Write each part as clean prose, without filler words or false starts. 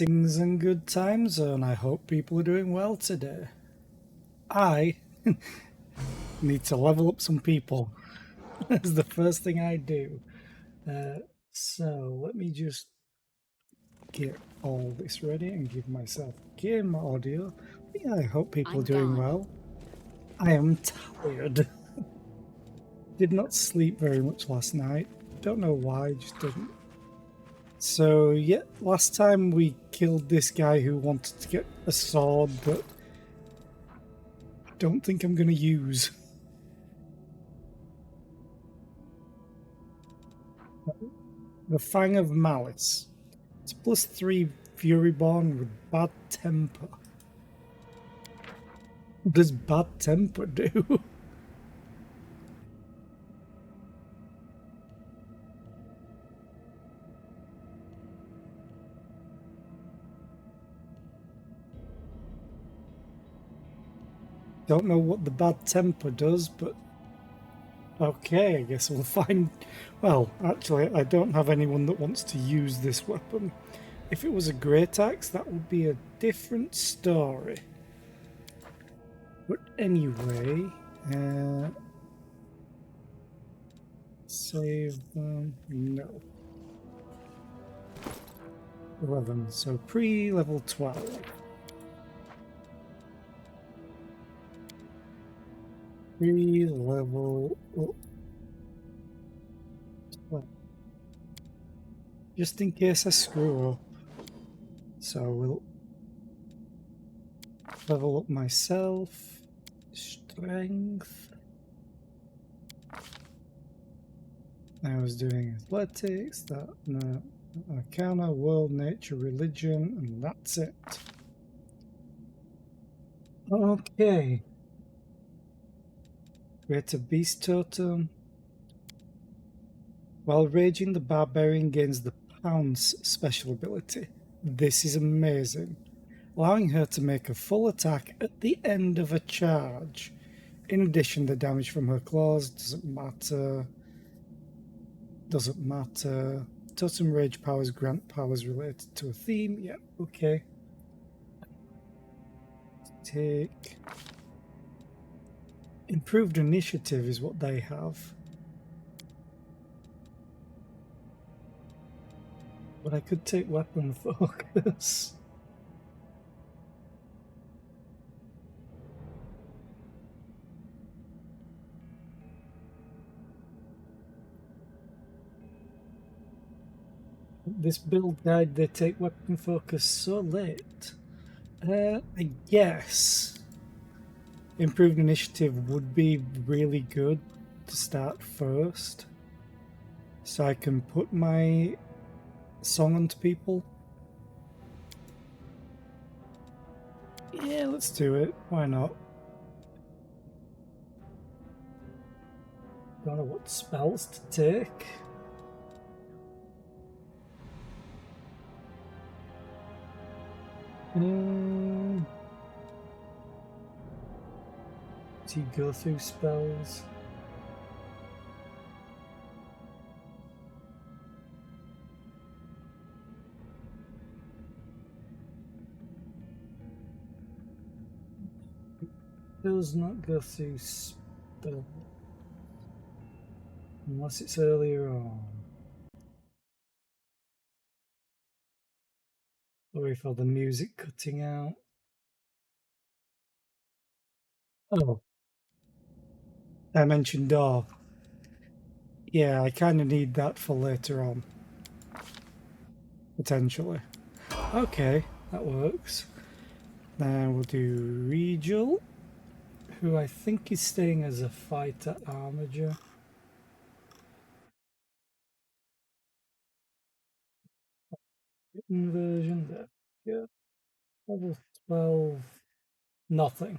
Greetings and good times, and I hope people are doing well today. I need to level up some people. That's the first thing I do. So let me just get all this ready and give myself game audio. Yeah, I hope people are doing well. I am tired. Did not sleep very much last night. Don't know why, just didn't. So yeah, last time we killed this guy who wanted to get a sword, but don't think I'm going to use. The Fang of Malice. It's +3 Furyborn with bad temper. What does bad temper do? Don't know what the bad temper does, but okay, I guess we'll find. Well, actually, I don't have anyone that wants to use this weapon. If it was a great axe, that would be a different story. But anyway, save them. No. 11, so pre-level 12. Pre-level up. 12. Just in case I screw up. So we'll level up myself. Strength. I was doing athletics, that, no. Arcana, world, nature, religion, and that's it. Okay. Create a beast totem. While raging, the barbarian gains the pounce special ability. This is amazing, allowing her to make a full attack at the end of a charge. In addition, the damage from her claws doesn't matter. Totem rage powers grant powers related to a theme. Yeah, okay. Take. Improved initiative is what they have. But I could take weapon focus. This build guide, they take weapon focus so late. I guess improved initiative would be really good to start first, so I can put my song onto people. Yeah, let's do it. Why not? Don't know what spells to take. Do you go through spells? Does not go through spells unless it's earlier on. Sorry for the music cutting out. Oh, I mentioned door. Yeah, I kind of need that for later on. Potentially. Okay, that works. Then we'll do Regal, who I think is staying as a fighter armager. Written version, there we go. Level 12, nothing.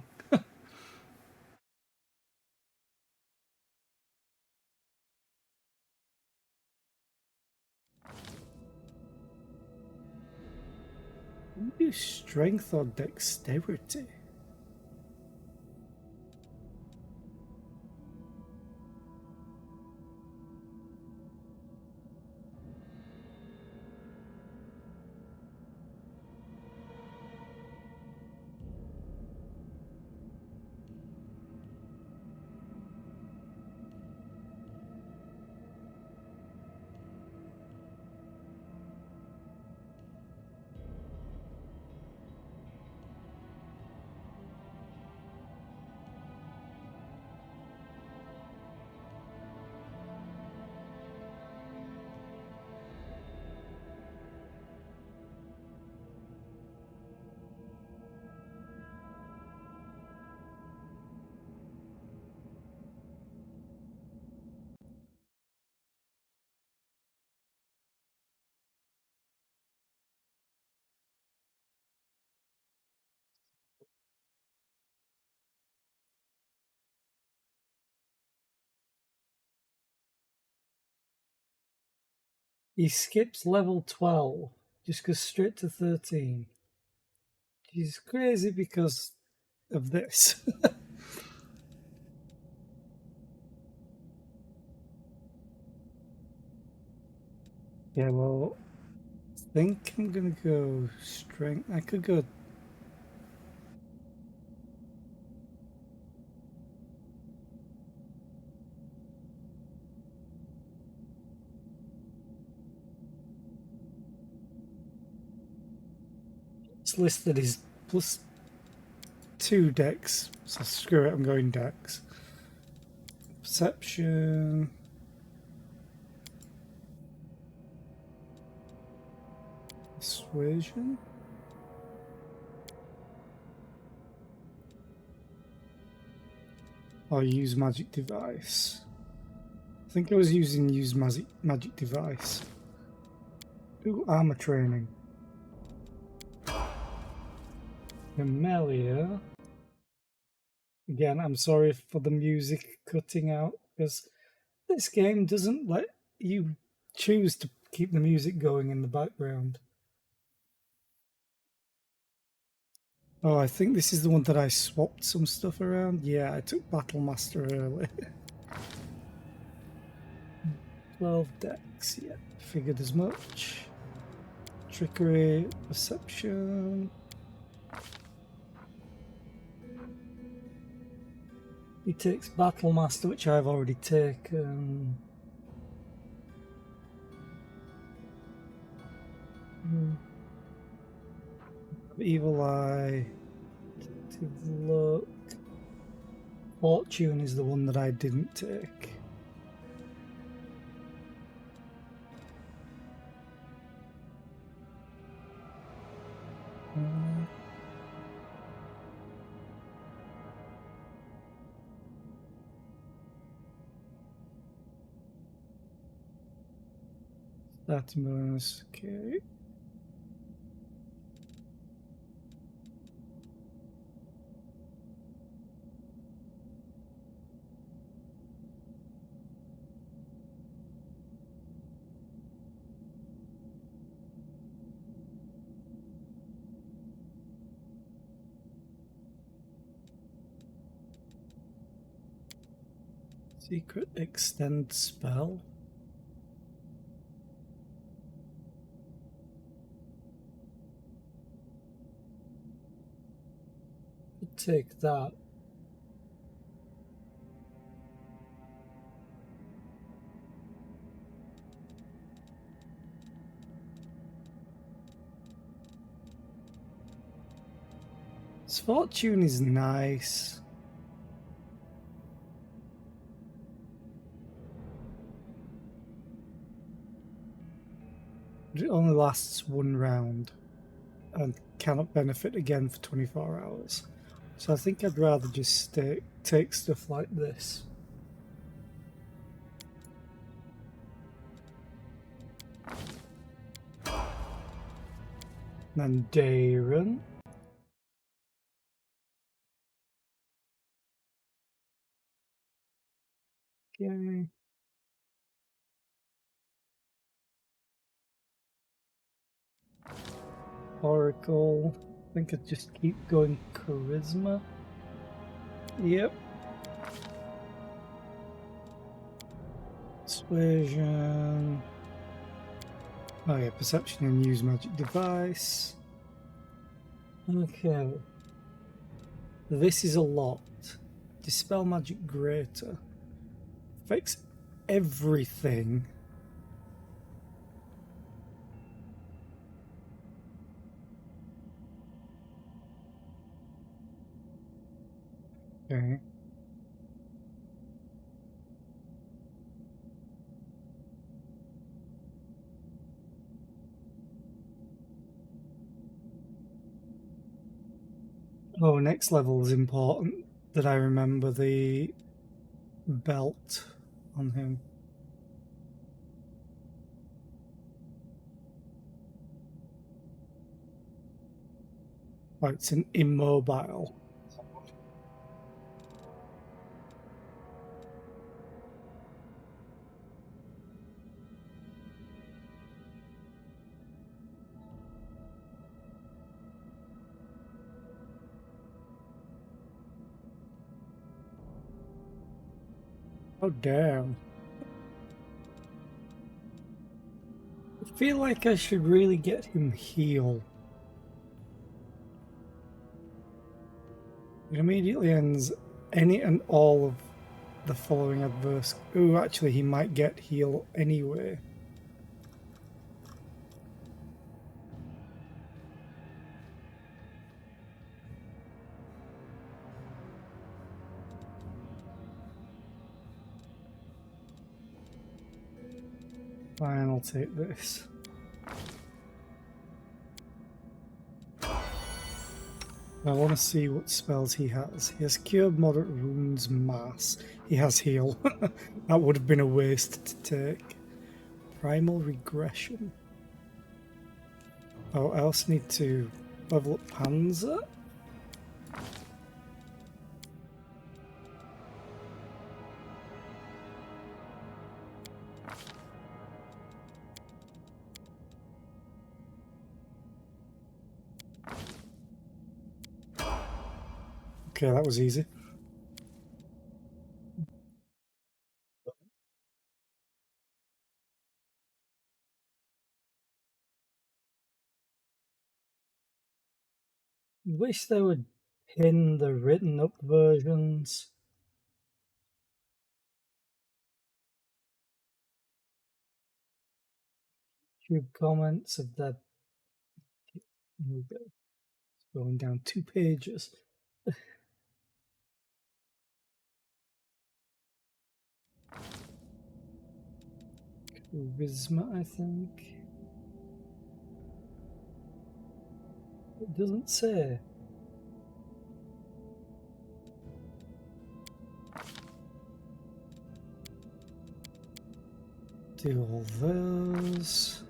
Do strength or dexterity? He skips level 12, just goes straight to 13. He's crazy because of this. Yeah, well, I think I'm gonna go strength. I could go. It's listed as +2 dex, so screw it, I'm going dex. Perception. Persuasion. Or use magic device. I think I was using use magic device. Ooh, armor training. Amelia. Again, I'm sorry for the music cutting out because this game doesn't let you choose to keep the music going in the background. Oh, I think this is the one that I swapped some stuff around. Yeah, I took Battle Master early. 12 decks, yeah, figured as much. Trickery, perception. He takes Battle Master, which I've already taken. Evil Eye. Look. Fortune is the one that I didn't take. That's bonus. Okay. Secret extend spell. Take that. His fortune is nice. It only lasts one round and cannot benefit again for 24 hours. So I think I'd rather just take stuff like this. And then Darren. Okay. Oracle. I think I'd just keep going Charisma. Yep. Persuasion. Oh yeah, Perception and use magic device. Okay. This is a lot. Dispel magic greater. Fix everything. Okay. Oh, next level is important that I remember the belt on him. Oh, it's an immobile. Oh, damn. feel like I should really get him heal. It immediately ends any and all of the following adverse. Ooh, actually, he might get heal anyway. Fine, I'll take this. I want to see what spells he has. He has Cure, Moderate Wounds, Mass. He has Heal. That would have been a waste to take. Primal Regression. Oh, I also need to level up Panzer. Okay, that was easy. Wish they would pin the written up versions. YouTube comments of that. Here we go. Scrolling down 2 pages. Charisma, I think. It doesn't say. Do all those.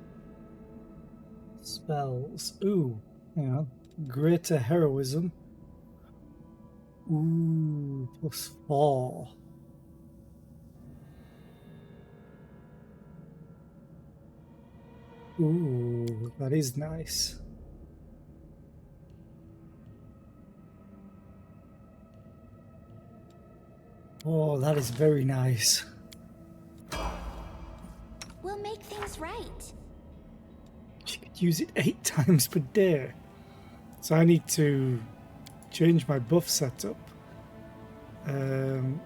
Spells. Ooh, hang on. Greater Heroism. Ooh, +4. Ooh, that is nice. Oh, that is very nice. We'll make things right. She could use it 8 times per day. So I need to change my buff setup. Hang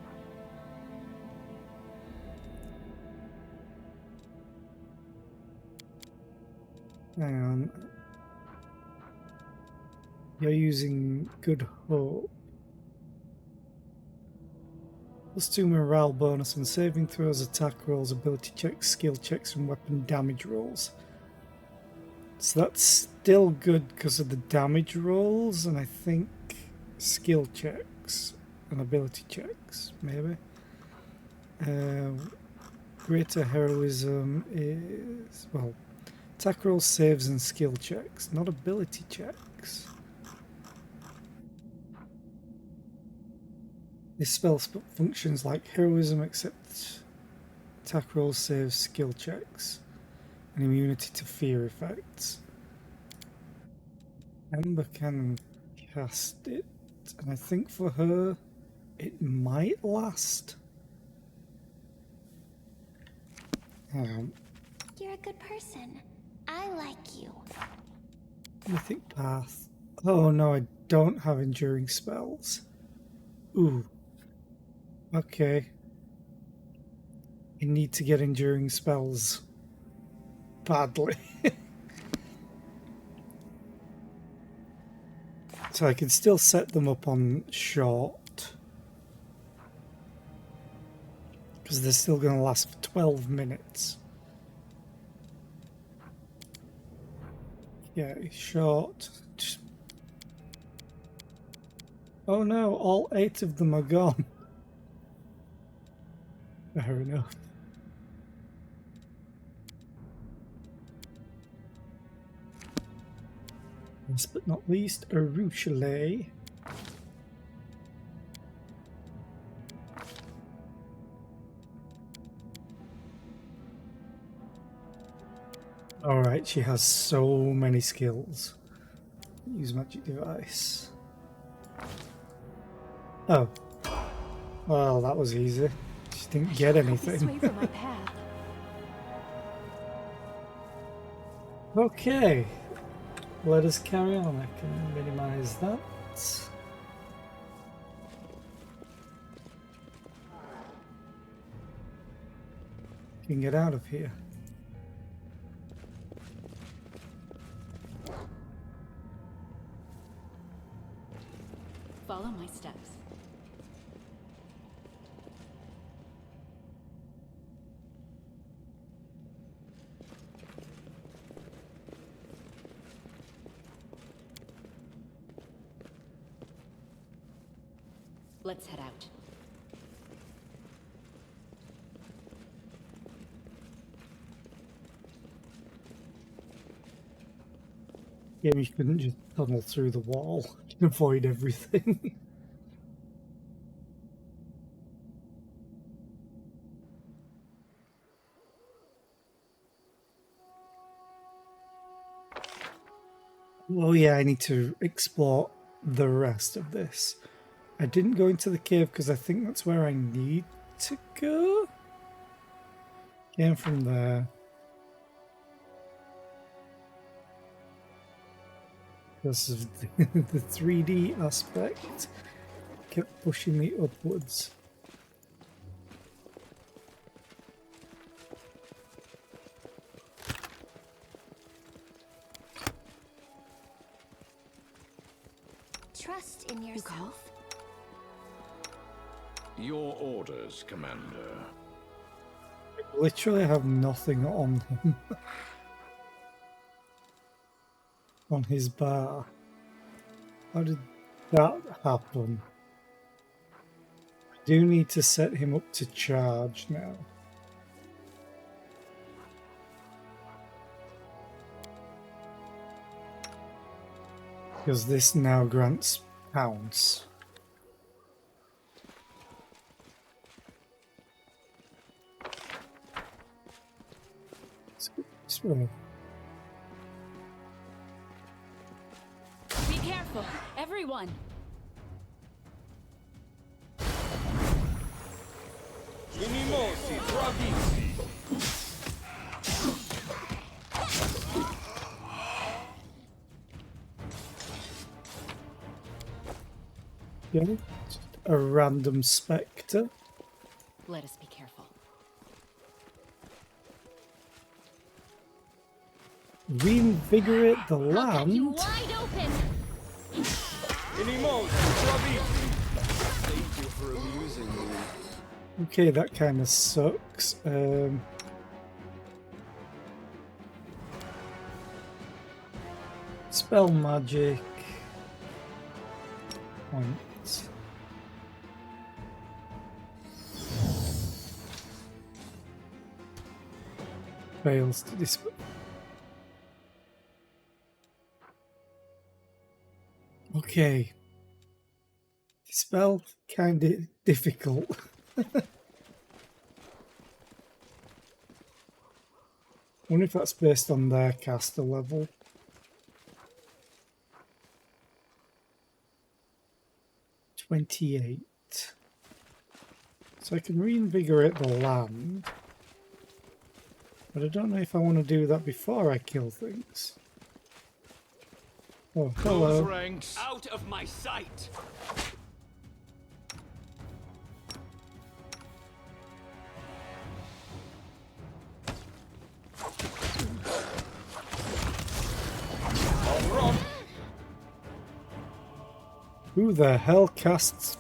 on. You're using Good Hope. +2 morale bonus on saving throws, attack rolls, ability checks, skill checks, and weapon damage rolls. So that's still good because of the damage rolls, and I think skill checks and ability checks, maybe. Greater Heroism is, well, attack rolls, saves, and skill checks, not ability checks. This spell functions like heroism except attack rolls, saves, skill checks, and immunity to fear effects. Ember can cast it, and I think for her it might last. You're a good person. I like you. Mythic Path. Oh no, I don't have enduring spells. Ooh. Okay. I need to get enduring spells badly. So I can still set them up on short. Because they're still going to last for 12 minutes. Yeah, short. Oh no, all 8 of them are gone. Fair enough. Last but not least, Arushale. Alright, she has so many skills. Use magic device. Oh. Well, that was easy. She didn't get anything. This way from my path. Okay, let us carry on. I can minimize that. Can get out of here. Follow my steps. Let's head out. Yeah, you couldn't just tunnel through the wall and avoid everything. Oh yeah, I need to explore the rest of this. I didn't go into the cave because I think that's where I need to go. Came from there. Because of the 3D aspect kept pushing me upwards. Trust in yourself. Your orders, Commander. I literally have nothing on him. On his bar. How did that happen? I do need to set him up to charge now. Because this now grants pounce. Let's go this way. Be careful, everyone. Inimosi, bravissimi. Yeah, just a random spectre. Let us be careful. Reinvigorate the I'll cut you land. wide open. Inimosi, bravissimi. Thank you for amusing me. Okay, that kind of sucks. Spell magic. Points. Fails to dispel. Okay. Dispel kind of difficult. Wonder if that's based on their caster level. $28. So I can reinvigorate the land. But I don't know if I want to do that before I kill things. Oh, Those hello. ranks. Out of my sight. I'll run. Who the hell cast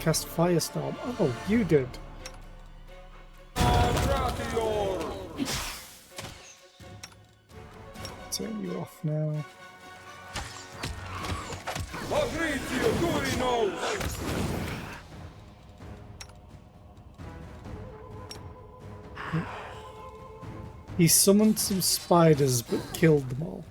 Firestorm? Oh, you did. Gratior. Turn you off now. Fabrizio Durinos. He summoned some spiders but killed them all.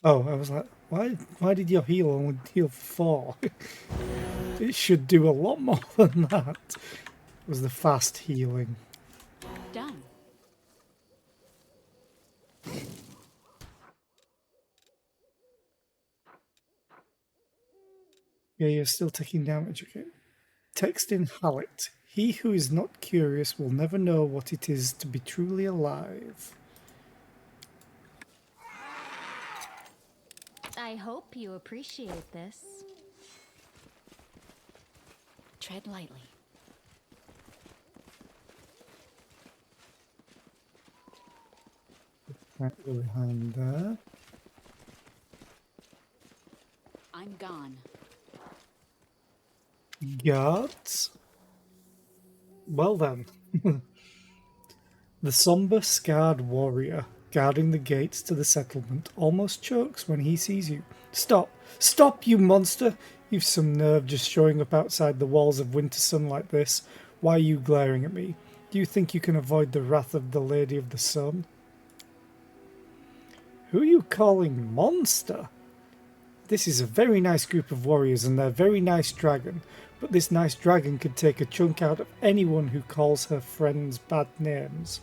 Oh, I was like, why did your heal only heal 4? It should do a lot more than that. It was the fast healing. Done. Yeah, you're still taking damage, okay. Text in Hallett. He who is not curious will never know what it is to be truly alive. I hope you appreciate this. Tread lightly. Can't go behind there. I'm gone. Guards? Well then. The somber, scarred warrior guarding the gates to the settlement almost chokes when he sees you. Stop! Stop, you monster! You've some nerve just showing up outside the walls of Wintersun like this. Why are you glaring at me? Do you think you can avoid the wrath of the Lady of the Sun? Who are you calling monster? This is a very nice group of warriors and their very nice dragon, but this nice dragon could take a chunk out of anyone who calls her friends bad names.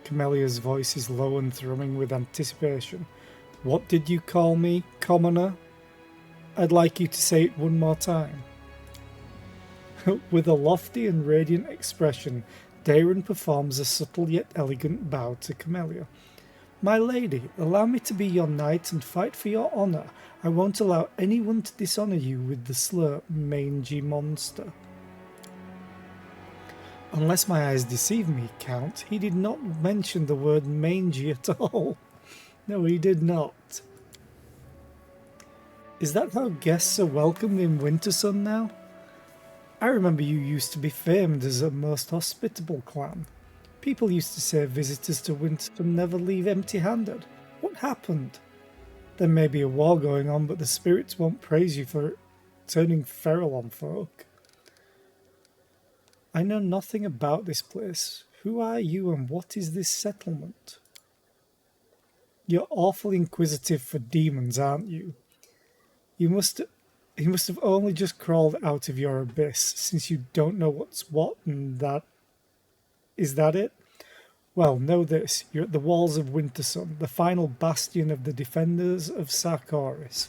Camelia's voice is low and thrumming with anticipation. What did you call me, commoner? I'd like you to say it one more time. With a lofty and radiant expression, Daeron performs a subtle yet elegant bow to Camelia. My lady, allow me to be your knight and fight for your honour. I won't allow anyone to dishonour you with the slur, mangy monster. Unless my eyes deceive me, Count, he did not mention the word mangy at all. No, he did not. Is that how guests are welcomed in Wintersun now? I remember you used to be famed as a most hospitable clan. People used to say visitors to Wintersun never leave empty-handed. What happened? There may be a war going on, but the spirits won't praise you for turning feral on folk. I know nothing about this place. Who are you and what is this settlement? You're awfully inquisitive for demons, aren't you? You must have only just crawled out of your abyss, since you don't know what's what and that... Is that it? Well, know this. You're at the walls of Wintersun, the final bastion of the defenders of Sarkoris.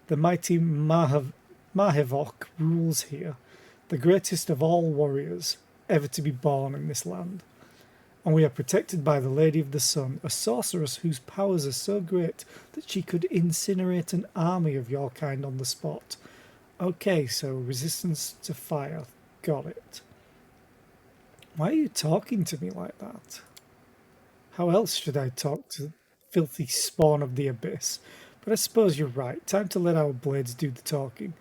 The mighty Mahevok rules here, the greatest of all warriors ever to be born in this land. And we are protected by the Lady of the Sun, a sorceress whose powers are so great that she could incinerate an army of your kind on the spot. Okay, so resistance to fire. Got it. Why are you talking to me like that? How else should I talk to filthy spawn of the abyss? But I suppose you're right. Time to let our blades do the talking.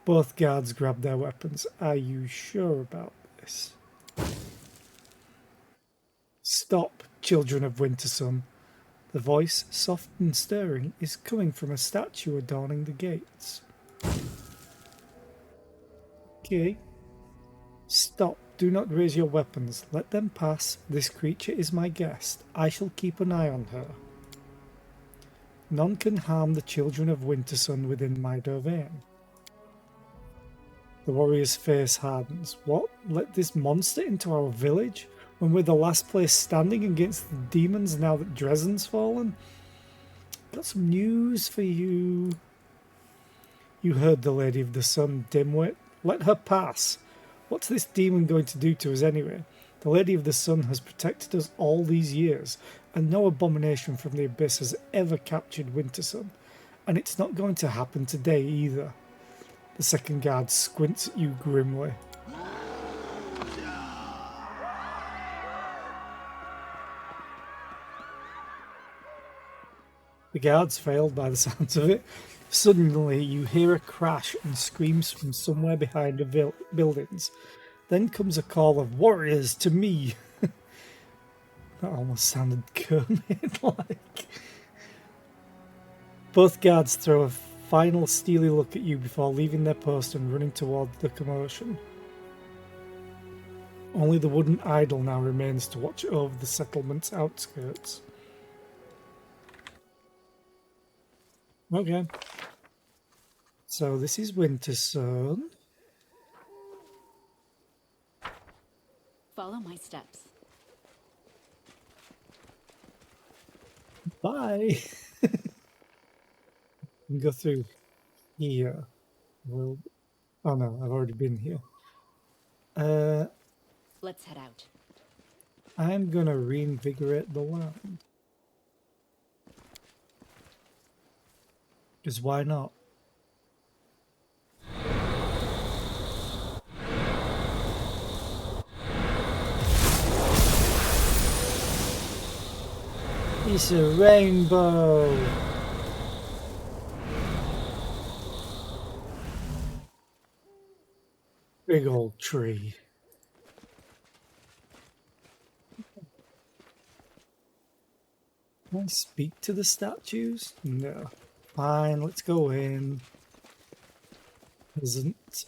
Both guards grab their weapons. Are you sure about this? Stop, children of Wintersun. The voice, soft and stirring, is coming from a statue adorning the gates. Okay. Stop. Do not raise your weapons. Let them pass. This creature is my guest. I shall keep an eye on her. None can harm the children of Wintersun within my domain. The warrior's face hardens. What? Let this monster into our village? When we're the last place standing against the demons now that Dresden's fallen? Got some news for you. You heard the Lady of the Sun, dimwit. Let her pass. What's this demon going to do to us anyway? The Lady of the Sun has protected us all these years, and no abomination from the abyss has ever captured Wintersun. And it's not going to happen today either. The second guard squints at you grimly. The guards failed by the sounds of it. Suddenly you hear a crash and screams from somewhere behind the buildings. Then comes a call of warriors to me. That almost sounded Kermit-like. Both guards throw a final steely look at you before leaving their post and running toward the commotion. Only the wooden idol now remains to watch over the settlement's outskirts. Okay. So this is Wintersun. Follow my steps. Bye. Go through here. Well, oh no, I've already been here. Let's head out. I'm gonna reinvigorate the land. Because why not? It's a rainbow! Big old tree. Can I speak to the statues? No. Fine, let's go in. Isn't.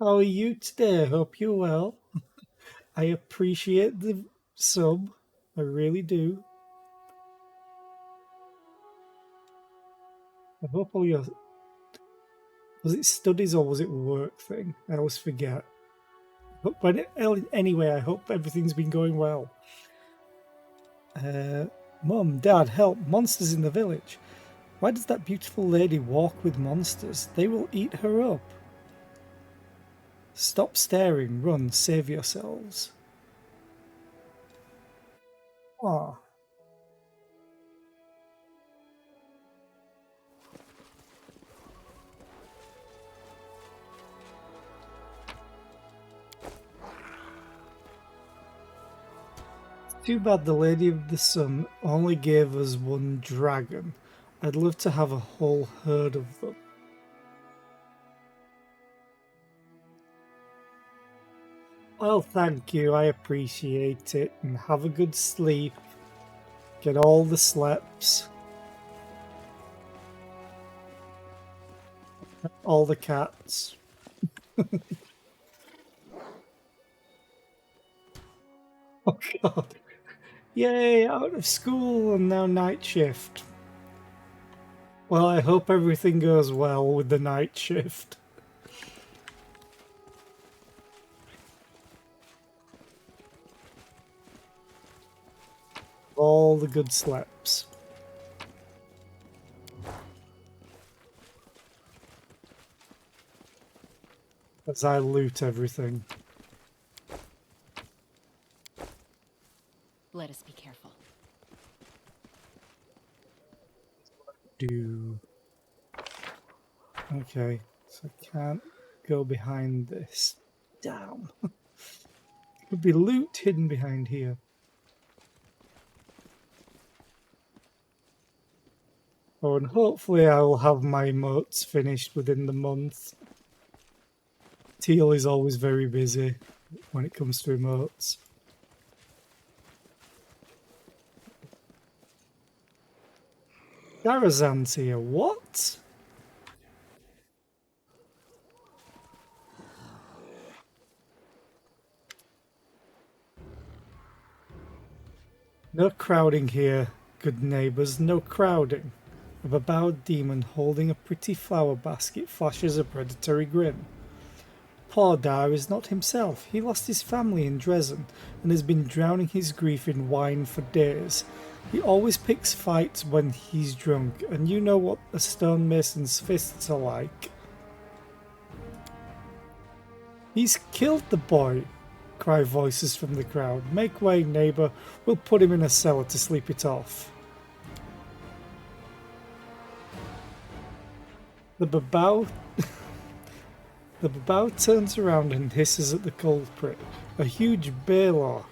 How are you today? Hope you're well. I appreciate the sub. I really do. I hope all your... Was it studies or was it work thing? I always forget. But anyway, I hope everything's been going well. Mum, Dad, help. Monsters in the village. Why does that beautiful lady walk with monsters? They will eat her up. Stop staring. Run. Save yourselves. Ah. Too bad the Lady of the Sun only gave us one dragon. I'd love to have a whole herd of them. Well, thank you. I appreciate it. And have a good sleep. Get all the sleeps. All the cats. Oh god. Yay, out of school and now night shift. Well, I hope everything goes well with the night shift. All the good sleeps. As I loot everything. Let us be careful. Okay, so I can't go behind this. Damn. Could be loot hidden behind here. Oh, and hopefully I will have my emotes finished within the month. Teal is always very busy when it comes to emotes. Garazan's here. What? No crowding here, good neighbours, no crowding. A bebowed demon holding a pretty flower basket flashes a predatory grin. Poor Dar is not himself. He lost his family in Dresden and has been drowning his grief in wine for days. He always picks fights when he's drunk, and you know what a stonemason's fists are like. He's killed the boy, cry voices from the crowd. Make way, neighbour. We'll put him in a cellar to sleep it off. The babao turns around and hisses at the culprit, a huge Balor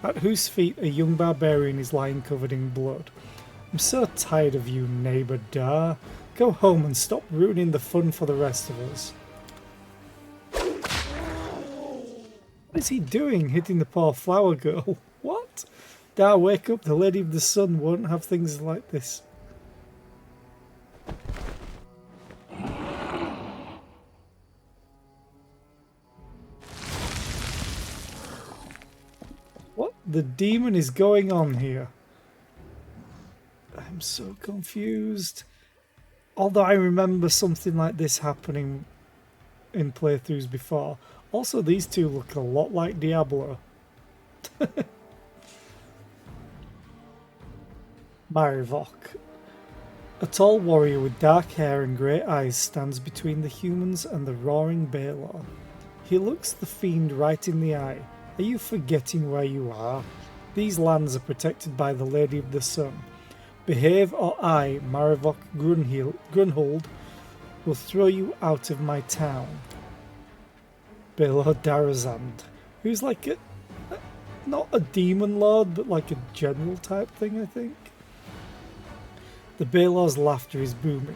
at whose feet a young barbarian is lying covered in blood. I'm so tired of you, neighbour Dar. Go home and stop ruining the fun for the rest of us. What is he doing, hitting the poor flower girl? What? Dar, wake up, the Lady of the Sun won't have things like this. What the demon is going on here? I'm so confused. Although I remember something like this happening in playthroughs before. Also, these two look a lot like Diablo. Marivok. A tall warrior with dark hair and grey eyes stands between the humans and the roaring Baelor. He looks the fiend right in the eye. Are you forgetting where you are? These lands are protected by the Lady of the Sun. Behave or I, Marivok Grunhold, will throw you out of my town. Baelor Darazand, who's like not a demon lord, but like a general type thing, I think. The Baelor's laughter is booming.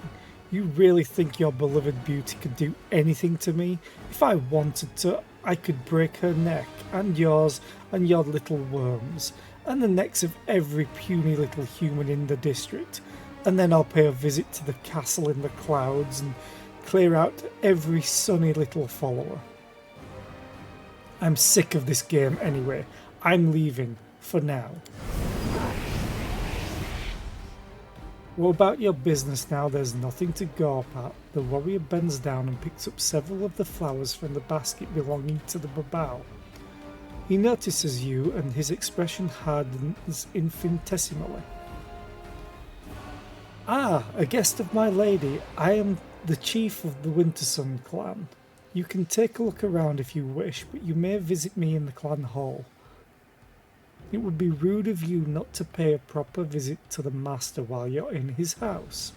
You really think your beloved beauty could do anything to me? If I wanted to, I could break her neck, and yours, and your little worms, and the necks of every puny little human in the district, and then I'll pay a visit to the castle in the clouds and clear out every sunny little follower. I'm sick of this game anyway. I'm leaving, for now. What about your business now? There's nothing to gawp at. The warrior bends down and picks up several of the flowers from the basket belonging to the babao. He notices you and his expression hardens infinitesimally. Ah, a guest of my lady. I am the chief of the Wintersun clan. You can take a look around if you wish, but you may visit me in the clan hall. It would be rude of you not to pay a proper visit to the master while you're in his house.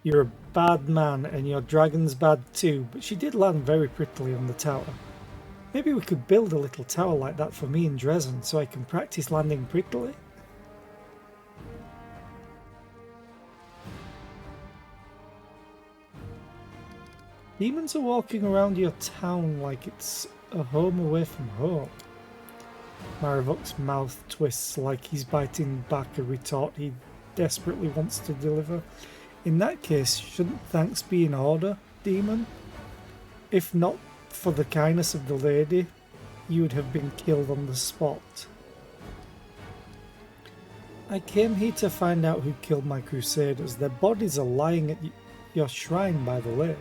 You're a bad man and your dragon's bad too, but she did land very prettily on the tower. Maybe we could build a little tower like that for me in Dresden so I can practice landing prettily? Demons are walking around your town like it's a home away from home. Marivok's mouth twists like he's biting back a retort he desperately wants to deliver. In that case, shouldn't thanks be in order, demon? If not for the kindness of the lady, you would have been killed on the spot. I came here to find out who killed my crusaders. Their bodies are lying at your shrine by the lake.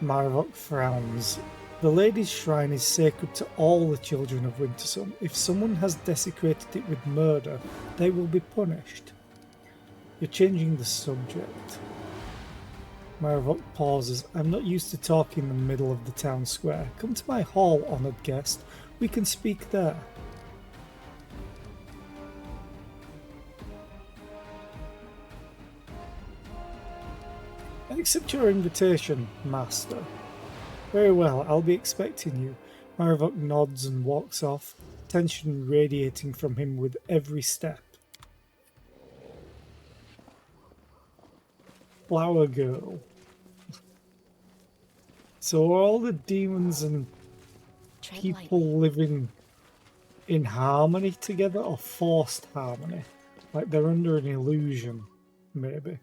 Marivok frowns. The lady's shrine is sacred to all the children of Wintersun. If someone has desecrated it with murder, they will be punished. You're changing the subject. Marivok pauses. I'm not used to talking in the middle of the town square. Come to my hall, honoured guest. We can speak there. I accept your invitation, master. Very well, I'll be expecting you. Marivok nods and walks off, tension radiating from him with every step. Flower girl. So are all the demons and people living in harmony together, or forced harmony? Like they're under an illusion, maybe.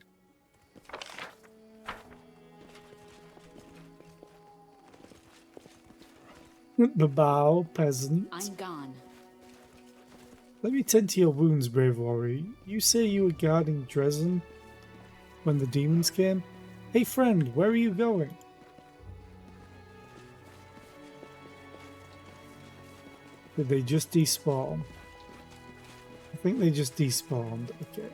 The bow, peasant. I'm gone. Let me tend to your wounds, brave warrior. You say you were guarding Dresden when the demons came? Hey friend, where are you going? Did they just despawn? I think they just despawned. Okay.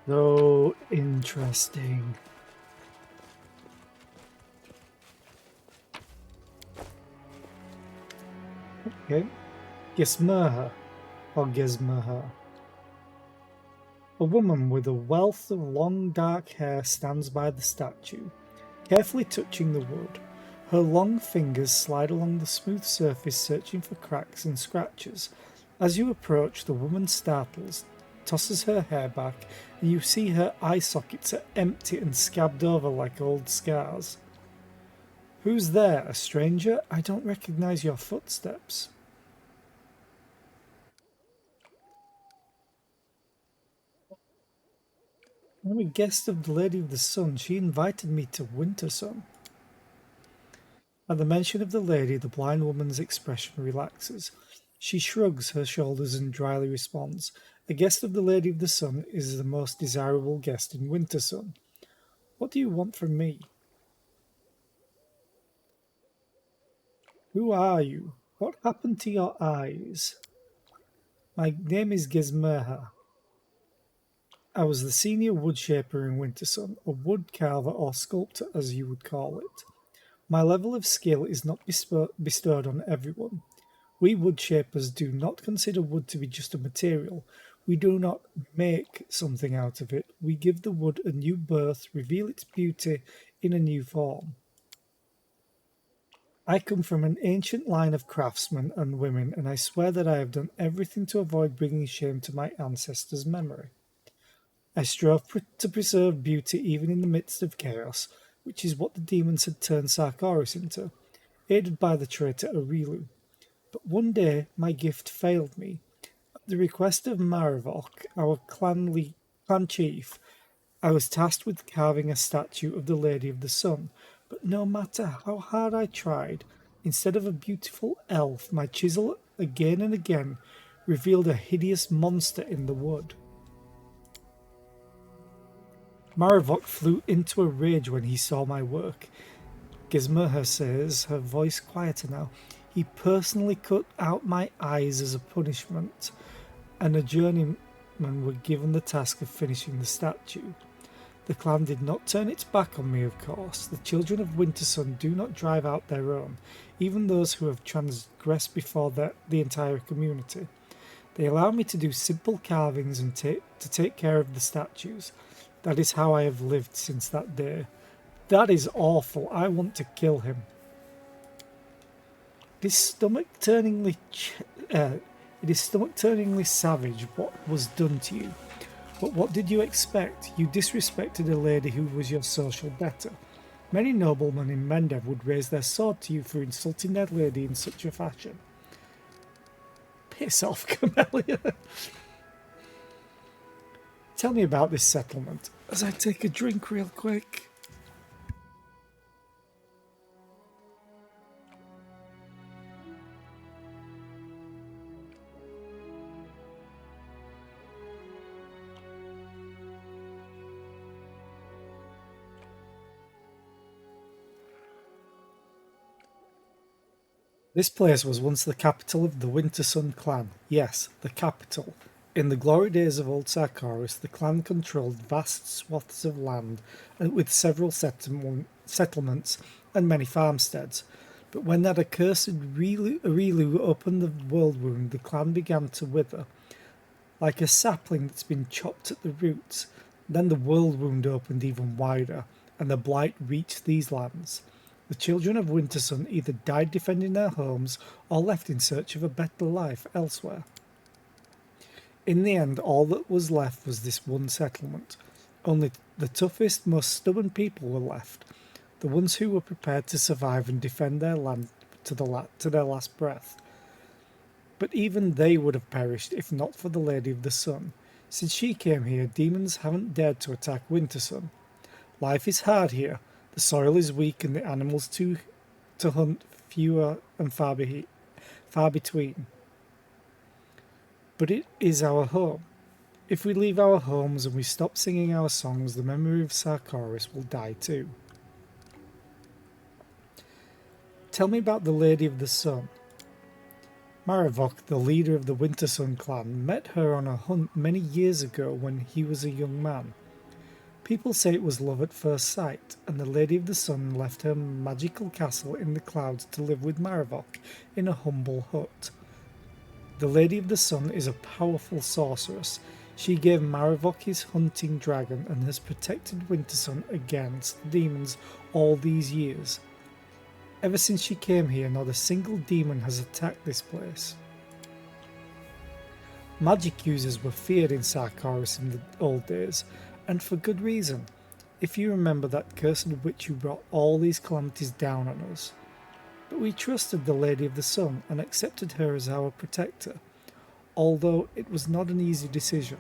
So interesting. Okay. Gesmerha, or Gesmerha. A woman with a wealth of long dark hair stands by the statue, carefully touching the wood. Her long fingers slide along the smooth surface, searching for cracks and scratches. As you approach, the woman startles, tosses her hair back, and you see her eye sockets are empty and scabbed over like old scars. Who's there? A stranger? I don't recognize your footsteps. I'm a guest of the Lady of the Sun. She invited me to Wintersun. At the mention of the lady, the blind woman's expression relaxes. She shrugs her shoulders and dryly responds, "A guest of the Lady of the Sun is the most desirable guest in Wintersun. What do you want from me?" "Who are you? What happened to your eyes?" "My name is Gizmerha. I was the senior wood shaper in Wintersun, a wood carver or sculptor as you would call it. My level of skill is not bestowed on everyone. We wood shapers do not consider wood to be just a material. We do not make something out of it. We give the wood a new birth, reveal its beauty in a new form. I come from an ancient line of craftsmen and women, and I swear that I have done everything to avoid bringing shame to my ancestors' memory. I strove to preserve beauty even in the midst of chaos, which is what the demons had turned Sarkoris into, aided by the traitor Aurilu. But one day my gift failed me. At the request of Maravok, our clan chief, I was tasked with carving a statue of the Lady of the Sun, but no matter how hard I tried, instead of a beautiful elf, my chisel again and again revealed a hideous monster in the wood. Maravok flew into a rage when he saw my work. Gizmerha says, her voice quieter now. He personally cut out my eyes as a punishment, and a journeyman were given the task of finishing the statue. The clan did not turn its back on me, of course. The children of Wintersun do not drive out their own, even those who have transgressed before the entire community. They allow me to do simple carvings and to take care of the statues. That is how I have lived since that day. That is awful. I want to kill him. It is stomach-turningly savage what was done to you. But what did you expect? You disrespected a lady who was your social better. Many noblemen in Mendev would raise their sword to you for insulting their lady in such a fashion. Piss off, Camellia. Tell me about this settlement, as I take a drink real quick. This place was once the capital of the Wintersun clan. Yes, the capital. In the glory days of Old Sarkoris, the clan controlled vast swaths of land with several settlements and many farmsteads. But when that accursed Aurilu opened the world wound, the clan began to wither, like a sapling that's been chopped at the roots. Then the world wound opened even wider, and the blight reached these lands. The children of Wintersun either died defending their homes or left in search of a better life elsewhere. In the end, all that was left was this one settlement. Only the toughest, most stubborn people were left, the ones who were prepared to survive and defend their land to their last breath. But even they would have perished if not for the Lady of the Sun. Since she came here, demons haven't dared to attack Wintersun. Life is hard here. The soil is weak and the animals to hunt fewer and far between. But it is our home. If we leave our homes and we stop singing our songs, the memory of Sarkoris will die too. Tell me about the Lady of the Sun. Maravok, the leader of the Wintersun clan, met her on a hunt many years ago when he was a young man. People say it was love at first sight, and the Lady of the Sun left her magical castle in the clouds to live with Maravok in a humble hut. The Lady of the Sun is a powerful sorceress. She gave Maravok his hunting dragon and has protected Wintersun against demons all these years. Ever since she came here, not a single demon has attacked this place. Magic users were feared in Sarkoris in the old days, and for good reason, if you remember that cursed witch who brought all these calamities down on us. But we trusted the Lady of the Sun and accepted her as our protector, although it was not an easy decision.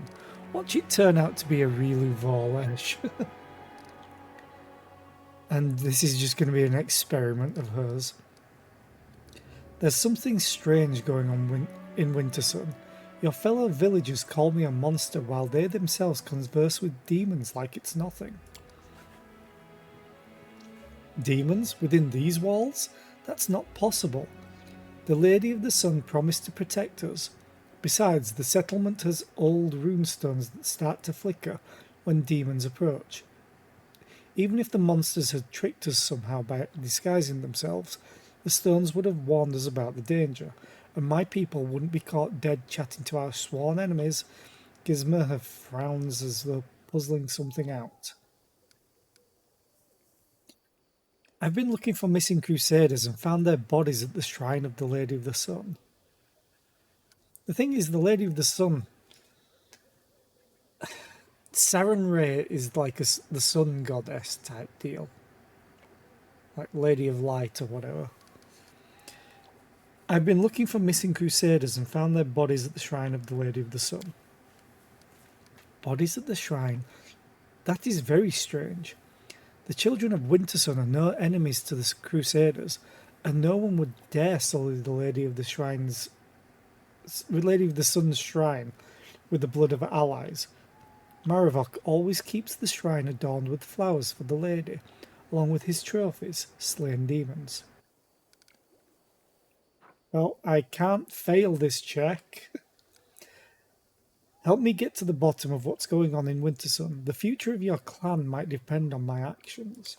Watch it turn out to be a Rilu Vorlesh. and this is just going to be an experiment of hers. There's something strange going on in Wintersun. Your fellow villagers call me a monster while they themselves converse with demons like it's nothing. Demons within these walls? That's not possible. The Lady of the Sun promised to protect us. Besides, the settlement has old runestones that start to flicker when demons approach. Even if the monsters had tricked us somehow by disguising themselves, the stones would have warned us about the danger, and my people wouldn't be caught dead chatting to our sworn enemies. Gizmer frowns as though puzzling something out. I've been looking for missing crusaders and found their bodies at the shrine of the Lady of the Sun. The thing is, the Lady of the Sun, Sarenrae is like the sun goddess type deal. Like Lady of Light or whatever. I've been looking for missing crusaders and found their bodies at the shrine of the Lady of the Sun. Bodies at the shrine? That is very strange. The children of Wintersun are no enemies to the crusaders, and no one would dare sully the Lady of the Sun's shrine with the blood of allies. Maravok always keeps the shrine adorned with flowers for the lady, along with his trophies, slain demons. Well, I can't fail this check. Help me get to the bottom of what's going on in Wintersun. The future of your clan might depend on my actions.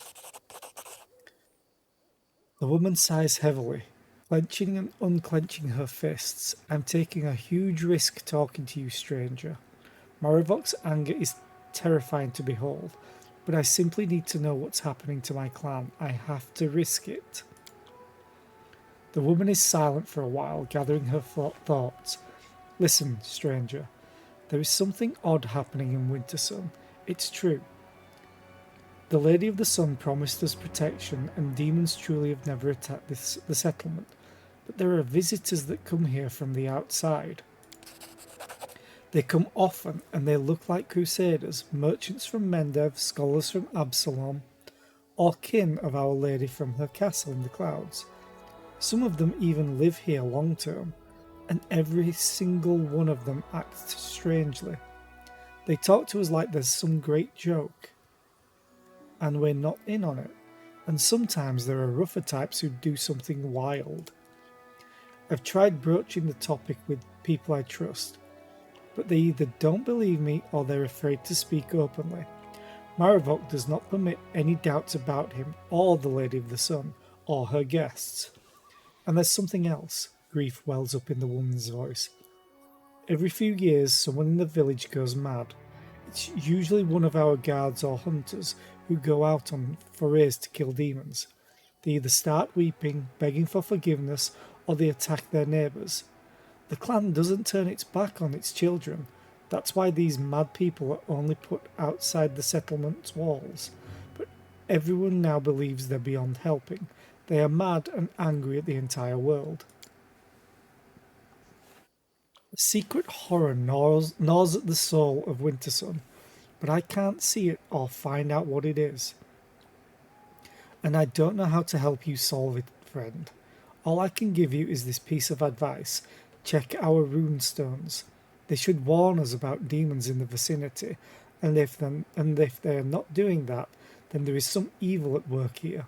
The woman sighs heavily, clenching and unclenching her fists. I'm taking a huge risk talking to you, stranger. Maravok's anger is terrifying to behold, but I simply need to know what's happening to my clan. I have to risk it. The woman is silent for a while, gathering her thoughts. Listen, stranger. There is something odd happening in Wintersun. It's true. The Lady of the Sun promised us protection, and demons truly have never attacked the settlement. But there are visitors that come here from the outside. They come often, and they look like crusaders, merchants from Mendev, scholars from Absalom, or kin of Our Lady from her castle in the clouds. Some of them even live here long term, and every single one of them acts strangely. They talk to us like there's some great joke, and we're not in on it. And sometimes there are rougher types who do something wild. I've tried broaching the topic with people I trust, but they either don't believe me or they're afraid to speak openly. Maravok does not permit any doubts about him or the Lady of the Sun or her guests. And there's something else. Grief wells up in the woman's voice. Every few years, someone in the village goes mad. It's usually one of our guards or hunters who go out on forays to kill demons. They either start weeping, begging for forgiveness, or they attack their neighbours. The clan doesn't turn its back on its children. That's why these mad people are only put outside the settlement's walls. But everyone now believes they're beyond helping. They are mad and angry at the entire world. A secret horror gnaws at the soul of Wintersun, but I can't see it or find out what it is. And I don't know how to help you solve it, friend. All I can give you is this piece of advice. Check our runestones. They should warn us about demons in the vicinity, and if they are not doing that, then there is some evil at work here.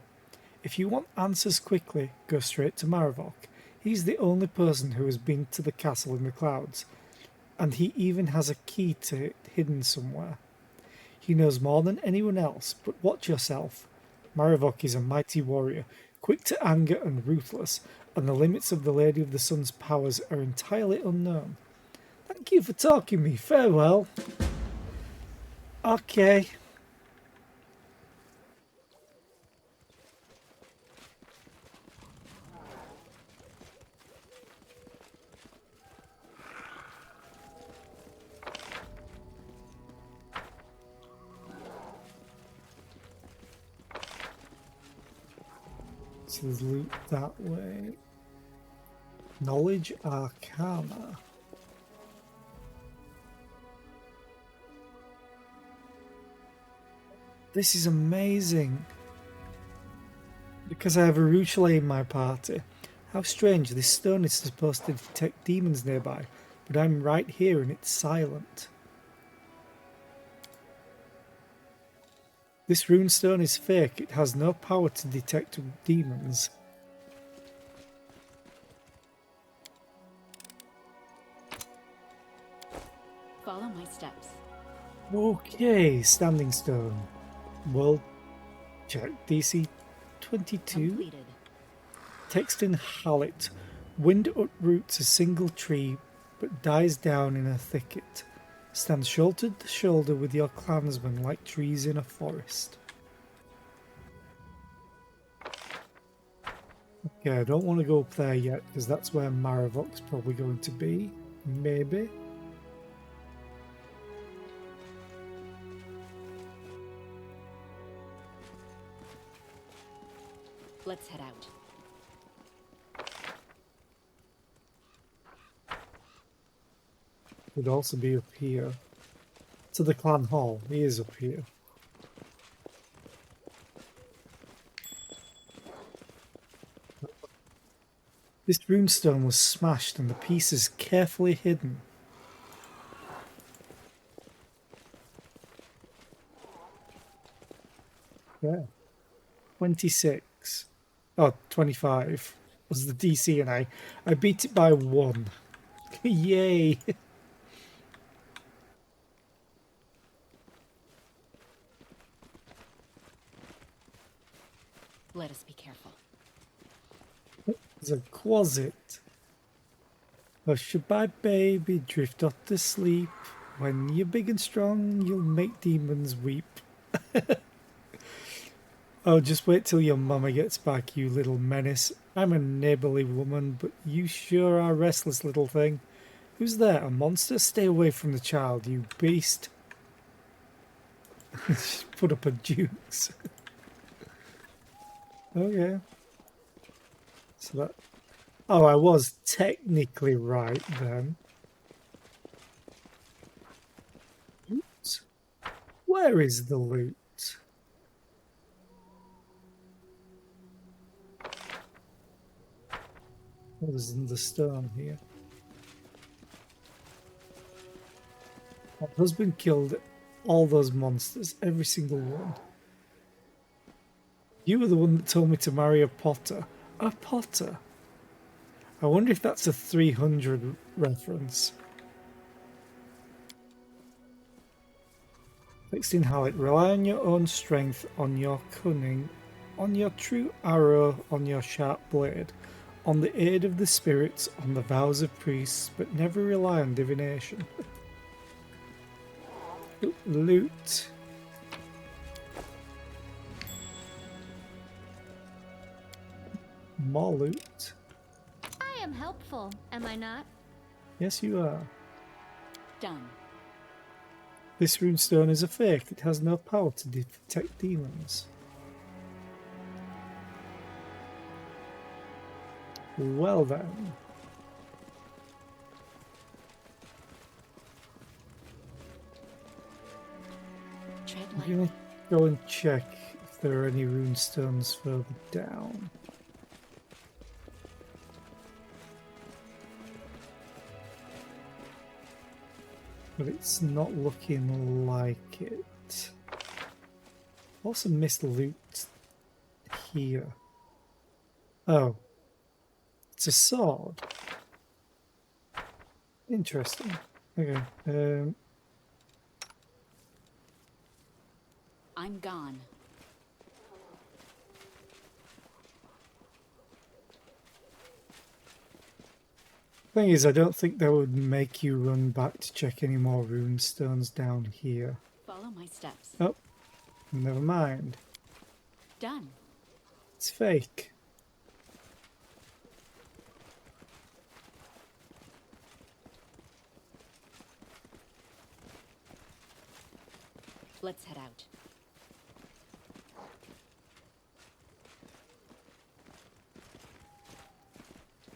If you want answers quickly, go straight to Maravok. He's the only person who has been to the castle in the clouds, and he even has a key to it hidden somewhere. He knows more than anyone else, but watch yourself. Maravok is a mighty warrior, quick to anger and ruthless, and the limits of the Lady of the Sun's powers are entirely unknown. Thank you for talking me. Farewell. Okay. So there's loot that way. Knowledge Arcana. This is amazing. Because I have a Ruchele in my party. How strange, this stone is supposed to detect demons nearby, but I'm right here and it's silent. This runestone is fake, it has no power to detect demons. Follow my steps. Okay, standing stone. World check. DC 22. Completed. Text in Hallett. Wind uproots a single tree but dies down in a thicket. Stand shoulder to shoulder with your clansmen like trees in a forest. Okay, I don't want to go up there yet because that's where Maravok's probably going to be. Maybe. Let's head out. Could also be up here. To the clan hall. He is up here. This runestone was smashed and the pieces carefully hidden. Yeah. 26. Oh, 25 was the DC and I beat it by 1. Yay! Let us be careful. There's a closet. Hush-a-bye, baby, drift off to sleep. When you're big and strong, you'll make demons weep. Oh, just wait till your mama gets back, you little menace. I'm a neighbourly woman, but you sure are restless, little thing. Who's there, a monster? Stay away from the child, you beast. Put up a dukes. Okay. So that... Oh, I was technically right then. Loot? Where is the loot? What is in the stone here? My husband killed all those monsters, every single one. You were the one that told me to marry a potter. A potter? I wonder if that's a 300 reference. Fixed in Hallett, rely on your own strength, on your cunning, on your true arrow, on your sharp blade, on the aid of the spirits, on the vows of priests, but never rely on divination. Loot. More loot. I am helpful, am I not? Yes, you are. Done. This runestone is a fake. It has no power to detect demons. Well then. Tread I'm lightly. gonna go and check if there are any runestones further down. But it's not looking like it. Also missed loot here. Oh. It's a sword. Interesting. Okay. I'm gone. Thing is, I don't think that would make you run back to check any more runestones down here. Follow my steps. Oh, never mind. Done. It's fake. Let's head out.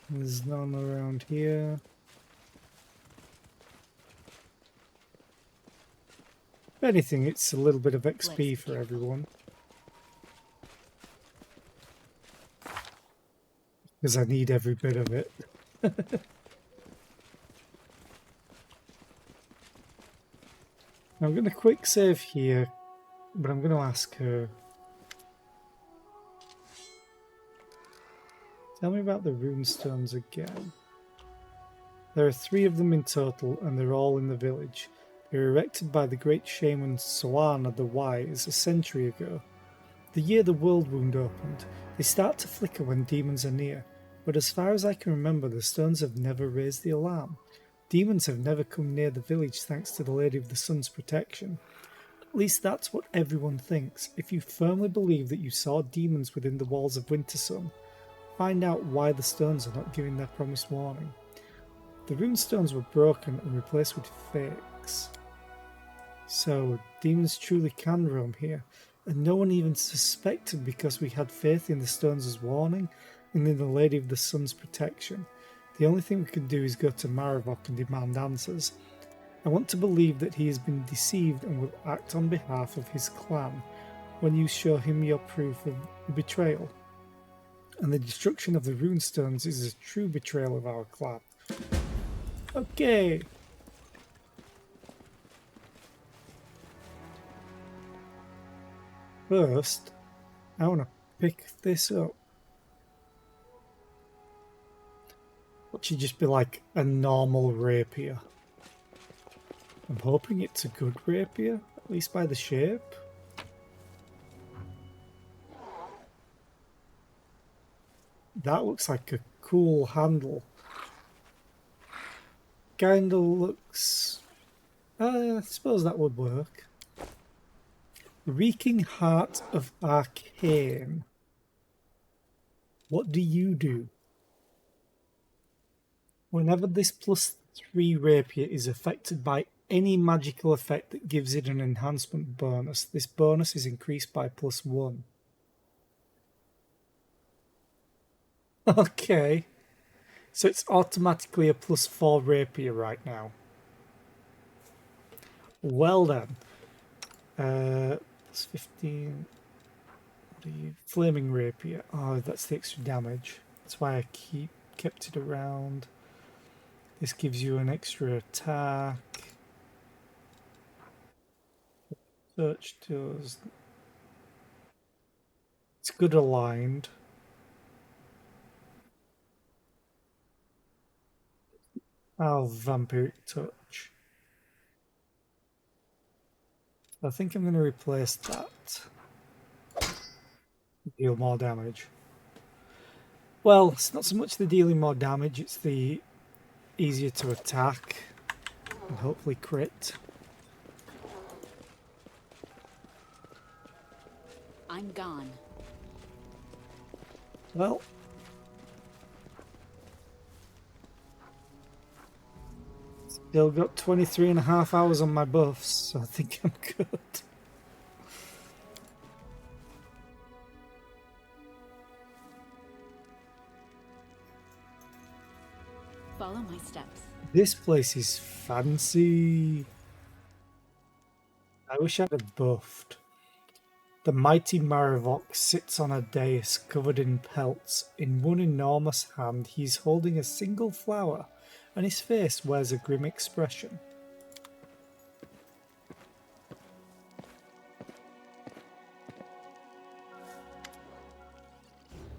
There's none around here. If anything, it's a little bit of XP for everyone. because I need every bit of it. I'm going to quick save here, but I'm going to ask her. Tell me about the runestones again. There are 3 of them in total, and they're all in the village. They were erected by the great shaman Soana the Wise a century ago. The year the world wound opened, they start to flicker when demons are near, but as far as I can remember, the stones have never raised the alarm. Demons have never come near the village thanks to the Lady of the Sun's protection. At least that's what everyone thinks. If you firmly believe that you saw demons within the walls of Wintersun, find out why the stones are not giving their promised warning. The runestones were broken and replaced with fakes. So, demons truly can roam here, and no one even suspected because we had faith in the stones' warning and in the Lady of the Sun's protection. The only thing we can do is go to Marivok and demand answers. I want to believe that he has been deceived and will act on behalf of his clan when you show him your proof of betrayal. And the destruction of the runestones is a true betrayal of our clan. Okay. First, I want to pick this up. What should just be like a normal rapier? I'm hoping it's a good rapier, at least by the shape. That looks like a cool handle. Kinda looks... I suppose that would work. Reeking Heart of Arcane. What do you do? Whenever this +3 rapier is affected by any magical effect that gives it an enhancement bonus, this bonus is increased by +1. Okay. So it's automatically a +4 rapier right now. Well then. +15. What are you? Flaming rapier. Oh, that's the extra damage. That's why I kept it around. This gives you an extra attack. Search tools. It's good aligned. Oh, Vampiric Touch. I think I'm going to replace that. Deal more damage. Well, it's not so much the dealing more damage, it's the easier to attack and hopefully crit. I'm gone. Well, still got 23.5 hours on my buffs, so I think I'm good. Follow my steps. This place is fancy. I wish I'd have buffed. The mighty Marivok sits on a dais covered in pelts. In one enormous hand he is holding a single flower, and his face wears a grim expression.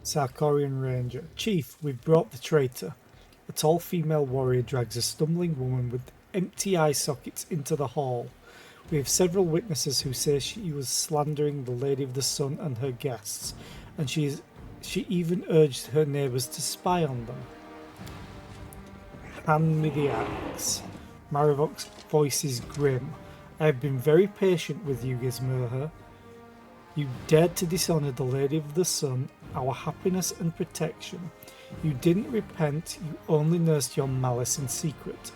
Sarkorian Ranger. Chief, we've brought the traitor. A tall female warrior drags a stumbling woman with empty eye sockets into the hall. We have several witnesses who say she was slandering the Lady of the Sun and her guests, and she even urged her neighbours to spy on them. Hand me the axe. Marivok's voice is grim. I have been very patient with you, Gizmurha. You dared to dishonour the Lady of the Sun, our happiness and protection. You didn't repent, you only nursed your malice in secret.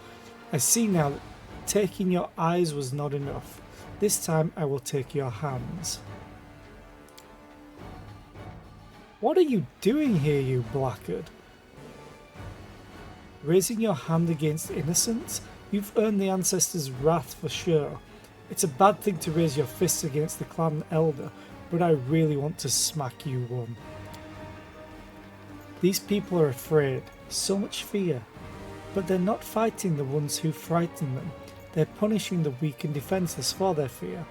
I see now that taking your eyes was not enough. This time I will take your hands. What are you doing here, you blackguard? Raising your hand against innocents? You've earned the ancestors' wrath for sure. It's a bad thing to raise your fists against the clan elder, but I really want to smack you one. These people are afraid, so much fear. But they're not fighting the ones who frighten them. They're punishing the weak and defenseless for their fear.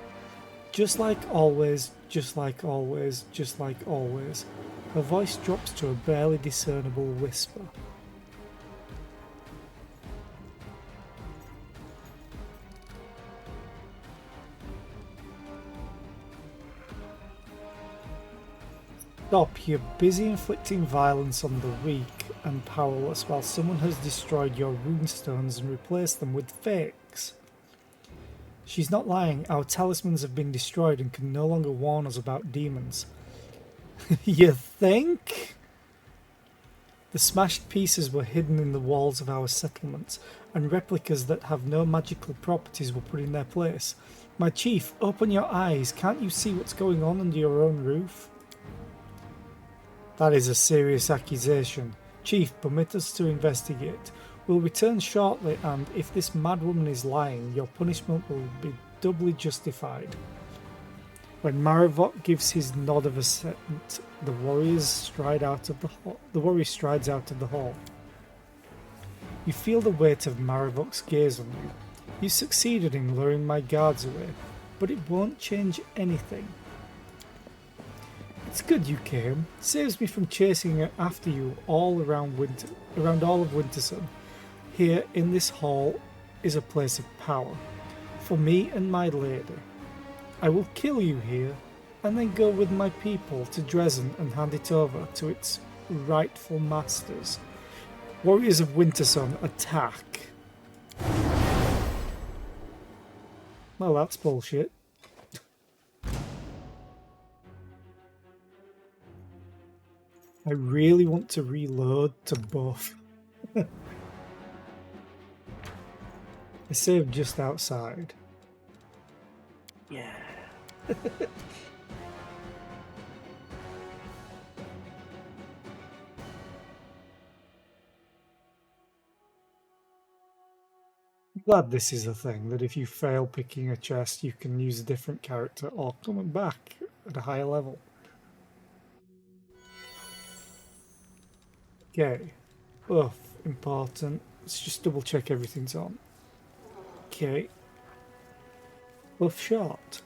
Just like always, just like always, just like always. Her voice drops to a barely discernible whisper. Stop, you're busy inflicting violence on the weak and powerless while someone has destroyed your runestones and replaced them with fakes. She's not lying, our talismans have been destroyed and can no longer warn us about demons. You think? The smashed pieces were hidden in the walls of our settlements, and replicas that have no magical properties were put in their place. My chief, open your eyes, can't you see what's going on under your own roof? That is a serious accusation. Chief, permit us to investigate. We'll return shortly, and if this madwoman is lying, your punishment will be doubly justified. When Marivok gives his nod of assent, the warrior strides out of the hall. You feel the weight of Marivok's gaze on you. You succeeded in luring my guards away, but it won't change anything. It's good you came. Saves me from chasing after you all around all of Wintersun. Here in this hall is a place of power for me and my lady. I will kill you here and then go with my people to Dresden and hand it over to its rightful masters. Warriors of Wintersun, attack. Well, that's bullshit. I really want to reload to buff. I saved just outside. Yeah. I'm glad this is a thing, that if you fail picking a chest, you can use a different character or coming back at a higher level. Okay, buff, important. Let's just double check everything's on. Okay. Buff shot.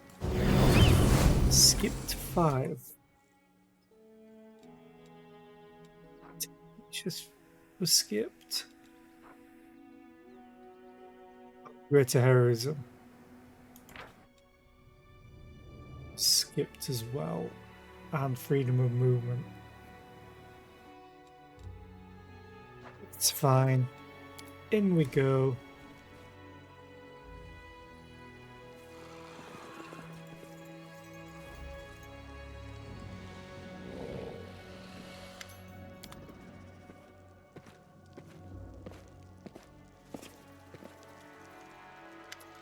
Skipped 5. Just was skipped. Greater heroism. Skipped as well. And freedom of movement. It's fine. In we go.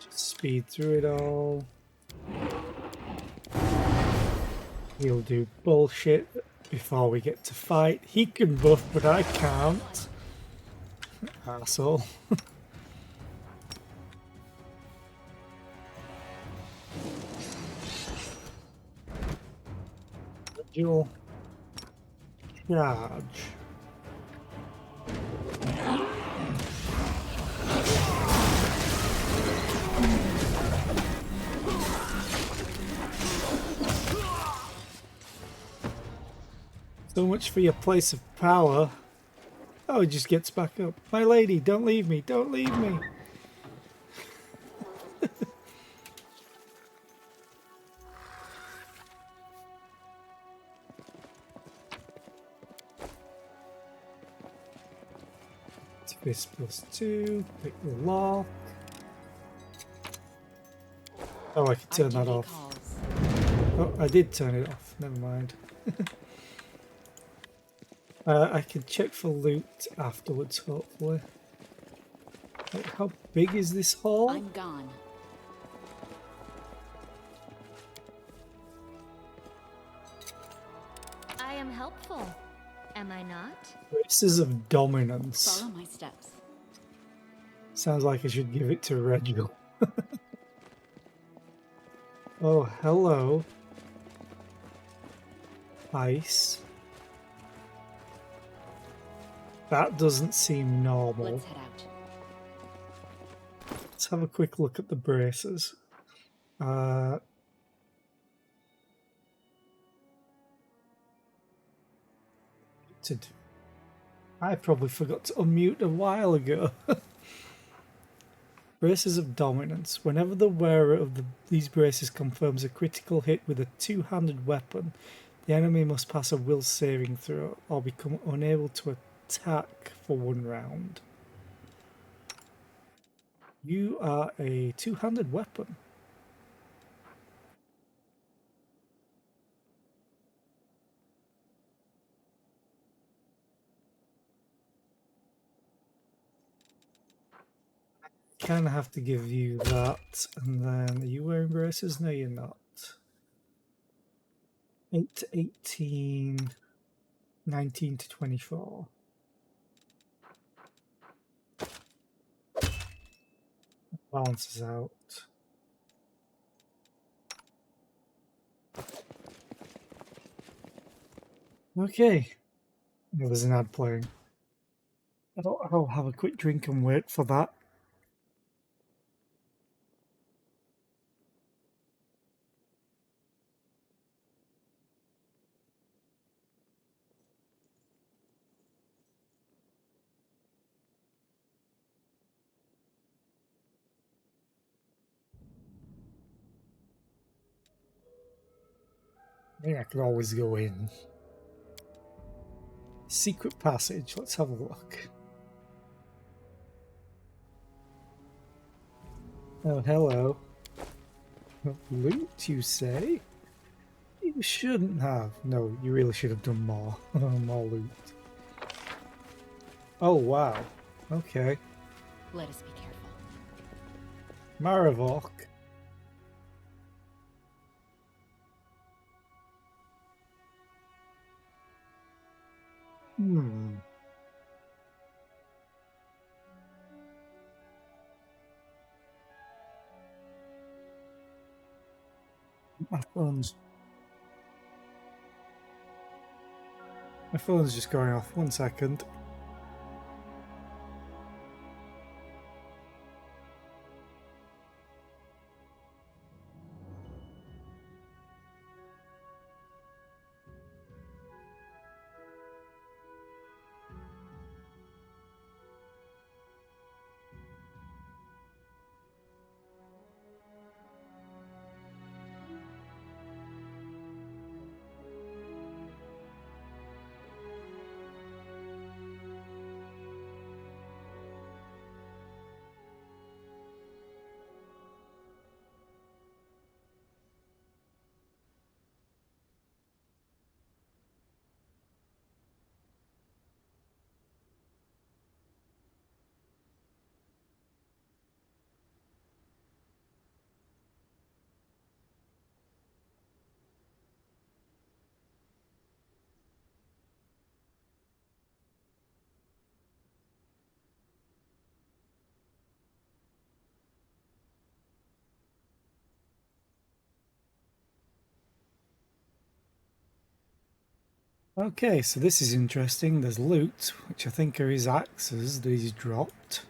Just speed through it all. He'll do bullshit before we get to fight. He can buff, but I can't. Asshole. Dual charge. So much for your place of power. Oh, he just gets back up. My lady, don't leave me, don't leave me. Fist +2, pick the lock. Oh, I can turn that off. Oh, I did turn it off, never mind. I can check for loot afterwards, hopefully. Wait, how big is this hall? I'm gone. I am helpful, am I not? Traces of dominance. Follow my steps. Sounds like I should give it to Regil. Oh, hello. Ice. That doesn't seem normal. Let's head out. Let's have a quick look at the braces. I probably forgot to unmute a while ago. Braces of dominance. Whenever the wearer of these braces confirms a critical hit with a two-handed weapon, the enemy must pass a will saving throw or become unable to attack for 1 round. You are a two-handed weapon. Kind of have to give you that, and then are you wearing braces? No, you're not. 8 to 18, 19 to 24. Balances out. Okay. Oh, there's an ad playing. I'll have a quick drink and wait for that. I think I could always go in. Secret passage. Let's have a look. Oh, hello. Loot, you say? You shouldn't have. No, you really should have done more. More loot. Oh, wow. Okay. Let us be careful. Maravok. My phone's just going off. 1 second. Okay, so this is interesting. There's loot, which I think are his axes that he's dropped.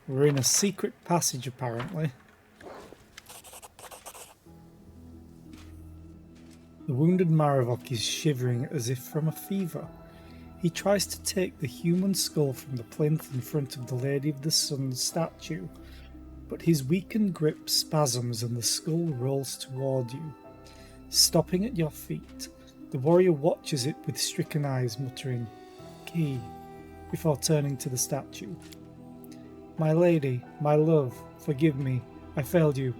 We're in a secret passage, apparently. The wounded Maravok is shivering as if from a fever. He tries to take the human skull from the plinth in front of the Lady of the Sun statue, but his weakened grip spasms and the skull rolls toward you. Stopping at your feet, the warrior watches it with stricken eyes, muttering, "Key," before turning to the statue. "My lady, my love, forgive me. I failed you.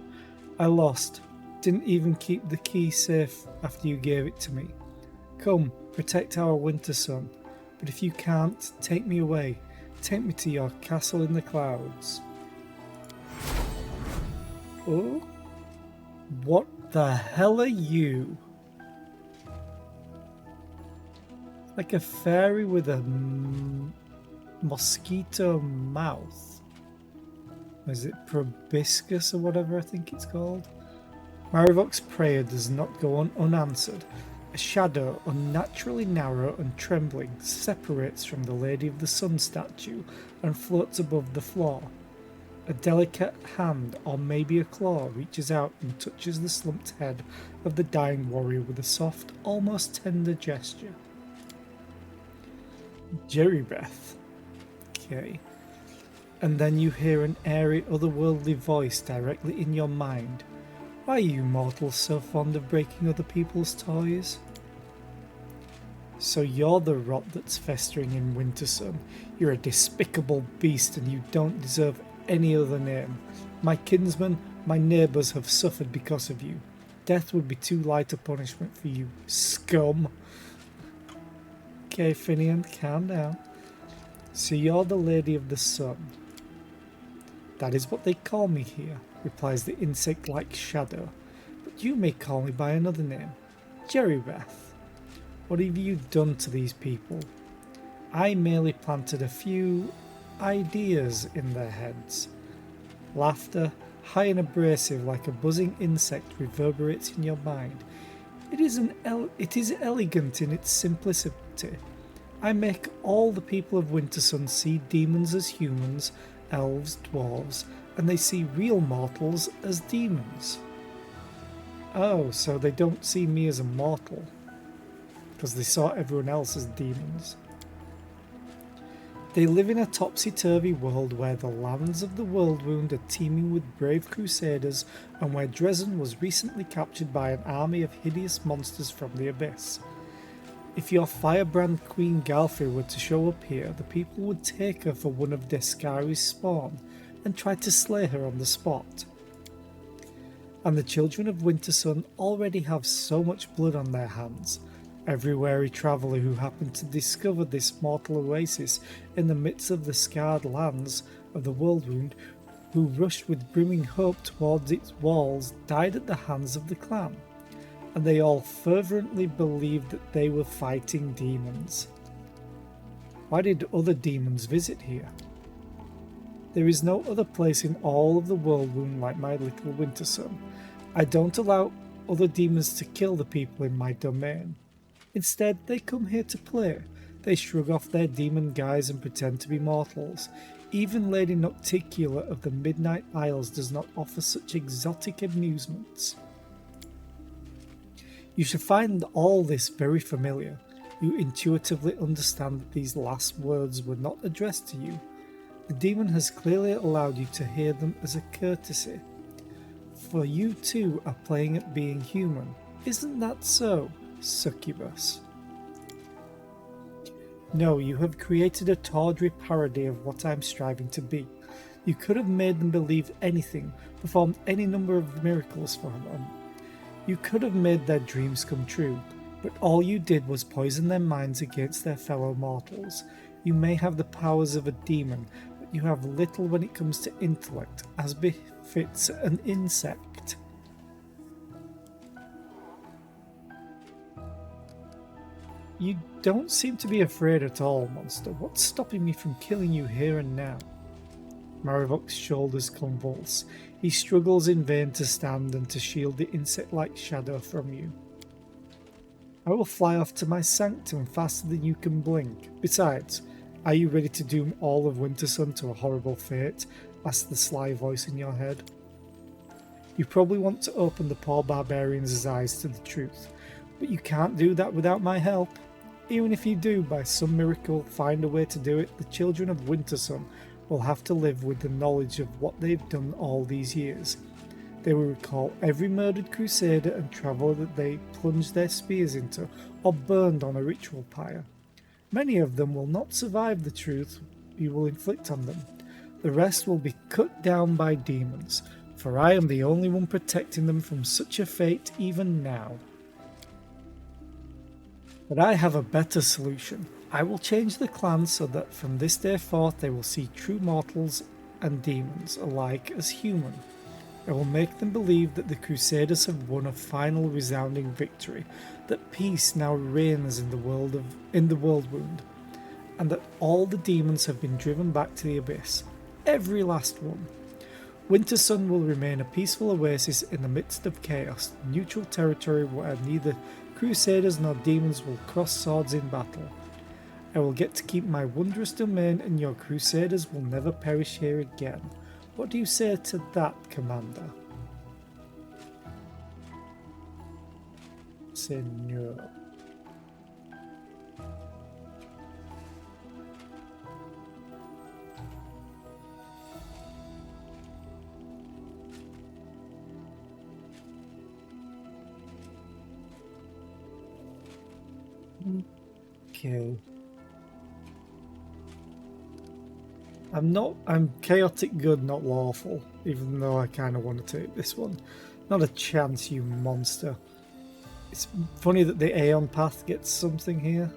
I lost. Didn't even keep the key safe after you gave it to me. Come, protect our winter sun. But if you can't, take me away. Take me to your castle in the clouds." Oh? What the hell are you? Like a fairy with a mosquito mouth. Is it proboscis or whatever I think it's called? Maravok's prayer does not go unanswered A shadow, unnaturally narrow and trembling, separates from the Lady of the Sun statue and floats above the floor. A delicate hand, or maybe a claw, reaches out and touches the slumped head of the dying warrior with a soft, almost tender gesture. Jerrybeth. Okay. And then you hear an airy, otherworldly voice directly in your mind. Why are you mortals so fond of breaking other people's toys? So you're the rot that's festering in Wintersun. You're a despicable beast and you don't deserve any other name. My kinsmen, my neighbours have suffered because of you. Death would be too light a punishment for you, scum. Okay, Finian, calm down. So you're the Lady of the Sun. That is what they call me here, replies the insect-like shadow. But you may call me by another name, Jerrybeth. What have you done to these people? I merely planted a few ideas in their heads. Laughter, high and abrasive like a buzzing insect, reverberates in your mind. It is elegant in its simplicity. I make all the people of Wintersun see demons as humans, elves, dwarves, and they see real mortals as demons. Oh, so they don't see me as a mortal, because they saw everyone else as demons. They live in a topsy-turvy world where the lands of the Worldwound are teeming with brave crusaders and where Dresden was recently captured by an army of hideous monsters from the abyss. If your firebrand Queen Galfrey were to show up here, the people would take her for one of Descari's spawn and try to slay her on the spot. And the children of Wintersun already have so much blood on their hands. Every wary traveller who happened to discover this mortal oasis in the midst of the scarred lands of the Worldwound, who rushed with brimming hope towards its walls, died at the hands of the clan, and they all fervently believed that they were fighting demons. Why did other demons visit here? There is no other place in all of the Worldwound like my little Wintersun. I don't allow other demons to kill the people in my domain. Instead, they come here to play. They shrug off their demon guise and pretend to be mortals. Even Lady Nocticula of the Midnight Isles does not offer such exotic amusements. You should find all this very familiar. You intuitively understand that these last words were not addressed to you. The demon has clearly allowed you to hear them as a courtesy. For you too are playing at being human. Isn't that so, Succubus? No, you have created a tawdry parody of what I am striving to be. You could have made them believe anything, performed any number of miracles for them. You could have made their dreams come true, but all you did was poison their minds against their fellow mortals. You may have the powers of a demon, but you have little when it comes to intellect, as befits an insect. You don't seem to be afraid at all, monster. What's stopping me from killing you here and now? Marivok's shoulders convulse. He struggles in vain to stand and to shield the insect-like shadow from you. I will fly off to my sanctum faster than you can blink. Besides, are you ready to doom all of Wintersun to a horrible fate? Asked the sly voice in your head. You probably want to open the poor barbarian's eyes to the truth, but you can't do that without my help. Even if you do, by some miracle, find a way to do it, the children of Wintersun will have to live with the knowledge of what they've done all these years. They will recall every murdered crusader and traveller that they plunged their spears into or burned on a ritual pyre. Many of them will not survive the truth you will inflict on them. The rest will be cut down by demons, for I am the only one protecting them from such a fate even now. But I have a better solution. I will change the clan so that from this day forth they will see true mortals and demons alike as human. I will make them believe that the Crusaders have won a final resounding victory, that peace now reigns in the Worldwound, and that all the demons have been driven back to the abyss. Every last one. Wintersun will remain a peaceful oasis in the midst of chaos, neutral territory where neither crusaders nor demons will cross swords in battle. I will get to keep my wondrous domain, and your crusaders will never perish here again. What do you say to that, Commander? Say no. Okay. I'm chaotic good, not lawful, even though I kind of want to take this one. Not a chance, you monster. It's funny that the Aeon Path gets something here,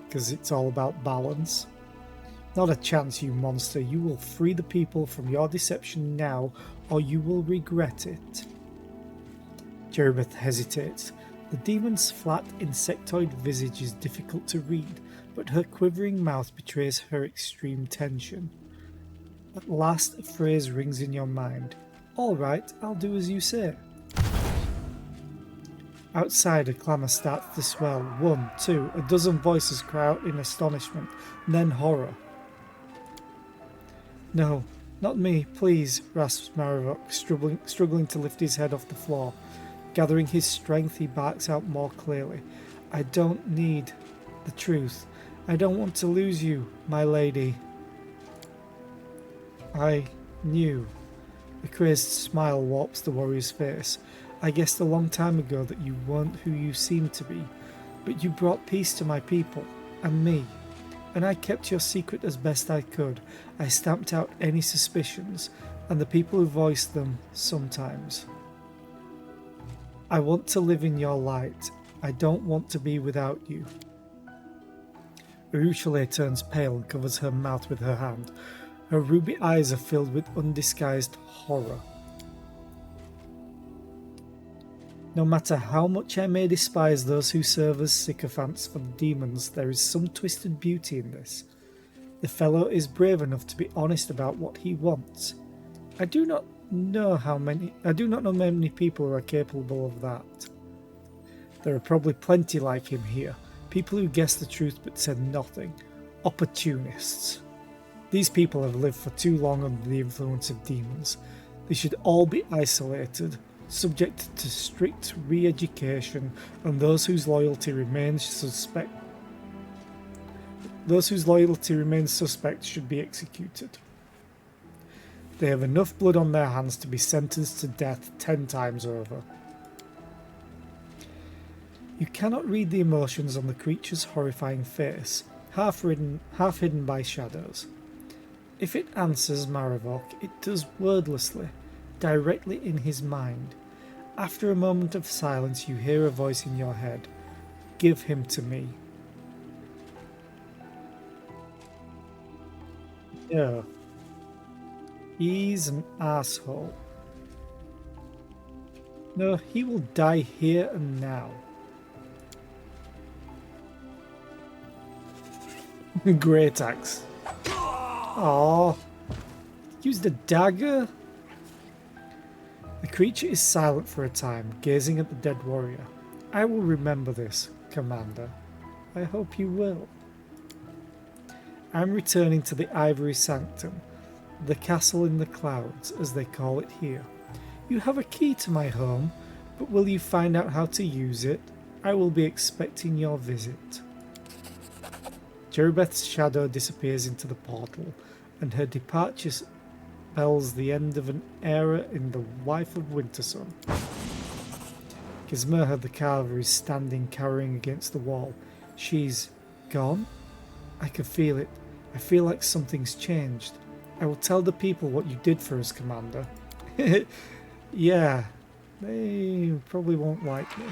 because it's all about balance. Not a chance, you monster. You will free the people from your deception now, or you will regret it. Jerubeth hesitates. The demon's flat, insectoid visage is difficult to read, but her quivering mouth betrays her extreme tension. At last, a phrase rings in your mind. All right, I'll do as you say. Outside, a clamour starts to swell. 1, 2, a dozen voices cry out in astonishment, and then horror. No, not me, please, rasps Marivok, struggling to lift his head off the floor. Gathering his strength, he barks out more clearly. I don't need the truth. I don't want to lose you, my lady. I knew. A crazed smile warps the warrior's face. I guessed a long time ago that you weren't who you seemed to be, but you brought peace to my people, and me. And I kept your secret as best I could. I stamped out any suspicions, and the people who voiced them sometimes. I want to live in your light. I don't want to be without you. Urushale turns pale and covers her mouth with her hand. Her ruby eyes are filled with undisguised horror. No matter how much I may despise those who serve as sycophants for the demons, there is some twisted beauty in this. The fellow is brave enough to be honest about what he wants. I do not know many people who are capable of that. There are probably plenty like him here, people who guessed the truth but said nothing. Opportunists. These people have lived for too long under the influence of demons. They should all be isolated, subject to strict re-education, and those whose loyalty remains suspect should be executed. They have enough blood on their hands to be sentenced to death 10 times over. You cannot read the emotions on the creature's horrifying face, half hidden by shadows. If it answers Marivok, it does wordlessly, directly in his mind. After a moment of silence, you hear a voice in your head. Give him to me. Yeah. He's an asshole. No, he will die here and now. Great axe. Aww. Used a dagger? The creature is silent for a time, gazing at the dead warrior. I will remember this, Commander. I hope you will. I'm returning to the Ivory Sanctum, the castle in the clouds, as they call it here. You have a key to my home, but will you find out how to use it? I will be expecting your visit. Jerubeth's shadow disappears into the portal, and her departure spells the end of an era in the life of Wintersun. Gizmerha the Carver is standing cowering against the wall. She's gone? I can feel it. I feel like something's changed. I will tell the people what you did for us, Commander. Yeah, they probably won't like me.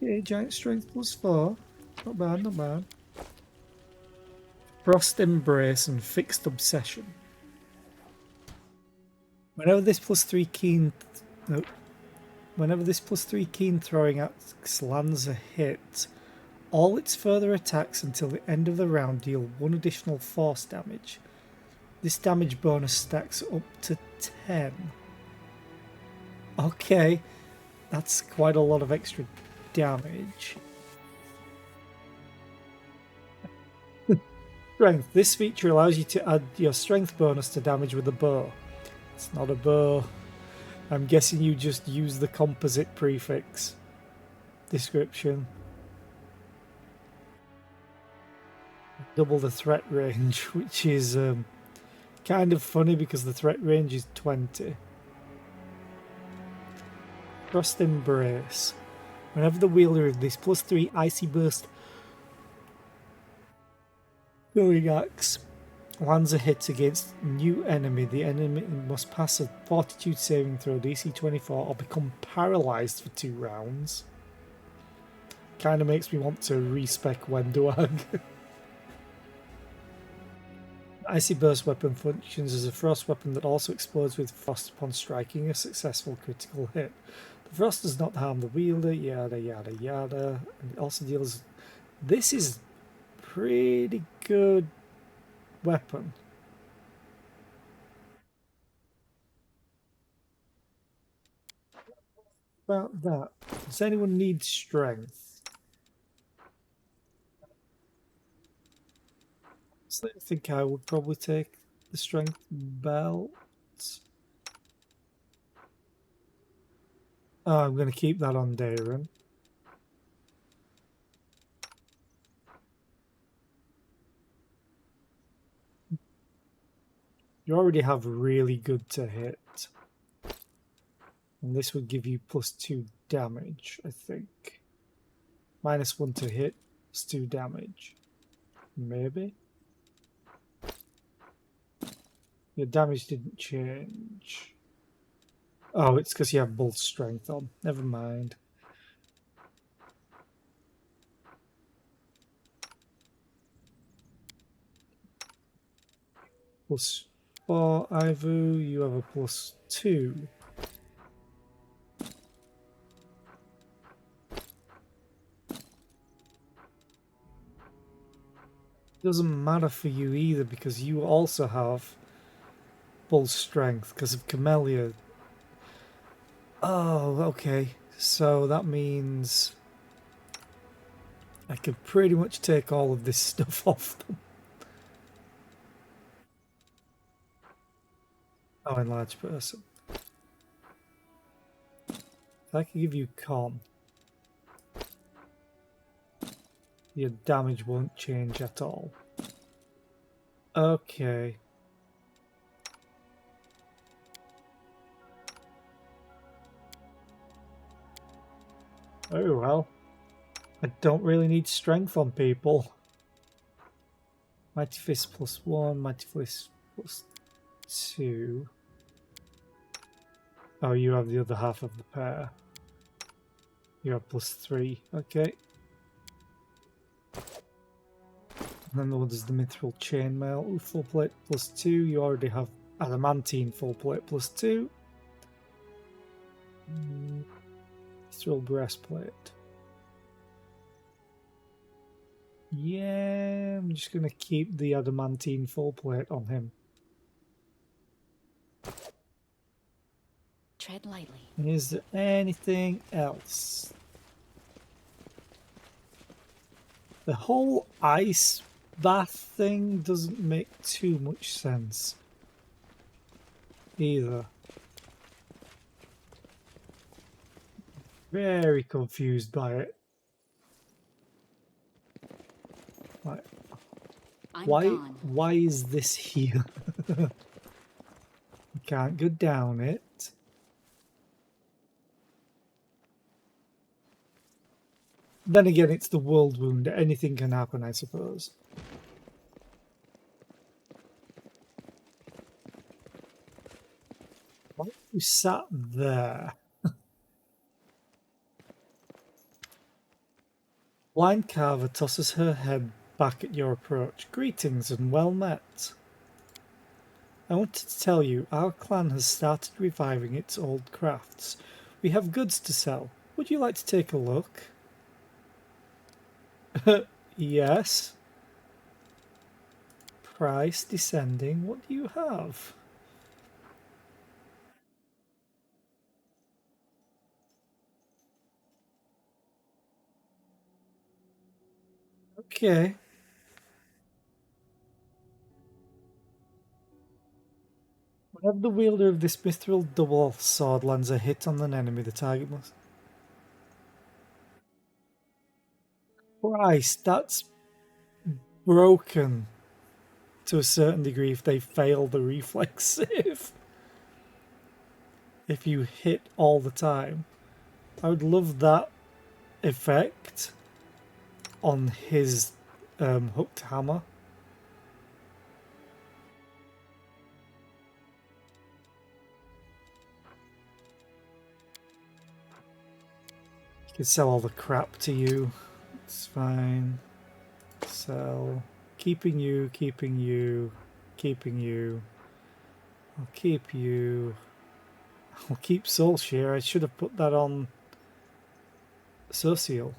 Yeah, giant strength +4. Not bad, not bad. Frost Embrace and Fixed Obsession. Whenever this +3 keen throwing axe lands a hit, all its further attacks until the end of the round deal 1 additional force damage. This damage bonus stacks up to 10. Okay, that's quite a lot of extra damage. Strength. This feature allows you to add your strength bonus to damage with a bow. It's not a bow. I'm guessing you just use the composite prefix description. Double the threat range, which is kind of funny because the threat range is 20. Frost Embrace. Whenever the wielder of this +3 Icy Burst throwing axe lands a hit against a new enemy, the enemy must pass a Fortitude saving throw DC 24 or become paralyzed for 2 rounds. Kind of makes me want to respec Wenduag. Icy Burst weapon functions as a frost weapon that also explodes with frost upon striking a successful critical hit. The frost does not harm the wielder, yada yada yada, and it also deals... This is pretty good weapon. About that, does anyone need strength? So I think I would probably take the strength belt. Oh, I'm going to keep that on Darren. You already have really good to hit. And this would give you +2 damage, I think. -1 to hit, +2 damage. Maybe? Your damage didn't change. Oh, it's because you have both strength on. Never mind. +4, Ivu, you have a +2. Doesn't matter for you either because you also have bull strength because of Camellia. Oh, okay. So that means I could pretty much take all of this stuff off them. Oh, enlarged person. If I can give you con, your damage won't change at all. Okay. Oh well. I don't really need strength on people. Mighty Fist +1, Mighty Fist +2. Oh, you have the other half of the pair. You have +3, okay. And then there's the Mithril Chainmail, full plate +2. You already have Adamantine full plate +2. Mithril Breastplate. Yeah, I'm just going to keep the Adamantine full plate on him. Tread lightly. Is there anything else? The whole ice bath thing doesn't make too much sense either. Very confused by it. Like, why is this here? You can't go down it. Then again, it's the world wound. Anything can happen, I suppose. Why are you sat there? Blind Carver tosses her head back at your approach. Greetings and well met. I wanted to tell you, our clan has started reviving its old crafts. We have goods to sell. Would you like to take a look? Yes. Price descending. What do you have? Okay. Whenever the wielder of this mithril double sword lands a hit on an enemy, the target must. Christ, that's broken to a certain degree if they fail the reflex save. If you hit all the time. I would love that effect on his hooked hammer. You can sell all the crap to you. It's fine. Sell. Keeping you, keeping you, keeping you. I'll keep you. I'll keep Soulshare. I should have put that on Social.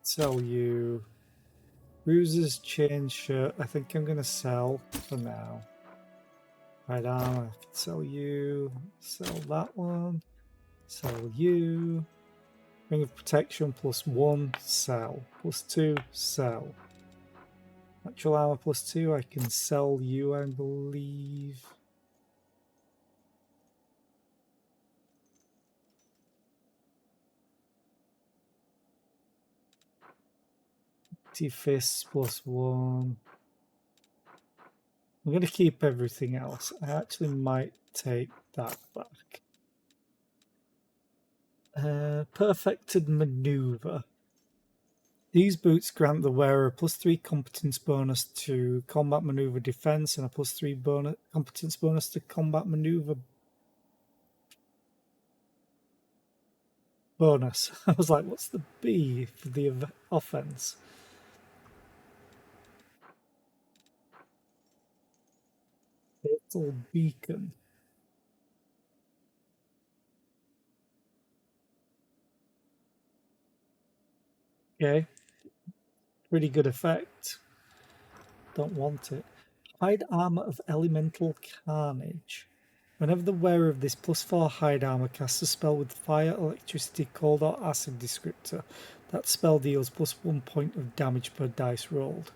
Sell you. Bruises, chain, shirt. I think I'm going to sell for now. Right armor. I can sell you. Sell that one. Sell you. Ring of protection +1. Sell. +2. Sell. Natural armor +2. I can sell you, I believe. Fists +1. I'm going to keep everything else. I actually might take that back. Perfected maneuver. These boots grant the wearer a +3 competence bonus to combat maneuver defense and a +3 competence bonus to combat maneuver bonus. I was like, what's the B for the offense? Fatal beacon. Okay. Pretty good effect. Don't want it. Hide armor of elemental carnage. Whenever the wearer of this +4 hide armor casts a spell with fire, electricity, cold, or acid descriptor, that spell deals +1 point of damage per dice rolled.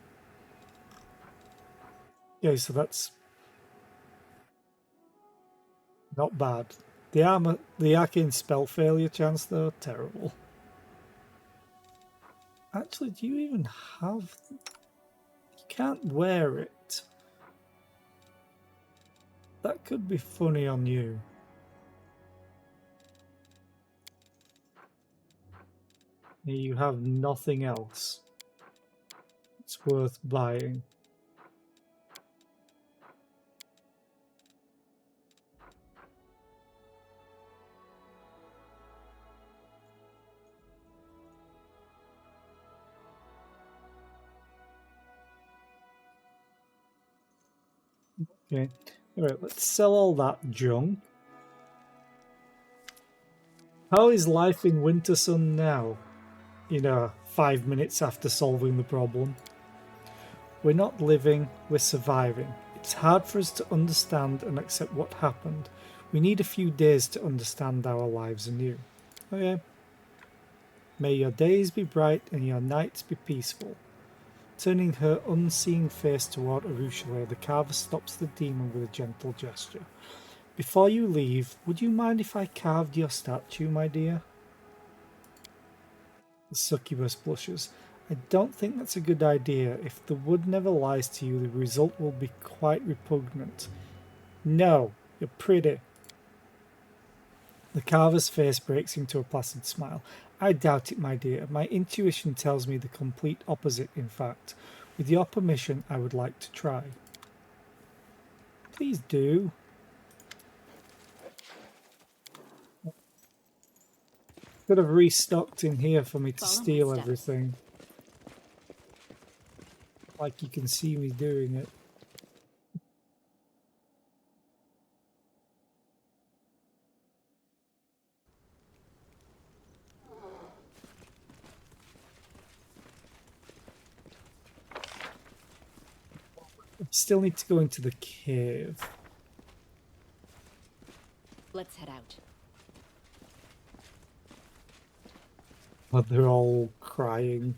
Yeah, so that's not bad. The arcane spell failure chance though, terrible. Actually, do you even have? You can't wear it. That could be funny on you. You have nothing else. It's worth buying. Okay. Alright, let's sell all that junk. How is life in Wintersun now? 5 minutes after solving the problem. We're not living, we're surviving. It's hard for us to understand and accept what happened. We need a few days to understand our lives anew. Okay. May your days be bright and your nights be peaceful. Turning her unseeing face toward Arushale, the carver stops the demon with a gentle gesture. Before you leave, would you mind if I carved your statue, my dear? The succubus blushes. I don't think that's a good idea. If the wood never lies to you, the result will be quite repugnant. No, you're pretty. The carver's face breaks into a placid smile. I doubt it, my dear. My intuition tells me the complete opposite, in fact. With your permission, I would like to try. Please do. Could have restocked in here for me to steal everything. Like you can see me doing it. I still need to go into the cave. Let's head out. But they're all crying.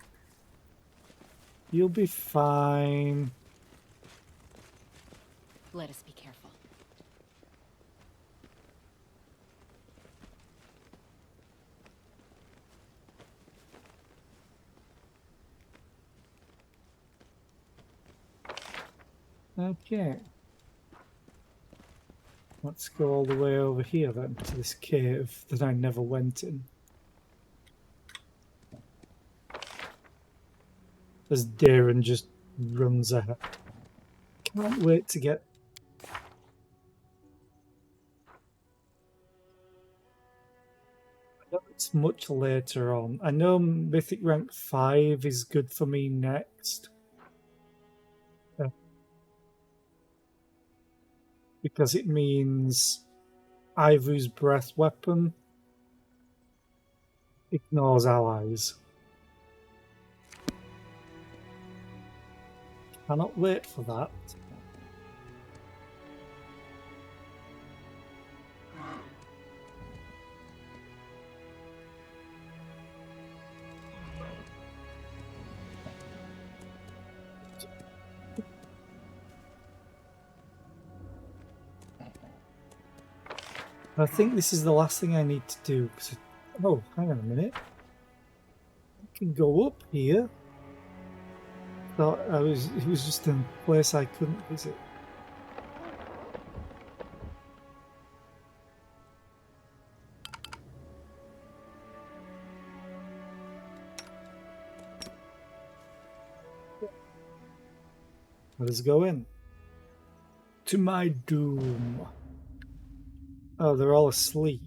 You'll be fine. Let us be careful. Okay. Let's go all the way over here then, to this cave that I never went in. As Darren just runs ahead. Can't wait to get... I know it's much later on. I know Mythic Rank 5 is good for me next. Because it means Ivu's breath weapon ignores allies. Cannot wait for that. I think this is the last thing I need to do. Oh, hang on a minute. I can go up here. Thought it was just a place I couldn't visit. Let us go in. To my doom. Oh, they're all asleep.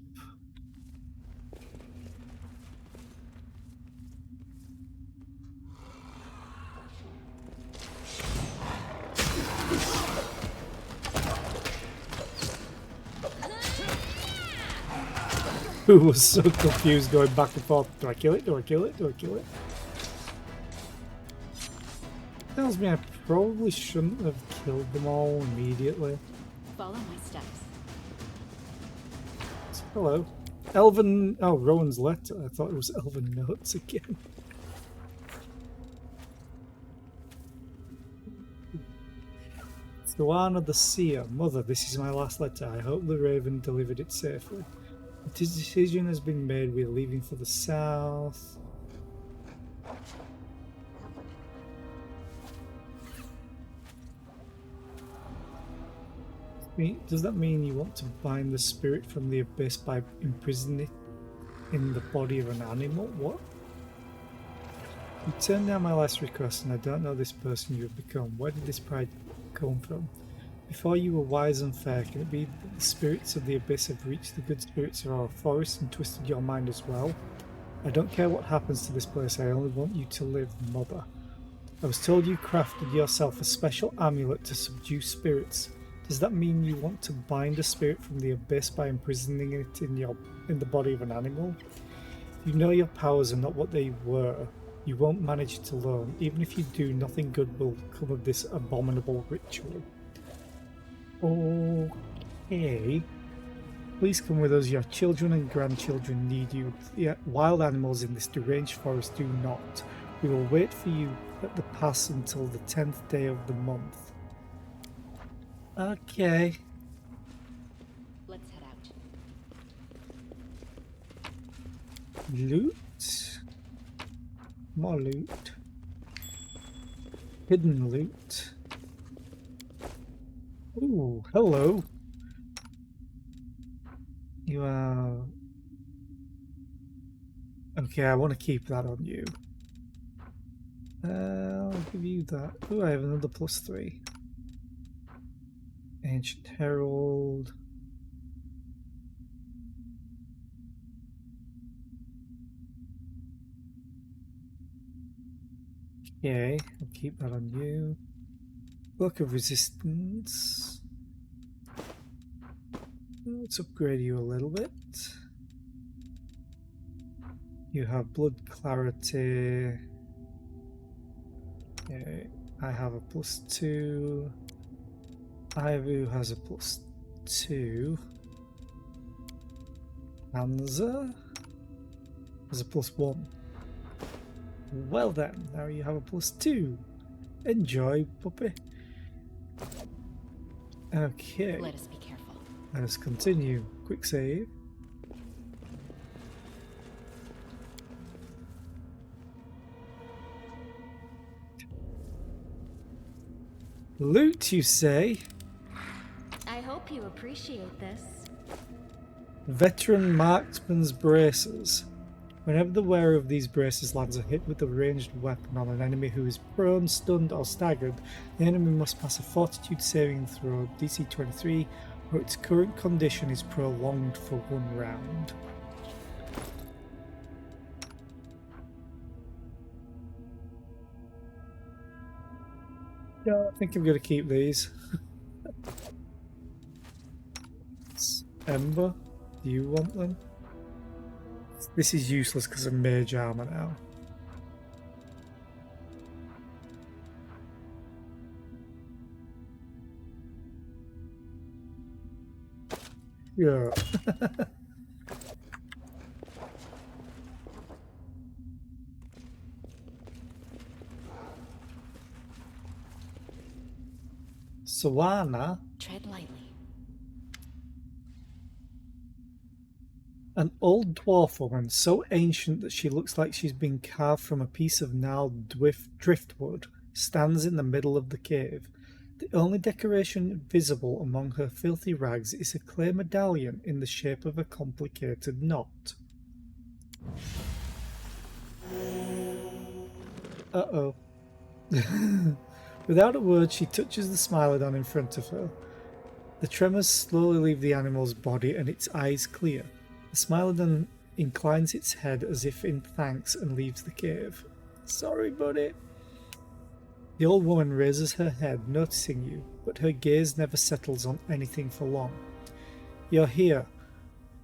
Who was so confused going back and forth. Do I kill it? Do I kill it? Do I kill it? Tells me I probably shouldn't have killed them all immediately. Follow my steps. Hello. Elven... Oh, Rowan's letter. I thought it was Elven notes again. Joanna the Seer. Mother, this is my last letter. I hope the Raven delivered it safely. A decision has been made. We're leaving for the south. Does that mean you want to bind the spirit from the abyss by imprisoning it in the body of an animal? What? You turned down my last request and I don't know this person you have become. Where did this pride come from? Before you were wise and fair, can it be that the spirits of the abyss have reached the good spirits of our forest and twisted your mind as well? I don't care what happens to this place, I only want you to live, Mother. I was told you crafted yourself a special amulet to subdue spirits. Does that mean you want to bind a spirit from the abyss by imprisoning it in the body of an animal? You know your powers are not what they were. You won't manage to learn. Even if you do, nothing good will come of this abominable ritual. Okay. Please come with us. Your children and grandchildren need you. The wild animals in this deranged forest do not. We will wait for you at the pass until the 10th day of the month. Okay. Let's head out. Loot. More loot. Hidden loot. Ooh, hello. You are... Okay, I want to keep that on you. I'll give you that. Ooh, I have another +3. Ancient Herald. Okay, I'll keep that on you. Book of Resistance. Let's upgrade you a little bit. You have Blood Clarity. Okay, I have a +2. Ivu has a +2. Hansa has a +1. Well then, now you have a +2. Enjoy, puppy. Okay, Let us be careful. let us continue. Quick save. Loot, you say? I hope you appreciate this. Veteran marksman's braces. Whenever the wearer of these braces lands a hit with a ranged weapon on an enemy who is prone, stunned, or staggered, the enemy must pass a fortitude saving throw, DC 23, or its current condition is prolonged for 1 round. Yeah, I think I'm going to keep these. Ember, do you want them? This is useless because of mage armor now. Yeah. Sawana, Tread lightly. an old dwarf woman so ancient that she looks like she's been carved from a piece of gnarled driftwood, stands in the middle of the cave. The only decoration visible among her filthy rags is a clay medallion in the shape of a complicated knot. Uh-oh. Without a word, she touches the Smilodon in front of her. The tremors slowly leave the animal's body and its eyes clear. The Smilodon inclines its head as if in thanks and leaves the cave. Sorry, buddy. The old woman raises her head, noticing you, but her gaze never settles on anything for long. You're here.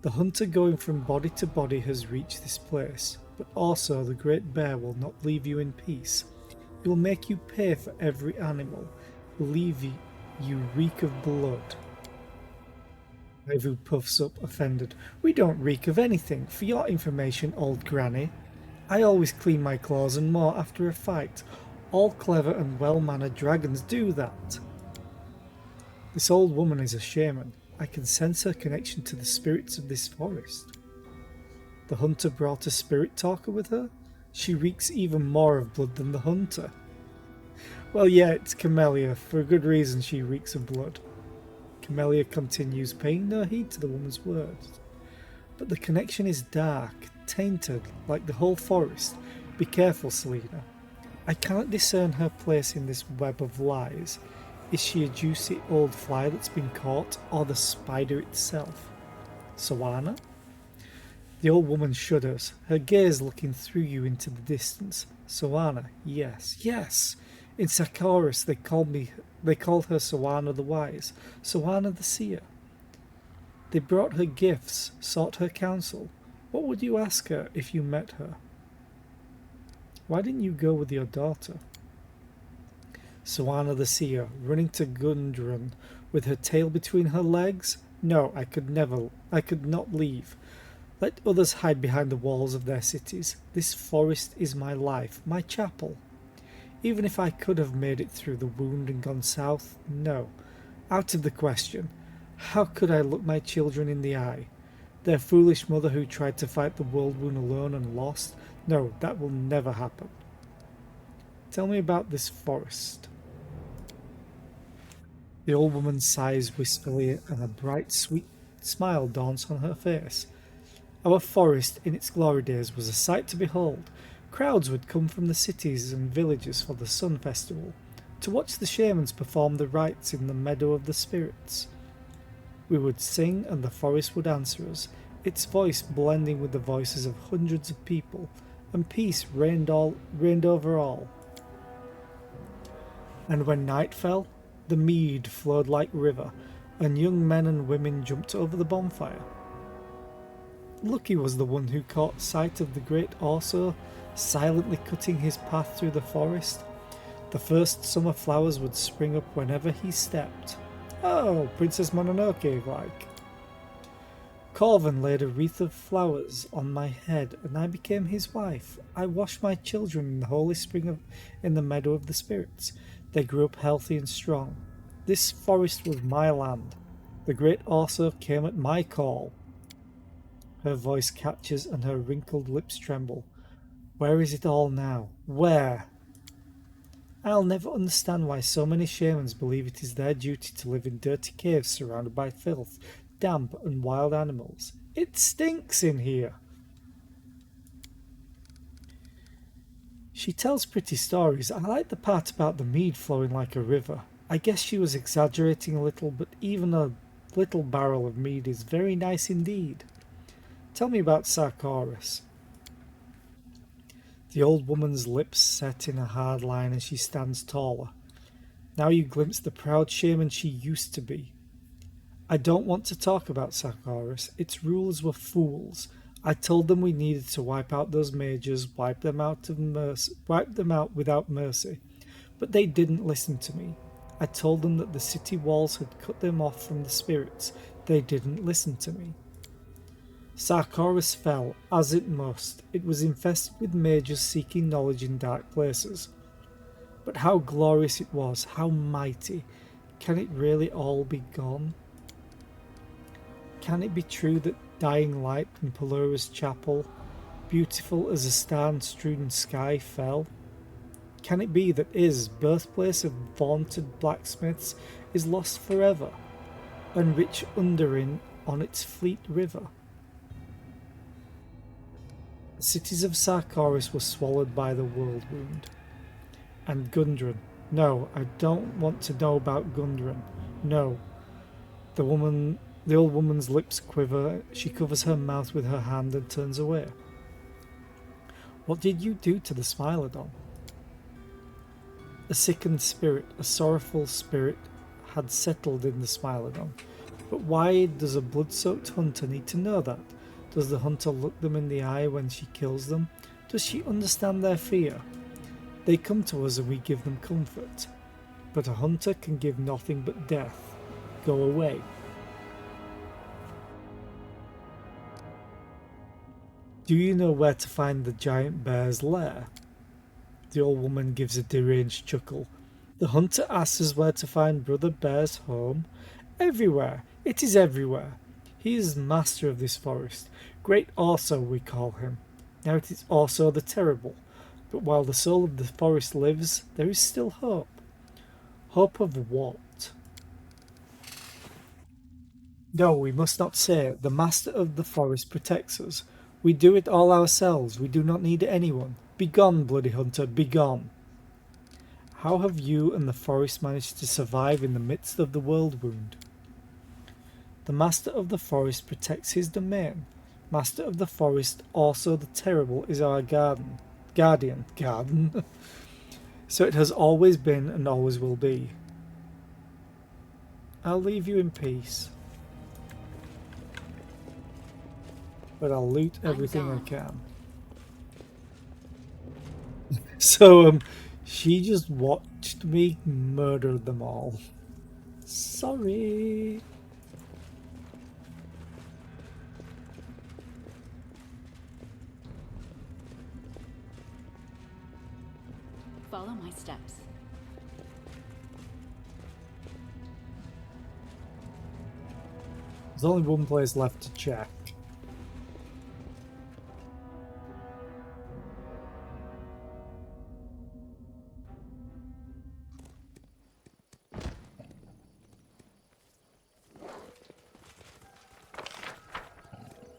The hunter going from body to body has reached this place, but also the great bear will not leave you in peace. He will make you pay for every animal, will leave you reek of blood. Revu puffs up, offended. We don't reek of anything. For your information, old granny, I always clean my claws and more after a fight. All clever and well-mannered dragons do that. This old woman is a shaman. I can sense her connection to the spirits of this forest. The hunter brought a spirit talker with her? She reeks even more of blood than the hunter. Well, yeah, it's Camellia. For a good reason she reeks of blood. Camellia continues, paying no heed to the woman's words. But the connection is dark, tainted, like the whole forest. Be careful, Selena. I cannot discern her place in this web of lies. Is she a juicy old fly that's been caught, or the spider itself? Sawana? The old woman shudders, her gaze looking through you into the distance. Sawana, yes, yes! In Sarkoris they called her Sawana the Wise, Sawana the Seer. They brought her gifts, sought her counsel. What would you ask her if you met her? Why didn't you go with your daughter? Sawana the Seer, running to Gundren with her tail between her legs? No, I could not leave. Let others hide behind the walls of their cities. This forest is my life, my chapel. Even if I could have made it through the wound and gone south, no. Out of the question. How could I look my children in the eye? Their foolish mother who tried to fight the world wound alone and lost? No, that will never happen. Tell me about this forest. The old woman sighs wistfully and a bright, sweet smile dawns on her face. Our forest in its glory days was a sight to behold. Crowds would come from the cities and villages for the Sun Festival, to watch the shamans perform the rites in the Meadow of the Spirits. We would sing and the forest would answer us, its voice blending with the voices of hundreds of people, and peace reigned over all. And when night fell, the mead flowed like river, and young men and women jumped over the bonfire. Lucky was the one who caught sight of the great Orso silently cutting his path through the forest. The first summer flowers would spring up whenever he stepped. Oh, Princess Mononoke like. Corvin laid a wreath of flowers on my head, and I became his wife. I washed my children in the holy spring in the meadow of the spirits. They grew up healthy and strong. This forest was my land. The great Orso came at my call. Her voice catches and her wrinkled lips tremble. Where is it all now? Where? I'll never understand why so many shamans believe it is their duty to live in dirty caves surrounded by filth, damp, and wild animals. It stinks in here. She tells pretty stories. I like the part about the mead flowing like a river. I guess she was exaggerating a little, but even a little barrel of mead is very nice indeed. Tell me about Sarkoris. The old woman's lips set in a hard line as she stands taller. Now you glimpse the proud shaman she used to be. I don't want to talk about Sarkoris. Its rulers were fools. I told them we needed to wipe out those mages, wipe them out without mercy. But they didn't listen to me. I told them that the city walls had cut them off from the spirits. They didn't listen to me. Sarkoris fell, as it must. It was infested with mages seeking knowledge in dark places. But how glorious it was, how mighty. Can it really all be gone? Can it be true that dying light in Pelura's chapel, beautiful as a star-strewn sky, fell? Can it be that Iz, birthplace of vaunted blacksmiths, is lost forever, and rich Underin on its fleet river? The cities of Sarkoris were swallowed by the Whirlwind. And Gundren. No, I don't want to know about Gundren. No. The old woman's lips quiver. She covers her mouth with her hand and turns away. What did you do to the Smilodon? A sickened spirit, a sorrowful spirit, had settled in the Smilodon. But why does a blood-soaked hunter need to know that? Does the hunter look them in the eye when she kills them? Does she understand their fear? They come to us and we give them comfort. But a hunter can give nothing but death. Go away. Do you know where to find the giant bear's lair? The old woman gives a deranged chuckle. The hunter asks us where to find Brother Bear's home. Everywhere. It is everywhere. He is master of this forest. Great Orso, we call him. Now it is Orso the Terrible. But while the soul of the forest lives, there is still hope. Hope of what? No, we must not say it. The master of the forest protects us. We do it all ourselves. We do not need anyone. Begone, bloody hunter, begone. How have you and the forest managed to survive in the midst of the Whirlwind? The master of the forest protects his domain. Master of the forest, also the Terrible, is our guardian. So it has always been and always will be. I'll leave you in peace. But I'll loot everything I can. So, she just watched me murder them all. Sorry. Follow my steps. There's only one place left to check.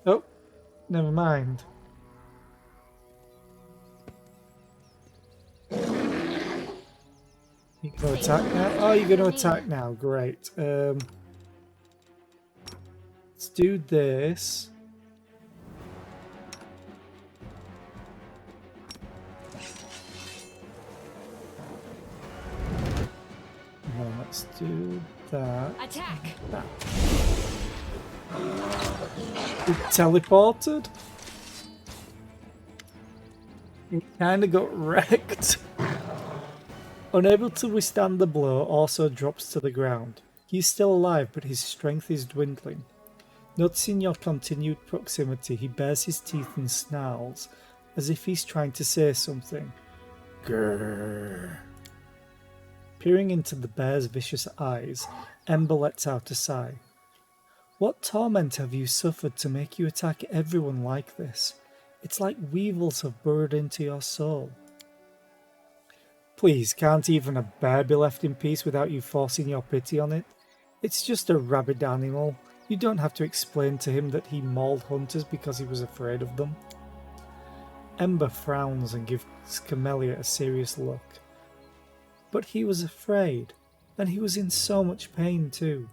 Oh, never mind. You can attack now. Oh, you're going to attack now. Great. Let's do this. Well, let's do that. Attack! That. It teleported. It kind of got wrecked. Unable to withstand the blow, also drops to the ground. He's still alive, but his strength is dwindling. Noticing your continued proximity, he bares his teeth and snarls, as if he's trying to say something. Grrr. Peering into the bear's vicious eyes, Ember lets out a sigh. What torment have you suffered to make you attack everyone like this? It's like weevils have burrowed into your soul. Please, can't even a bear be left in peace without you forcing your pity on it? It's just a rabid animal. You don't have to explain to him that he mauled hunters because he was afraid of them. Ember frowns and gives Camellia a serious look. But he was afraid, and he was in so much pain too.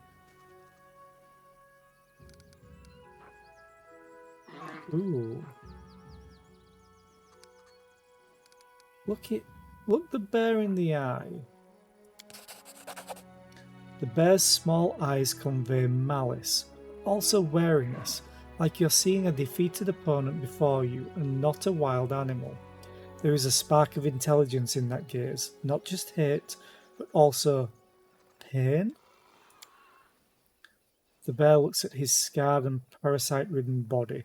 Ooh. Look the bear in the eye. The bear's small eyes convey malice, also wariness, like you're seeing a defeated opponent before you and not a wild animal. There is a spark of intelligence in that gaze, not just hate, but also pain. The bear looks at his scarred and parasite-ridden body.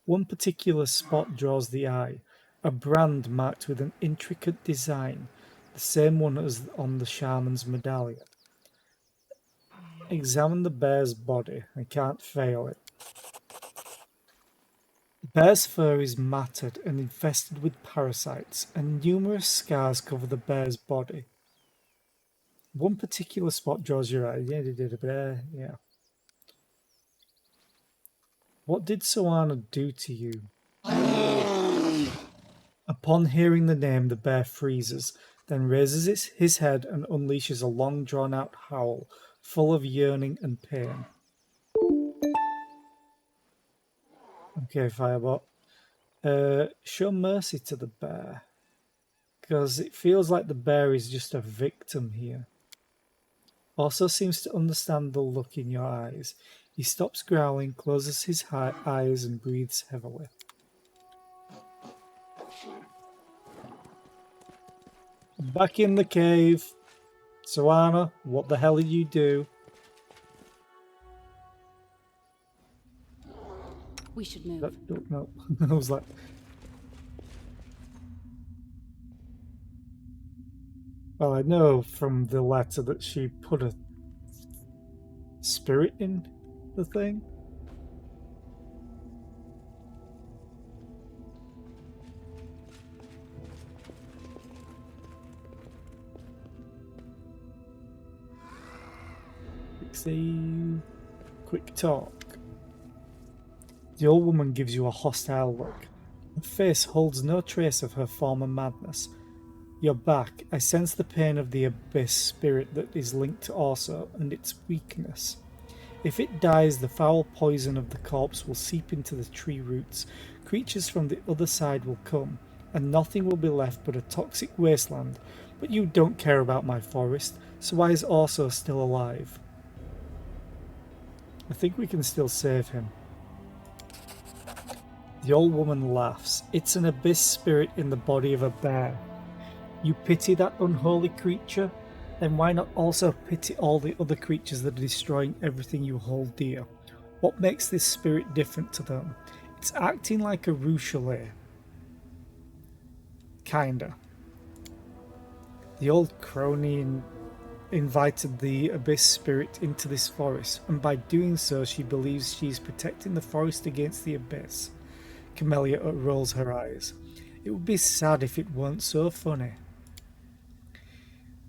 One particular spot draws the eye, a brand marked with an intricate design, the same one as on the shaman's medallion. Examine the bear's body. I can't fail it. The bear's fur is matted and infested with parasites, and numerous scars cover the bear's body. One particular spot draws your eye. Yeah. What did Soana do to you? Upon hearing the name, the bear freezes, then raises his head and unleashes a long drawn-out howl, full of yearning and pain. Okay, Firebot. Show mercy to the bear. Because it feels like the bear is just a victim here. Also seems to understand the look in your eyes. He stops growling, closes his eyes and breathes heavily. Back in the cave. Soana, what the hell did you do? We should move. No. I was like... Well, I know from the letter that she put a spirit in the thing. Quick talk. The old woman gives you a hostile look. Her face holds no trace of her former madness. You're back. I sense the pain of the abyss spirit that is linked to Orso and its weakness. If it dies, the foul poison of the corpse will seep into the tree roots. Creatures from the other side will come, and nothing will be left but a toxic wasteland. But you don't care about my forest, so why is Orso still alive? I think we can still save him. The old woman laughs. It's an abyss spirit in the body of a bear. You pity that unholy creature? Then why not also pity all the other creatures that are destroying everything you hold dear? What makes this spirit different to them? It's acting like a Rouchelet. Kinda. The old crony invited the abyss spirit into this forest, and by doing so she believes she's protecting the forest against the abyss. Camellia rolls her eyes. It would be sad if it weren't so funny.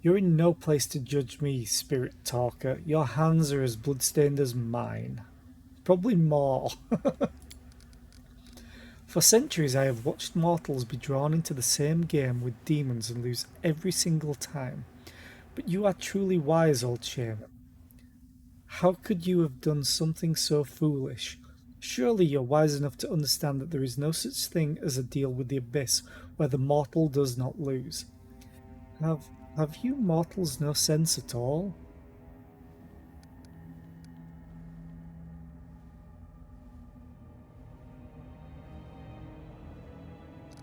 You're in no place to judge me, spirit talker. Your hands are as bloodstained as mine. Probably more. For centuries I have watched mortals be drawn into the same game with demons and lose every single time. But you are truly wise, old shaman. How could you have done something so foolish? Surely you're wise enough to understand that there is no such thing as a deal with the abyss where the mortal does not lose. Have you mortals no sense at all?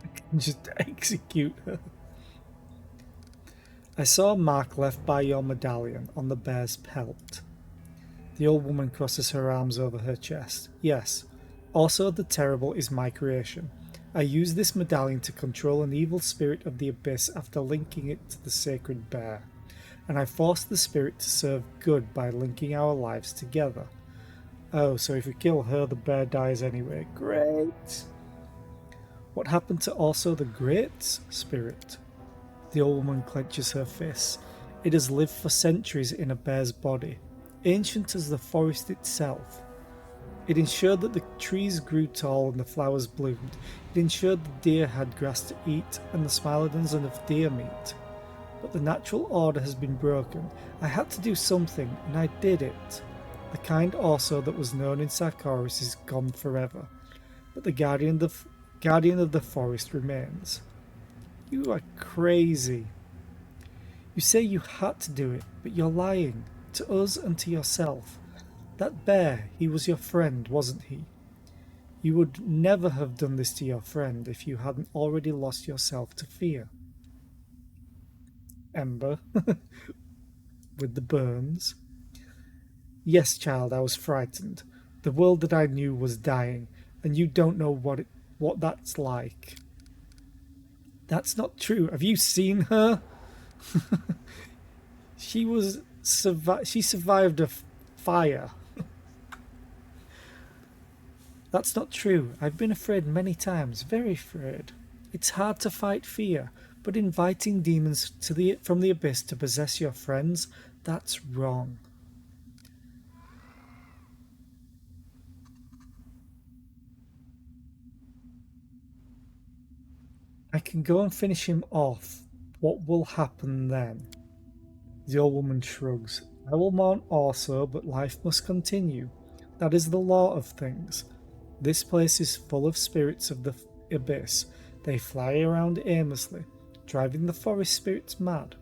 I can just execute her. I saw a mark left by your medallion on the bear's pelt. The old woman crosses her arms over her chest. Yes, also the terrible is my creation. I used this medallion to control an evil spirit of the abyss after linking it to the sacred bear, and I forced the spirit to serve good by linking our lives together. Oh, so if we kill her, the bear dies anyway. Great! What happened to also the great spirit? The old woman clenches her fists. It has lived for centuries in a bear's body, ancient as the forest itself. It ensured that the trees grew tall and the flowers bloomed. It ensured the deer had grass to eat and the Smilodons enough deer meat. But the natural order has been broken. I had to do something, and I did it. The kind also that was known in Sarkoris is gone forever, but the guardian of the forest remains. You are crazy. You say you had to do it, but you're lying. To us and to yourself. That bear, he was your friend, wasn't he? You would never have done this to your friend if you hadn't already lost yourself to fear. Ember, with the burns. Yes, child, I was frightened. The world that I knew was dying, and you don't know what that's like. That's not true. Have you seen her? She survived a fire. That's not true. I've been afraid many times, very afraid. It's hard to fight fear, but inviting demons from the abyss to possess your friends, that's wrong. I can go and finish him off. What will happen then? The old woman shrugs. I will mourn also, but life must continue. That is the law of things. This place is full of spirits of the abyss. They fly around aimlessly, driving the forest spirits mad.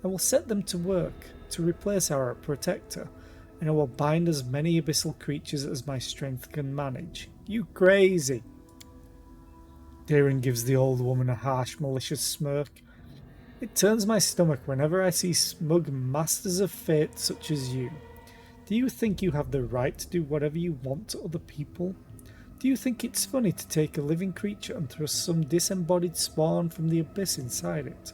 I will set them to work to replace our protector, and I will bind as many abyssal creatures as my strength can manage. You crazy! Darren gives the old woman a harsh, malicious smirk. It turns my stomach whenever I see smug masters of fate such as you. Do you think you have the right to do whatever you want to other people? Do you think it's funny to take a living creature and thrust some disembodied spawn from the abyss inside it?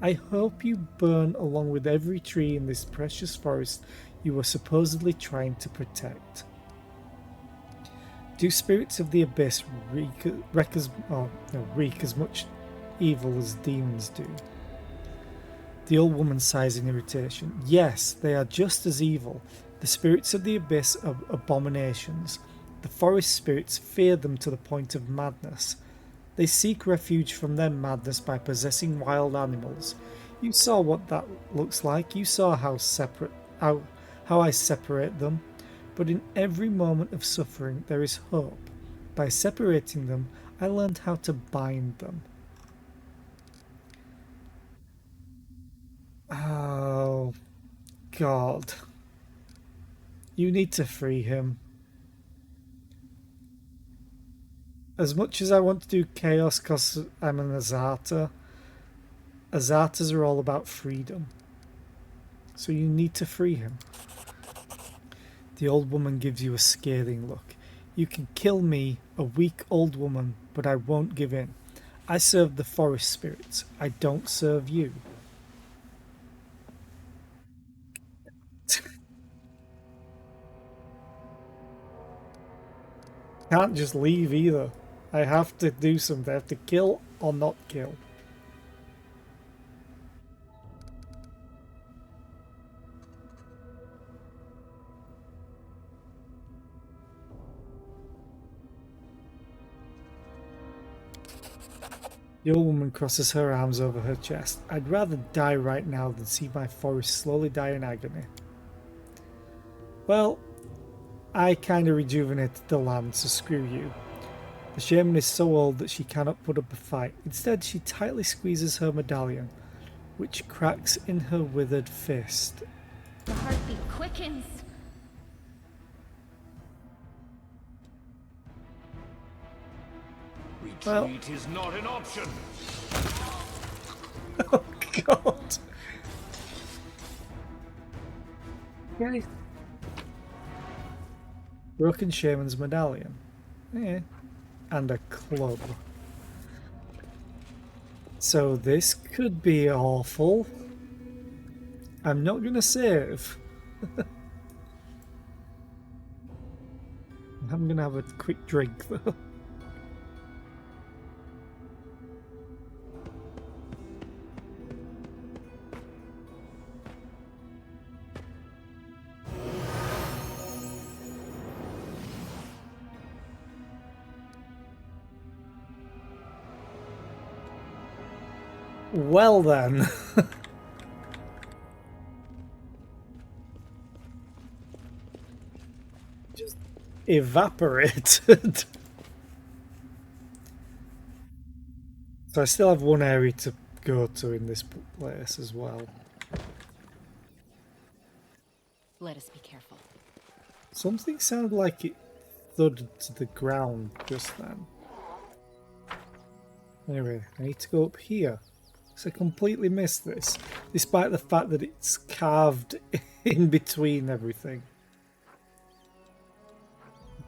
I hope you burn along with every tree in this precious forest you were supposedly trying to protect. Do spirits of the abyss wreak as much evil as demons do? The old woman sighs in irritation. Yes, they are just as evil. The spirits of the abyss are abominations. The forest spirits fear them to the point of madness. They seek refuge from their madness by possessing wild animals. You saw what that looks like. You saw how I separate them. But in every moment of suffering there is hope. By separating them, I learned how to bind them. Oh, God. You need to free him. As much as I want to do chaos because I'm an Azata, Azatas are all about freedom. So you need to free him. The old woman gives you a scathing look. You can kill me, a weak old woman, but I won't give in. I serve the forest spirits. I don't serve you. Can't just leave either. I have to do something. I have to kill or not kill. The old woman crosses her arms over her chest. I'd rather die right now than see my forest slowly die in agony. Well, I kinda rejuvenated the land, so screw you. The shaman is so old that she cannot put up a fight. Instead, she tightly squeezes her medallion, which cracks in her withered fist. The heartbeat quickens. Retreat is not an option. Oh, God. Broken Shaman's Medallion. Eh. And a club. So this could be awful. I'm not gonna save. I'm gonna have a quick drink though. Well then. Just evaporated. So I still have one area to go to in this place as well. Let us be careful. Something sounded like it thudded to the ground just then. Anyway, I need to go up here. So I completely missed this, despite the fact that it's carved in between everything.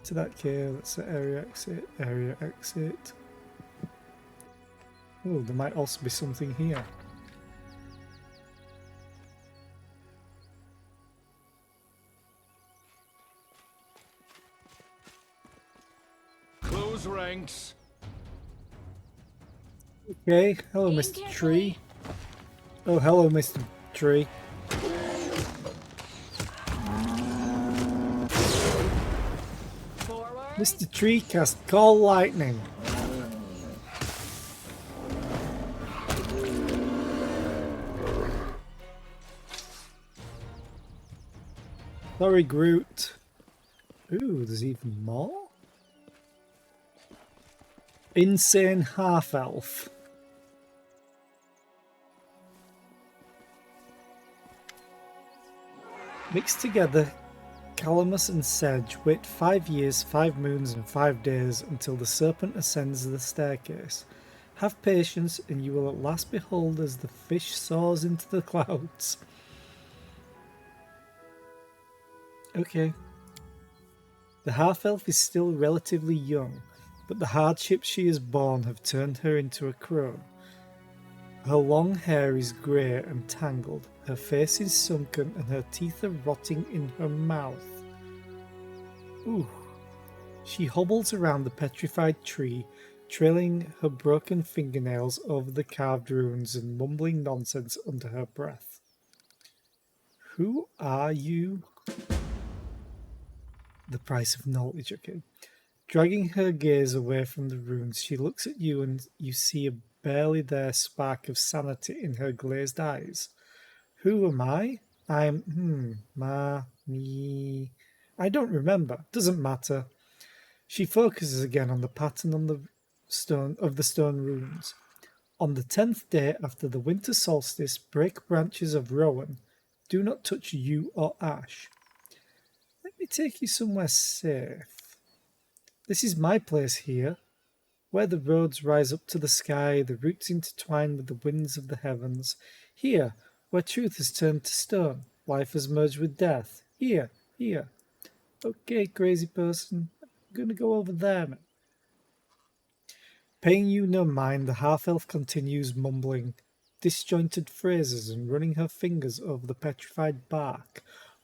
To that cave, that's the area exit, area exit. Oh, there might also be something here. Close ranks. Okay, hello Aim Mr. carefully. Tree. Oh, hello Mr. Tree. Forward. Mr. Tree cast Call Lightning. Sorry, Groot. Ooh, there's even more? Insane half-elf. Mixed together, Calamus and Sedge wait 5 years, 5 moons and 5 days until the serpent ascends the staircase. Have patience and you will at last behold as the fish soars into the clouds. Okay. The half-elf is still relatively young, but the hardships she has borne have turned her into a crone. Her long hair is grey and tangled, her face is sunken and her teeth are rotting in her mouth. Ooh. She hobbles around the petrified tree, trailing her broken fingernails over the carved runes and mumbling nonsense under her breath. Who are you? The price of knowledge, okay. Dragging her gaze away from the runes, she looks at you and you see a barely there spark of sanity in her glazed eyes. Who am I? I'm, me. I don't remember. Doesn't matter. She focuses again on the pattern on the stone runes. On the 10th day after the winter solstice, break branches of rowan. Do not touch yew or ash. Let me take you somewhere safe. This is my place here, where the roads rise up to the sky, the roots intertwine with the winds of the heavens. Here, where truth has turned to stone, life has merged with death. Here. Okay, crazy person, I'm gonna go over there, man. Paying you no mind, the half-elf continues mumbling disjointed phrases and running her fingers over the petrified bark.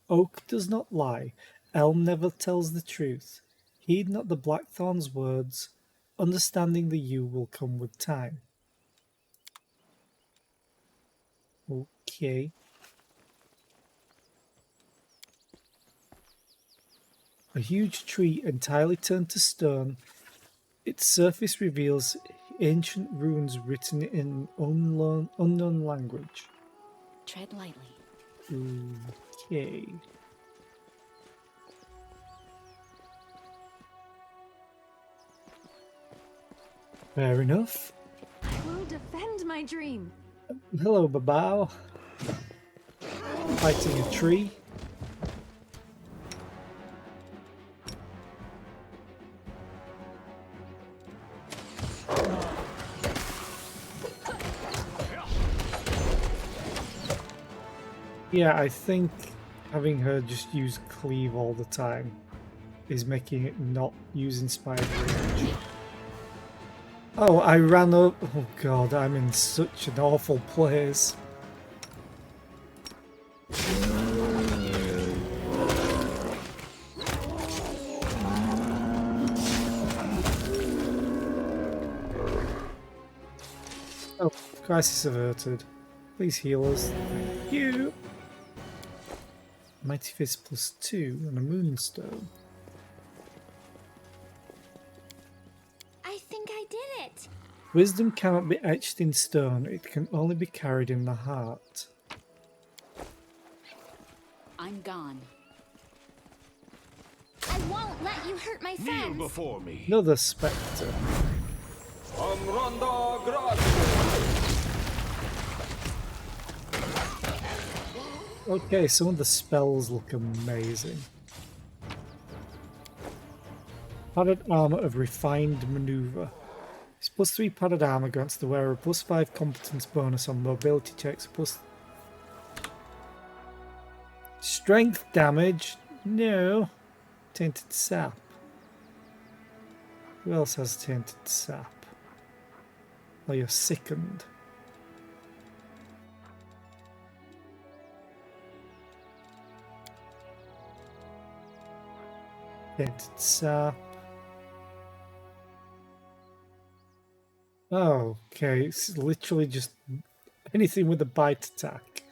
Oak does not lie, elm never tells the truth. Heed not the blackthorn's words, understanding the yew will come with time. Okay. A huge tree entirely turned to stone. Its surface reveals ancient runes written in unknown language. Tread lightly. Okay. Fair enough. I will defend my dream. Hello, Babao. Fighting a tree. Yeah, I think having her just use cleave all the time is making it not use inspired rage. Oh, I ran up. Oh god, I'm in such an awful place. Oh, crisis averted. Please heal us. Thank you. Mighty Fist +2 and a Moonstone. I think I did it. Wisdom cannot be etched in stone, it can only be carried in the heart. I'm gone. I won't let you hurt my Kneel friends. before me. Another Spectre. Amranda Grad. Okay, some of the spells look amazing. Padded armor of refined maneuver. It's +3 padded armor grants the wearer a +5 competence bonus on mobility checks. Plus strength damage. No. Tainted sap. Who else has tainted sap? Oh, you're sickened. Tainted sap. Oh, okay. It's literally just anything with a bite attack.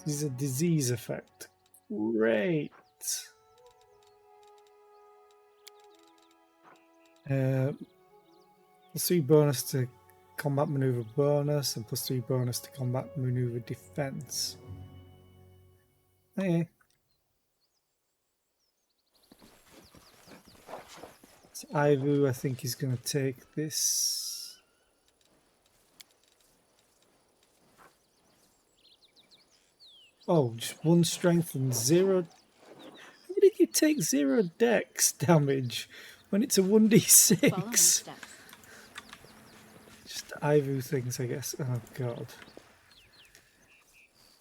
This is a disease effect. Great. +3 bonus to combat maneuver bonus and +3 bonus to combat maneuver defense. Okay. So Ivu, I think, is going to take this. Oh, just 1 strength and 0. How did you take 0 dex damage when it's a Follow my 1d6? steps. Just Ivu things, I guess. Oh god.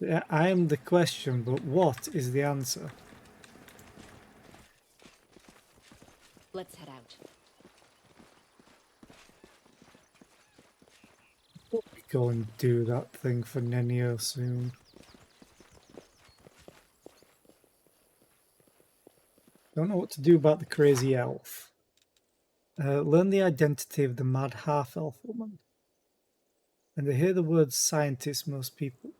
Yeah, I am the question, but what is the answer? Let's head out. Go and do that thing for Nenio soon. Don't know what to do about the crazy elf. Learn the identity of the mad half-elf woman. And they hear the word scientist, most people.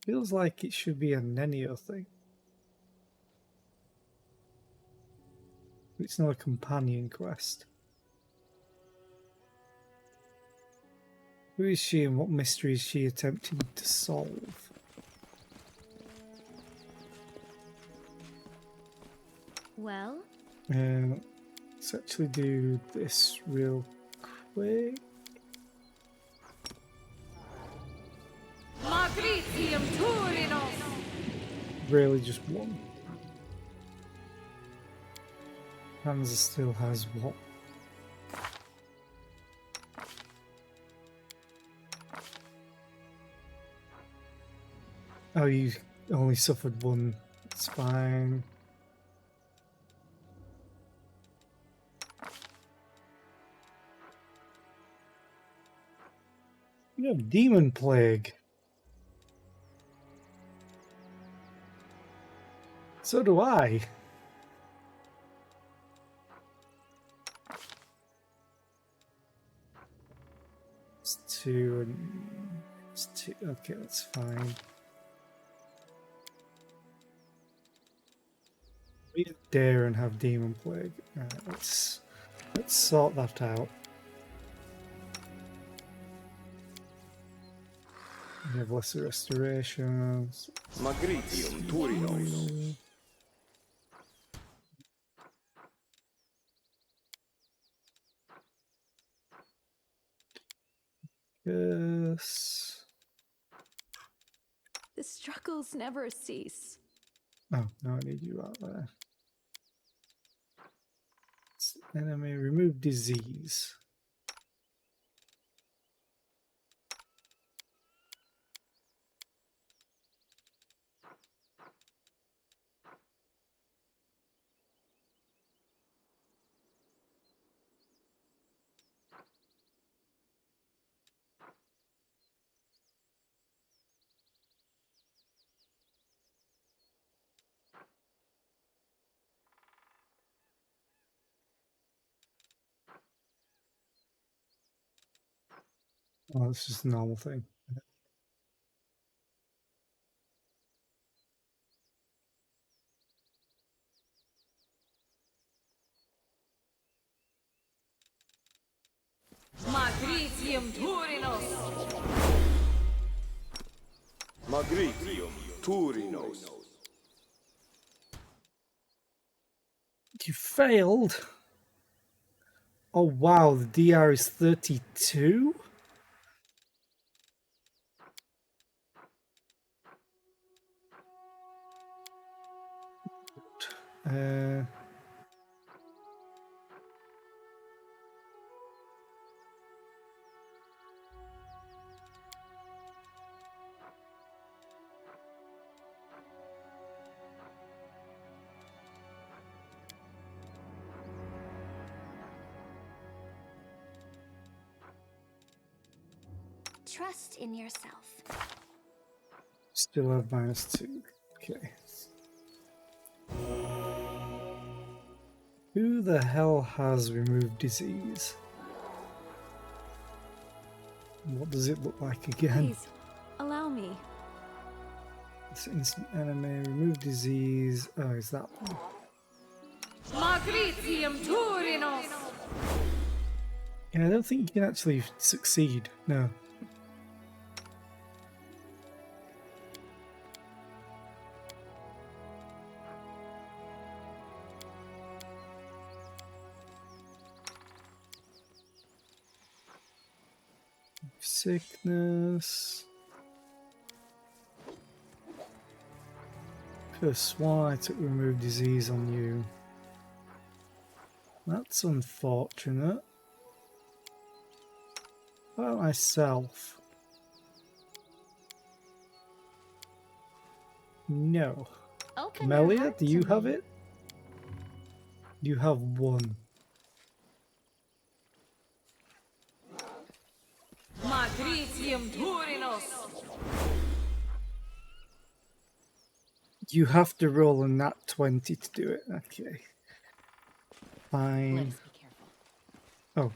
Feels like it should be a Nenio thing. It's not a companion quest. Who is she and what mystery is she attempting to solve? Well, Let's actually do this real quick. Really just one. Hansa still has what? Oh, you only suffered one. It's fine. You have demon plague. So do I. It's 2 and it's 2. Okay, that's fine. We dare and have demon plague. Right, let's sort that out. We have lesser restorations. Magritium Turios. Yes. the struggles never cease. Oh, no, I need you out there. Enemy, remove disease. Oh, it's just a normal thing. Magritium Turinos! Magritium Turinos. You failed. Oh wow, the DR is 32? Uh, Trust in yourself. Still have -2. Okay. Who the hell has removed disease? What does it look like again? Please, allow me. It's instant enemy, remove disease. Oh, is that one? Magritium Turinos! Yeah, I don't think you can actually succeed. No. Sickness. First one, I took remove disease on you. That's unfortunate. What about myself? No. Open your Camellia, heart do to you me. have it? You have one. Magritium Turinos! You have to roll a nat 20 to do it. Okay. Let Fine. us be careful. Oh.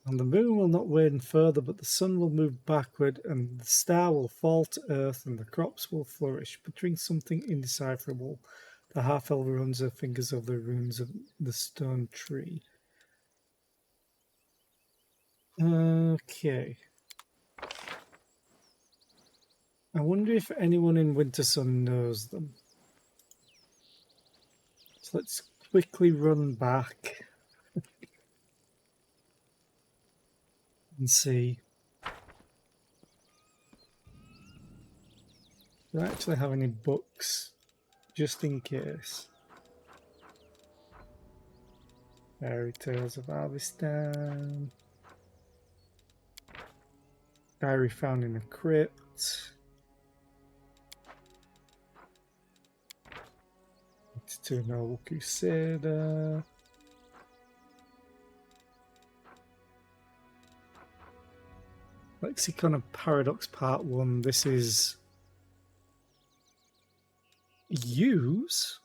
And the moon will not wane further, but the sun will move backward, and the star will fall to earth, and the crops will flourish. Putting something indecipherable, the half-elf runs her fingers over the runes of the stone tree. Okay. I wonder if anyone in Wintersun knows them. So let's quickly run back and see. Do I actually have any books? Just in case. Fairy Tales of Avistan. Diary found in a crypt. To a Noble Crusader. Lexicon of Paradox Part 1. This is use.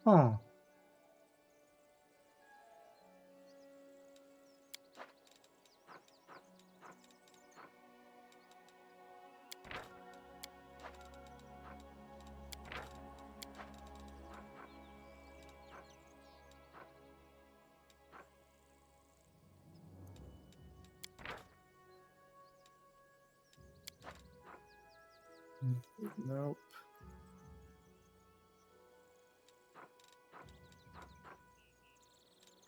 Oh. Nope.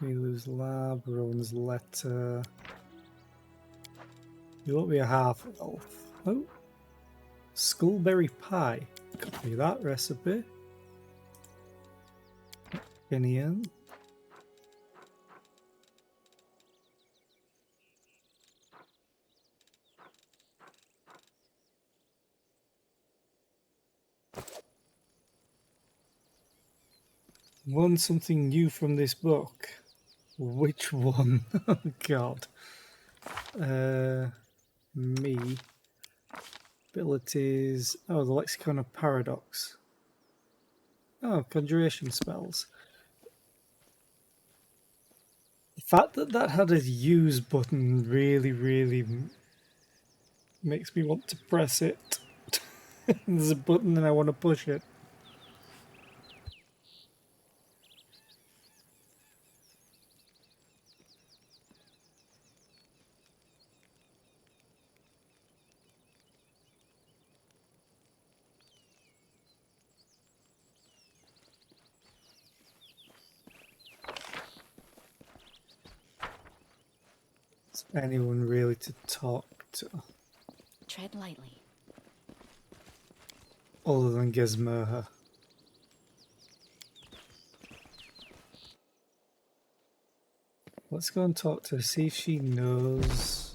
Milu's Lab, Rowan's Letter. You won't be a half elf. Oh. Skullberry Pie. Copy that recipe. Finian. Learn something new from this book. Which one? Oh god. Me. Abilities. Oh, the Lexicon of Paradox. Oh, conjuration spells. The fact that that had a use button really makes me want to press it. There's a button and I want to push it. Is anyone really to talk to Tread lightly. other than Gizmerha? Let's go and talk to her, see if she knows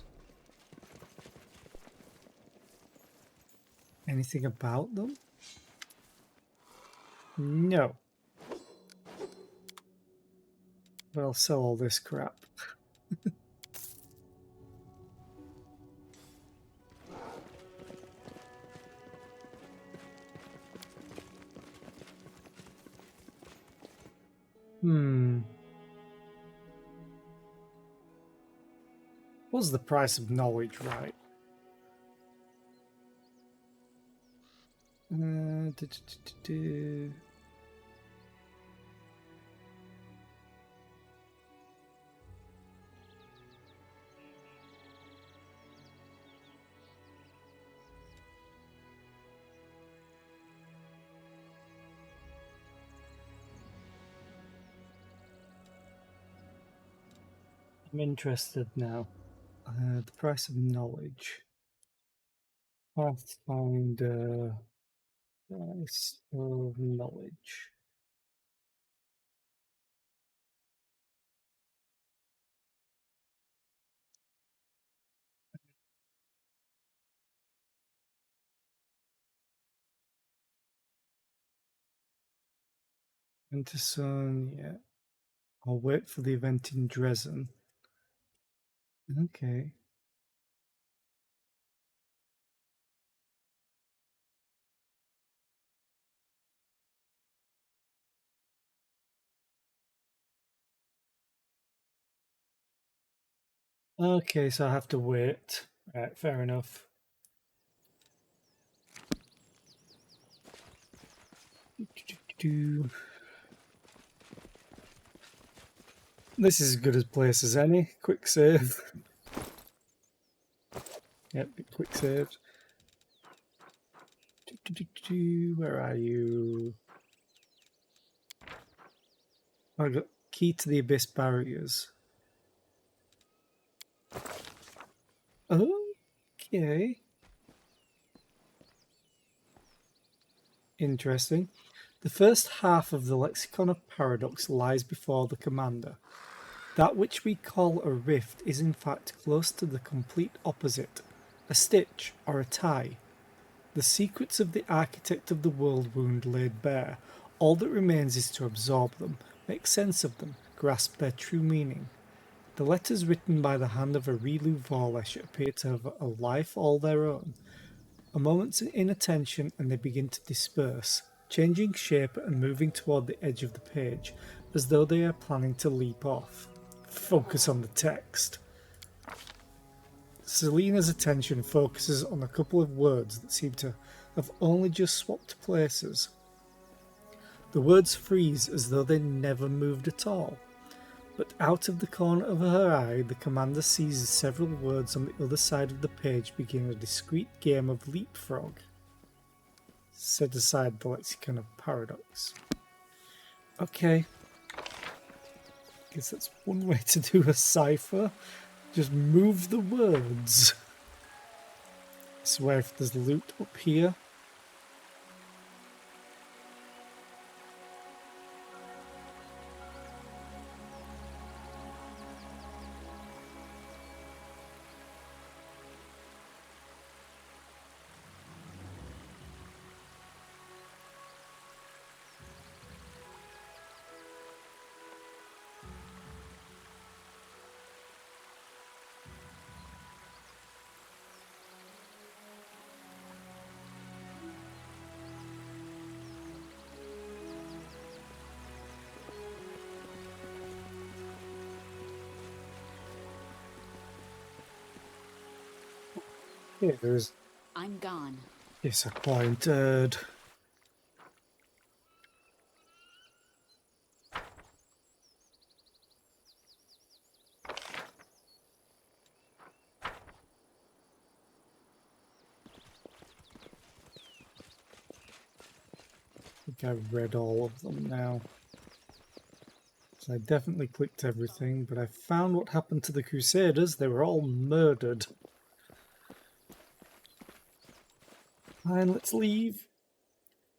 anything about them. No. Well, sell all this crap. What's the price of knowledge, right? Do. I'm interested now. The price of knowledge. Pathfinder. Price of knowledge. Wintersun, yeah. I'll wait for the event in Dresden. Okay. Okay, so I have to wait. Right, fair enough. This is as good a place as any. Quick save. Yep, quick save. Where are you? I got key to the abyss barriers. Okay. Interesting. The first half of the Lexicon of Paradox lies before the commander. That which we call a rift is in fact close to the complete opposite, a stitch or a tie. The secrets of the architect of the world wound laid bare, all that remains is to absorb them, make sense of them, grasp their true meaning. The letters written by the hand of Arilu Vorlesh appear to have a life all their own. A moment's inattention and they begin to disperse, changing shape and moving toward the edge of the page, as though they are planning to leap off. Focus on the text. Selena's attention focuses on a couple of words that seem to have only just swapped places. The words freeze as though they never moved at all. But out of the corner of her eye, the commander sees several words on the other side of the page begin a discreet game of leapfrog. Set aside the Lexicon of Paradox. Okay. Guess that's one way to do a cipher. Just move the words. I swear if there's loot up here. Yeah, there's I'm gone. disappointed. I think I've read all of them now. So I definitely clicked everything, but I found what happened to the Crusaders. They were all murdered. Fine, let's leave.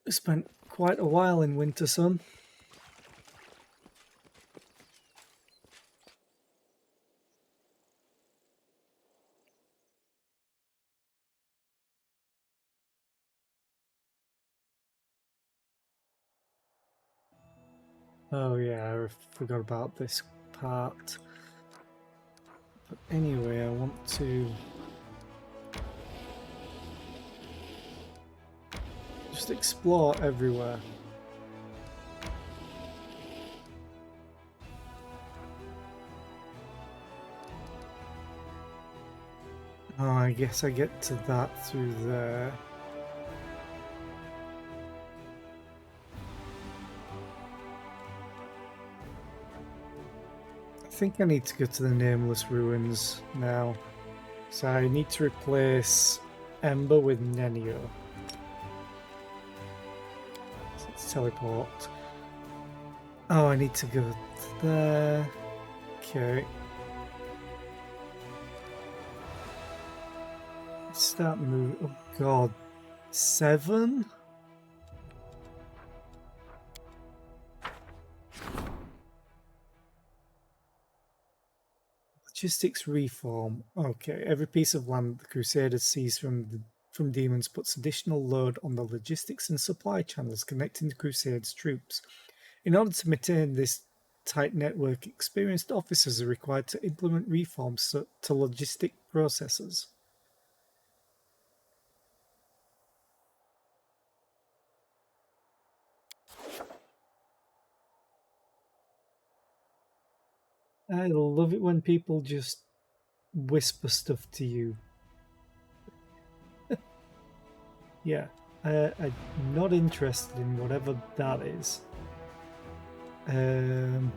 We spent quite a while in Wintersun. Oh yeah, I forgot about this part. But anyway, I want to just explore everywhere. Oh, I guess I get to that through there. I think I need to go to the Nameless Ruins now. So I need to replace Ember with Nenio. So let's teleport. Oh, I need to go to there. Okay. Let's start moving. Oh god. 7? Logistics reform. Okay, every piece of land the Crusaders seize from demons puts additional load on the logistics and supply channels connecting the Crusades' troops. In order to maintain this tight network, experienced officers are required to implement reforms to logistic processes. I love it when people just whisper stuff to you. Yeah, I'm not interested in whatever that is. On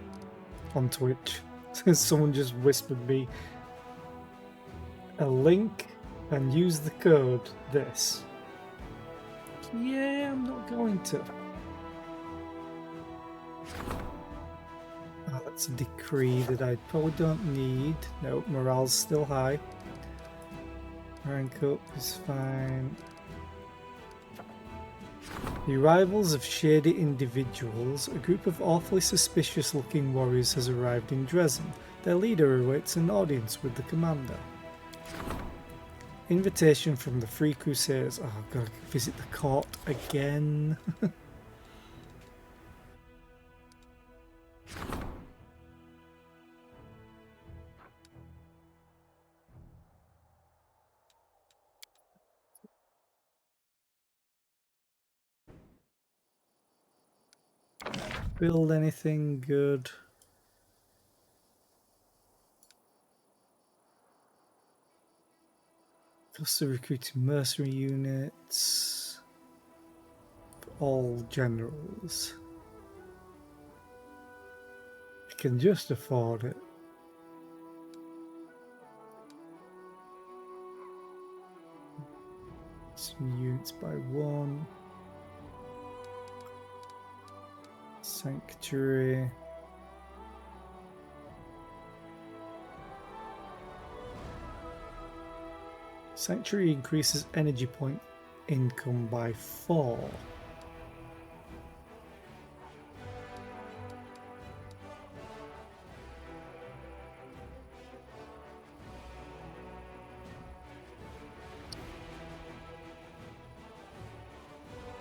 Twitch, someone just whispered me a link and use the code this. Yeah, I'm not going to. Oh, that's a decree that I probably don't need. No, morale's still high. Rank up is fine. The arrivals of shady individuals, a group of awfully suspicious-looking warriors has arrived in Dresden. Their leader awaits an audience with the commander. Invitation from the Free Crusaders. Oh, I've got to visit the court again. Build anything good. Cost of recruiting mercenary units. For all generals. I can just afford it. Some units by 1. Sanctuary. Sanctuary increases energy point income by 4.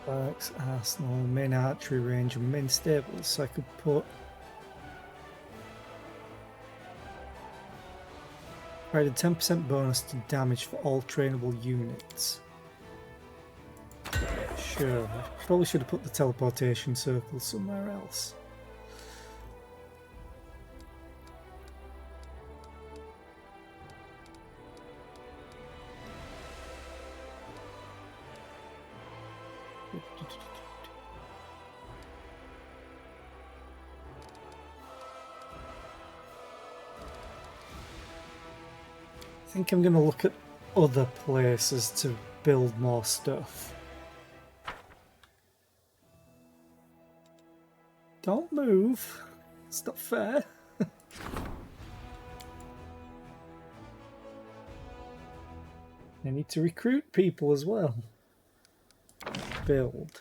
Barracks, arsenal, main archery range and main stables, so I could put provide a 10% bonus to damage for all trainable units. Sure, I probably should have put the teleportation circle somewhere else. think I'm going to look at other places to build more stuff. Don't move. It's not fair. I need to recruit people as well. Build.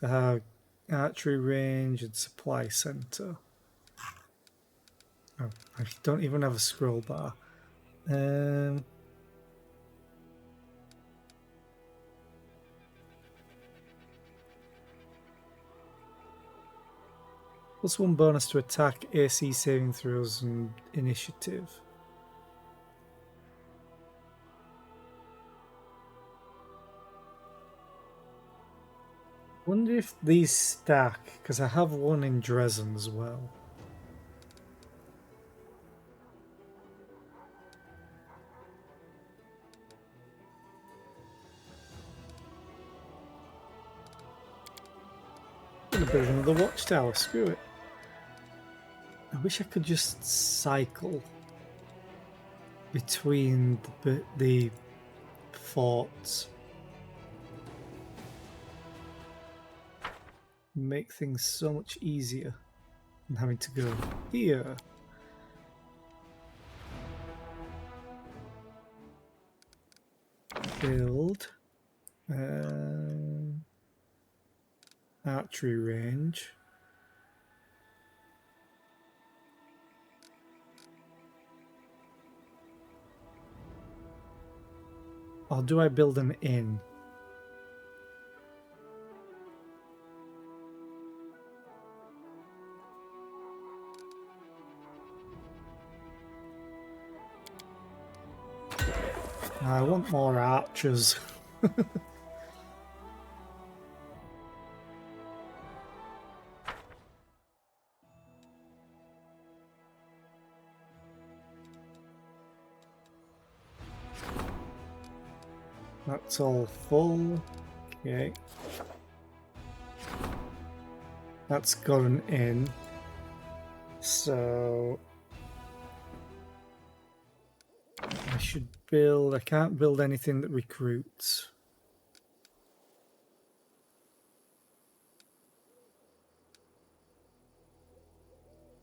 To have archery range and supply center. Oh, I don't even have a scroll bar. +1 bonus to attack, AC saving throws, and initiative. Wonder if these stack, because I have one in Dresden as well. I'm gonna build another watchtower, screw it. I wish I could just cycle between the forts. Make things so much easier than having to go here. Build. Archery range. Or do I build an inn? I want more archers. That's all full. Okay. That's got an inn. So I should build. I can't build anything that recruits.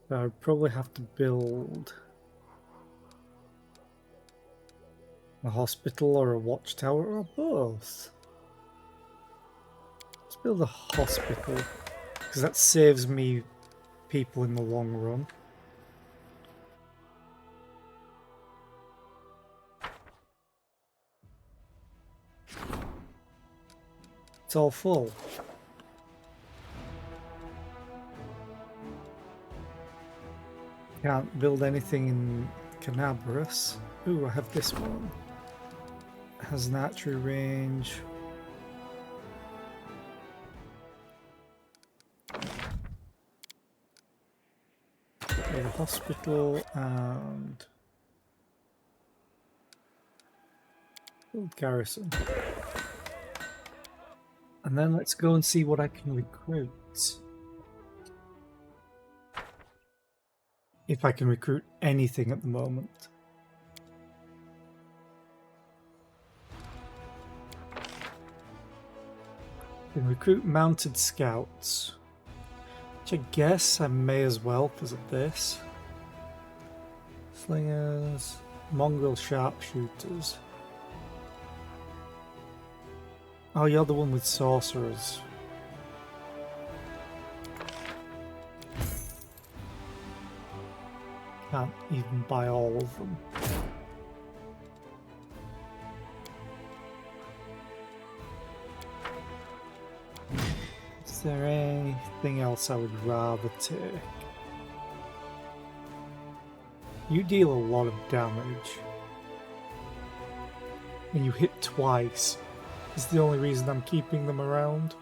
So I'd probably have to build a hospital or a watchtower or both. Let's build a hospital because that saves me people in the long run. It's all full. Can't build anything in Canabras. Ooh, I have this one. It has an archery range. A hospital and build garrison. And then let's go and see what I can recruit. If I can recruit anything at the moment. Can recruit mounted scouts. Which I guess I may as well because of this. Slingers, mongrel sharpshooters. Oh, you're the one with sorcerers. Can't even buy all of them. Is there anything else I would rather take? You deal a lot of damage. And you hit twice. It's the only reason I'm keeping them around.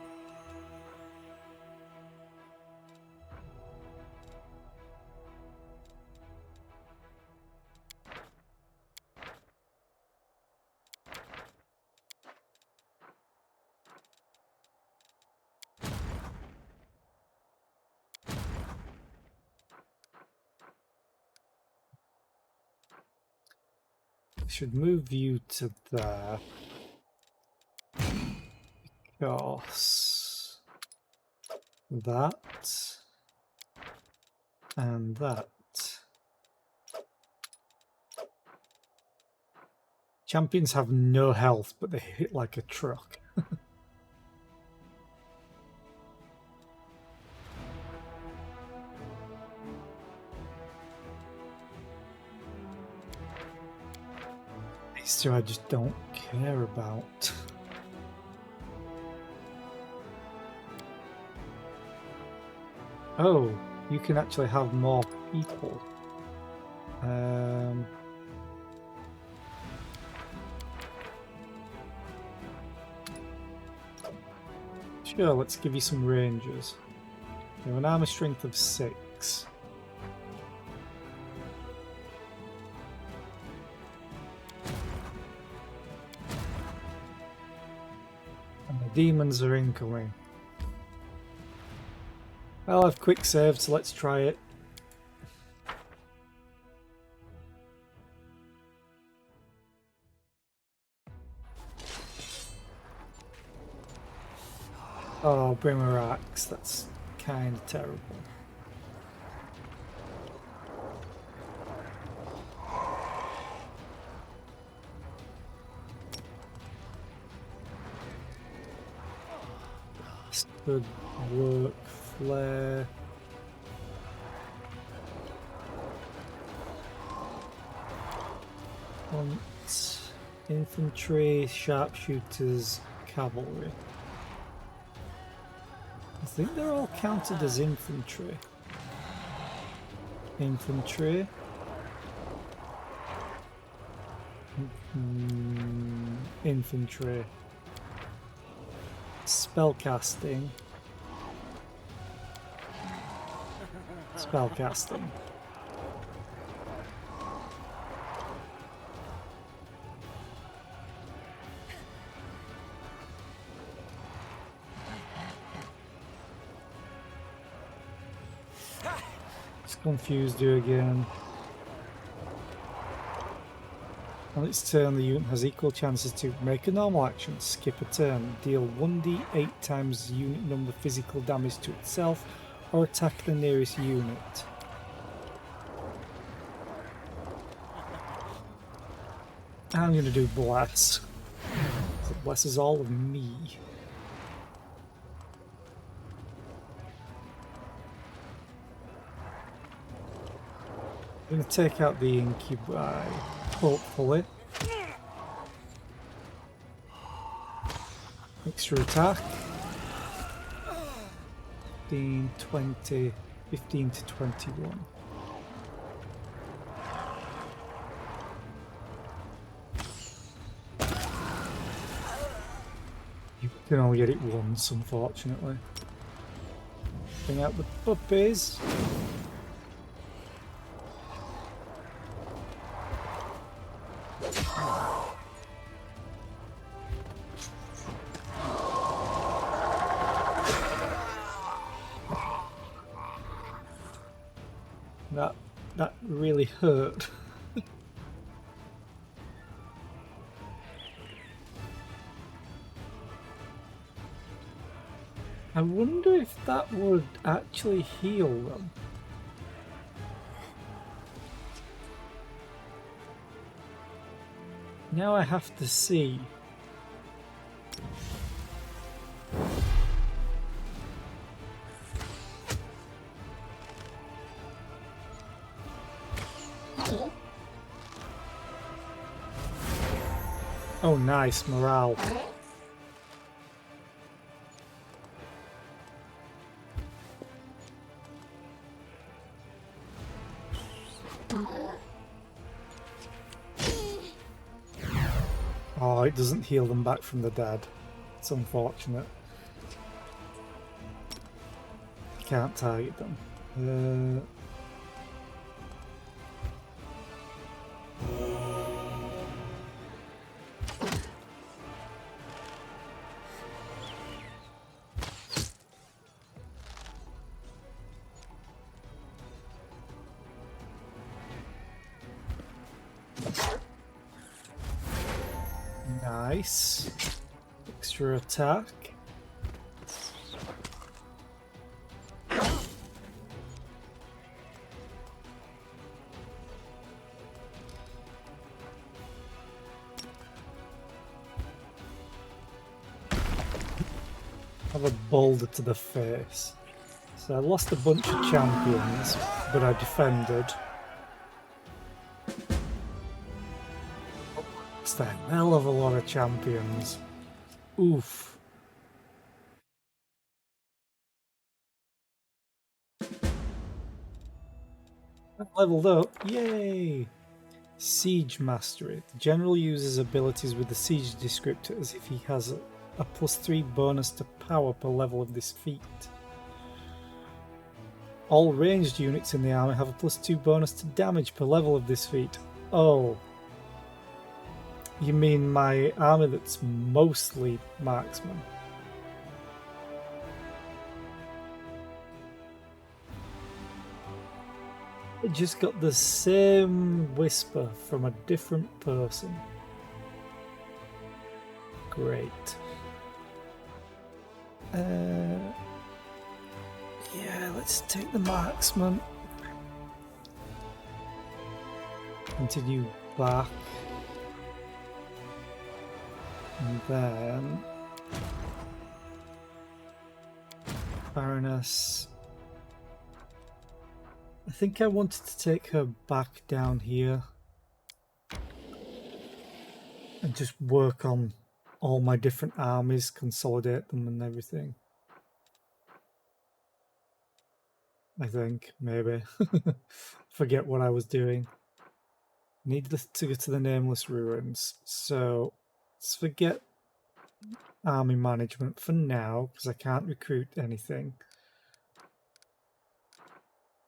should move you to there. Because that and that. Champions have no health, but they hit like a truck. These two I just don't care about. Oh, you can actually have more people. Sure, let's give you some rangers. You have an armor strength of 6. And the demons are incoming. I'll have quick save, so let's try it. Oh, Brimarax, that's kind of terrible. Good work, flare. Want infantry, sharpshooters, cavalry. I think they're all counted as infantry. Infantry. Infantry. Spellcasting. Spellcasting. Confused you again. On its turn, the unit has equal chances to make a normal action, skip a turn, deal 1d8 times unit number physical damage to itself, or attack the nearest unit. I'm going to do Bless. So it blesses all of me. I'm going to take out the incubi, hopefully. Extra attack. 15, 20, 15 to 21. You can only get it once, unfortunately. Bring out the puppies. That really hurt. I wonder if that would actually heal them. Now I have to see. Oh, nice morale. Oh, it doesn't heal them back from the dead. It's unfortunate. Can't target them. Nice. Extra attack. Have a boulder to the face. So I lost a bunch of champions, but I defended. It's a hell of a lot of champions. Oof. I leveled up. Yay! Siege Mastery. The general uses abilities with the siege descriptor as if he has a +3 bonus to power per level of this feat. All ranged units in the army have a +2 bonus to damage per level of this feat. Oh. You mean my army that's mostly marksman? It just got the same whisper from a different person. Great. Yeah, let's take the marksman. Continue back. And then Baroness. I think I wanted to take her back down here and just work on all my different armies, consolidate them and everything. I think, maybe. Forget what I was doing. Needed to go to the Nameless Ruins, so let's forget army management for now, because I can't recruit anything.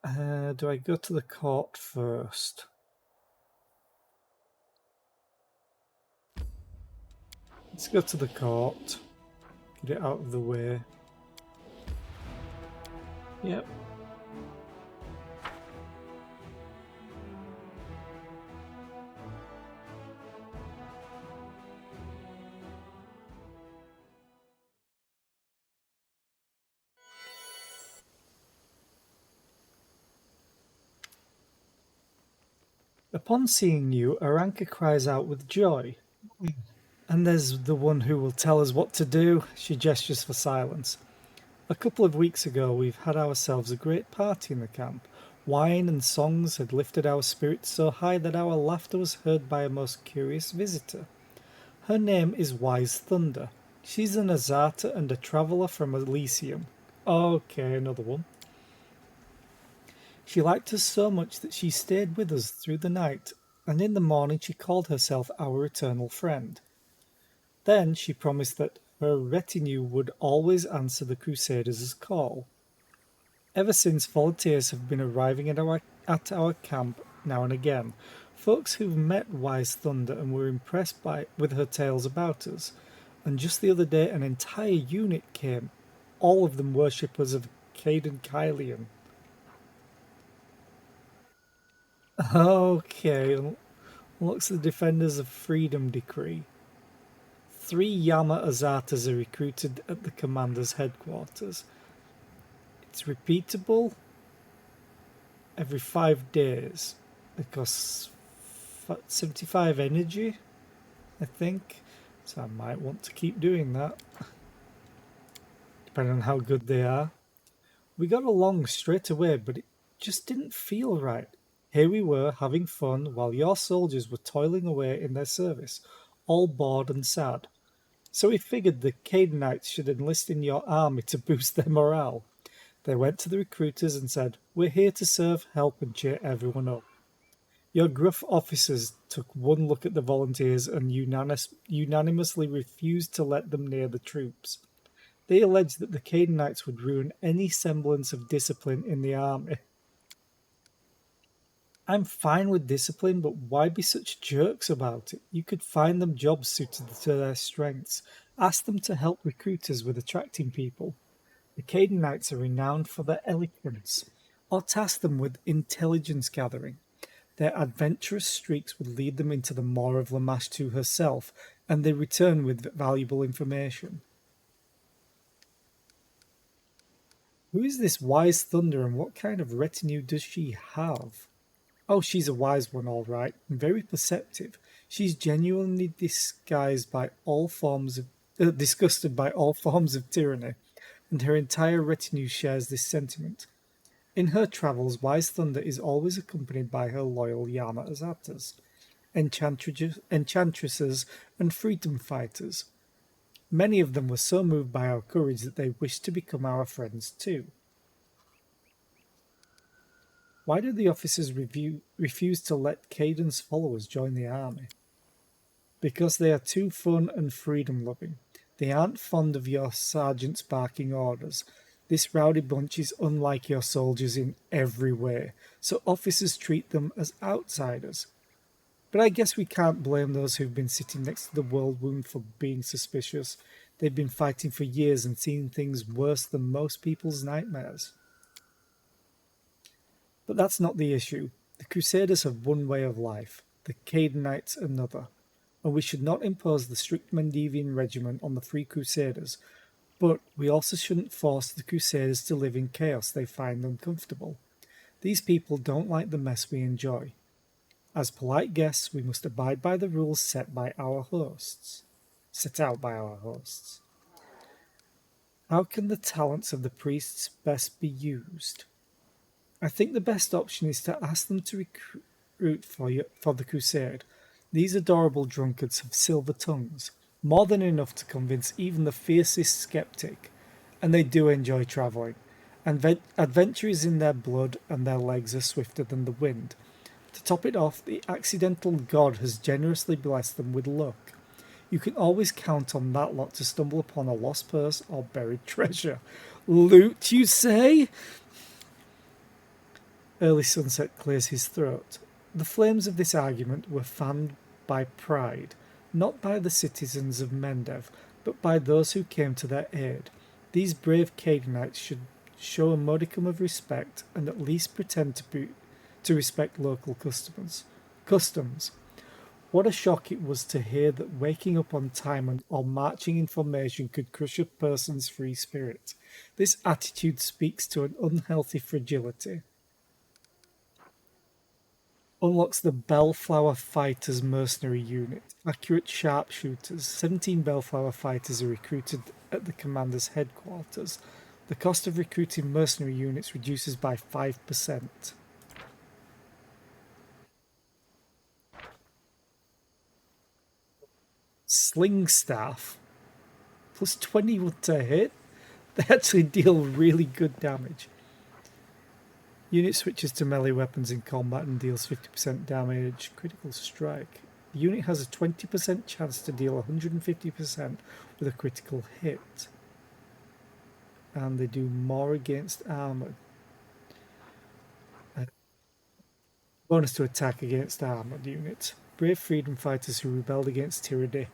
Do I go to the court first? Let's go to the court. Get it out of the way. Yep. Upon seeing you, Aranka cries out with joy. And there's the one who will tell us what to do. She gestures for silence. A couple of weeks ago, we've had ourselves a great party in the camp. Wine and songs had lifted our spirits so high that our laughter was heard by a most curious visitor. Her name is Wise Thunder. She's an Azata and a traveller from Elysium. Okay, another one. She liked us so much that she stayed with us through the night, and in the morning she called herself our eternal friend. Then she promised that her retinue would always answer the Crusaders' call. Ever since, volunteers have been arriving at our camp now and again, folks who've met Wise Thunder and were impressed with her tales about us, and just the other day an entire unit came, all of them worshippers of Caden Kylian. Okay, looks the Defenders of Freedom Decree. 3 Yama Azatas are recruited at the commander's headquarters. It's repeatable every 5 days. It costs 75 energy, I think. So I might want to keep doing that, depending on how good they are. We got along straight away, but it just didn't feel right. Here we were, having fun, while your soldiers were toiling away in their service, all bored and sad. So we figured the Canaanites should enlist in your army to boost their morale. They went to the recruiters and said, "We're here to serve, help and cheer everyone up." Your gruff officers took one look at the volunteers and unanimously refused to let them near the troops. They alleged that the Canaanites would ruin any semblance of discipline in the army. I'm fine with discipline, but why be such jerks about it? You could find them jobs suited to their strengths. Ask them to help recruiters with attracting people. The Canaanites are renowned for their eloquence. Or task them with intelligence gathering. Their adventurous streaks would lead them into the maw of Lamashtu herself, and they return with valuable information. Who is this wise Thunder and what kind of retinue does she have? Oh, she's a wise one, all right, and very perceptive. She's genuinely disgusted by all forms of tyranny, and her entire retinue shares this sentiment. In her travels, Wise Thunder is always accompanied by her loyal Yama Azatas, enchantresses, and freedom fighters. Many of them were so moved by our courage that they wished to become our friends too. Why do the officers refuse to let Caden's followers join the army? Because they are too fun and freedom-loving. They aren't fond of your sergeants barking orders. This rowdy bunch is unlike your soldiers in every way, so officers treat them as outsiders. But I guess we can't blame those who've been sitting next to the whirlwind for being suspicious. They've been fighting for years and seen things worse than most people's nightmares. But that's not the issue. The Crusaders have one way of life, the Cadenites another, and we should not impose the strict Mendevian regimen on the Free Crusaders, but we also shouldn't force the Crusaders to live in chaos they find uncomfortable. These people don't like the mess we enjoy. As polite guests, we must abide by the rules set out by our hosts. How can the talents of the priests best be used? I think the best option is to ask them to recruit for the crusade. These adorable drunkards have silver tongues, more than enough to convince even the fiercest skeptic, and they do enjoy travelling. And adventure is in their blood, and their legs are swifter than the wind. To top it off, the accidental god has generously blessed them with luck. You can always count on that lot to stumble upon a lost purse or buried treasure. Loot, you say? Early Sunset clears his throat. The flames of this argument were fanned by pride, not by the citizens of Mendev, but by those who came to their aid. These brave Cadenites should show a modicum of respect and at least pretend to respect local customs. What a shock it was to hear that waking up on time or marching in formation could crush a person's free spirit. This attitude speaks to an unhealthy fragility. Unlocks the Bellflower Fighters mercenary unit. Accurate sharpshooters. 17 Bellflower Fighters are recruited at the commander's headquarters. The cost of recruiting mercenary units reduces by 5%. Sling Staff. Plus 21 to hit. They actually deal really good damage. Unit switches to melee weapons in combat and deals 50% damage. Critical strike. The unit has a 20% chance to deal 150% with a critical hit. And they do more against armor. Bonus to attack against armored units. Brave freedom fighters who rebelled against tyranny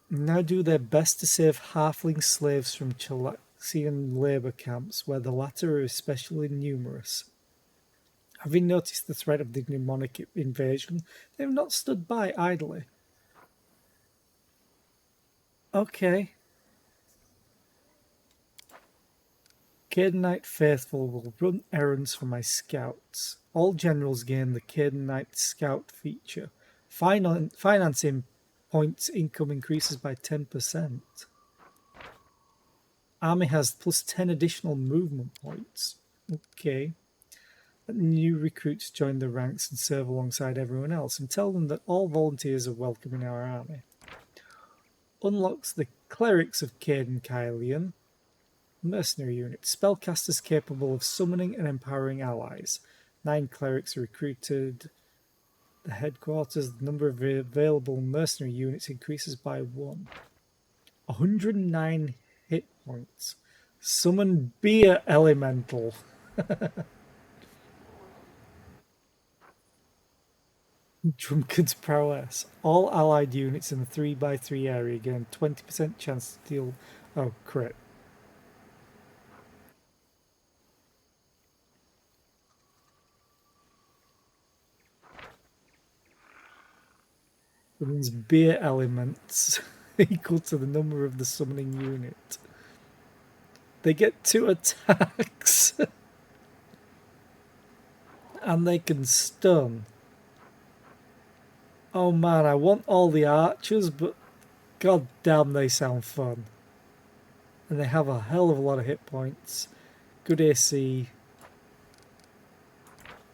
now do their best to save halfling slaves from Chalaxian labour camps, where the latter are especially numerous. Having noticed the threat of the mnemonic invasion, they have not stood by idly. Okay. Cadenite Faithful will run errands for my scouts. All generals gain the Cadenite Scout feature. Financing points income increases by 10%. Army has plus 10 additional movement points. Okay. New recruits join the ranks and serve alongside everyone else, and tell them that all volunteers are welcome in our army. Unlocks the Clerics of Caden Kylian mercenary unit. Spellcasters capable of summoning and empowering allies. 9 clerics are recruited. The headquarters, the number of available mercenary units increases by 1. 109 hit points. Summon Beer Elemental. Drunkard's Prowess. All allied units in the 3x3 area gain 20% chance to deal... Oh, crit. Summons beer elements equal to the number of the summoning unit. They get 2 attacks. And they can stun. Oh man, I want all the archers, but god damn they sound fun. And they have a hell of a lot of hit points. Good AC.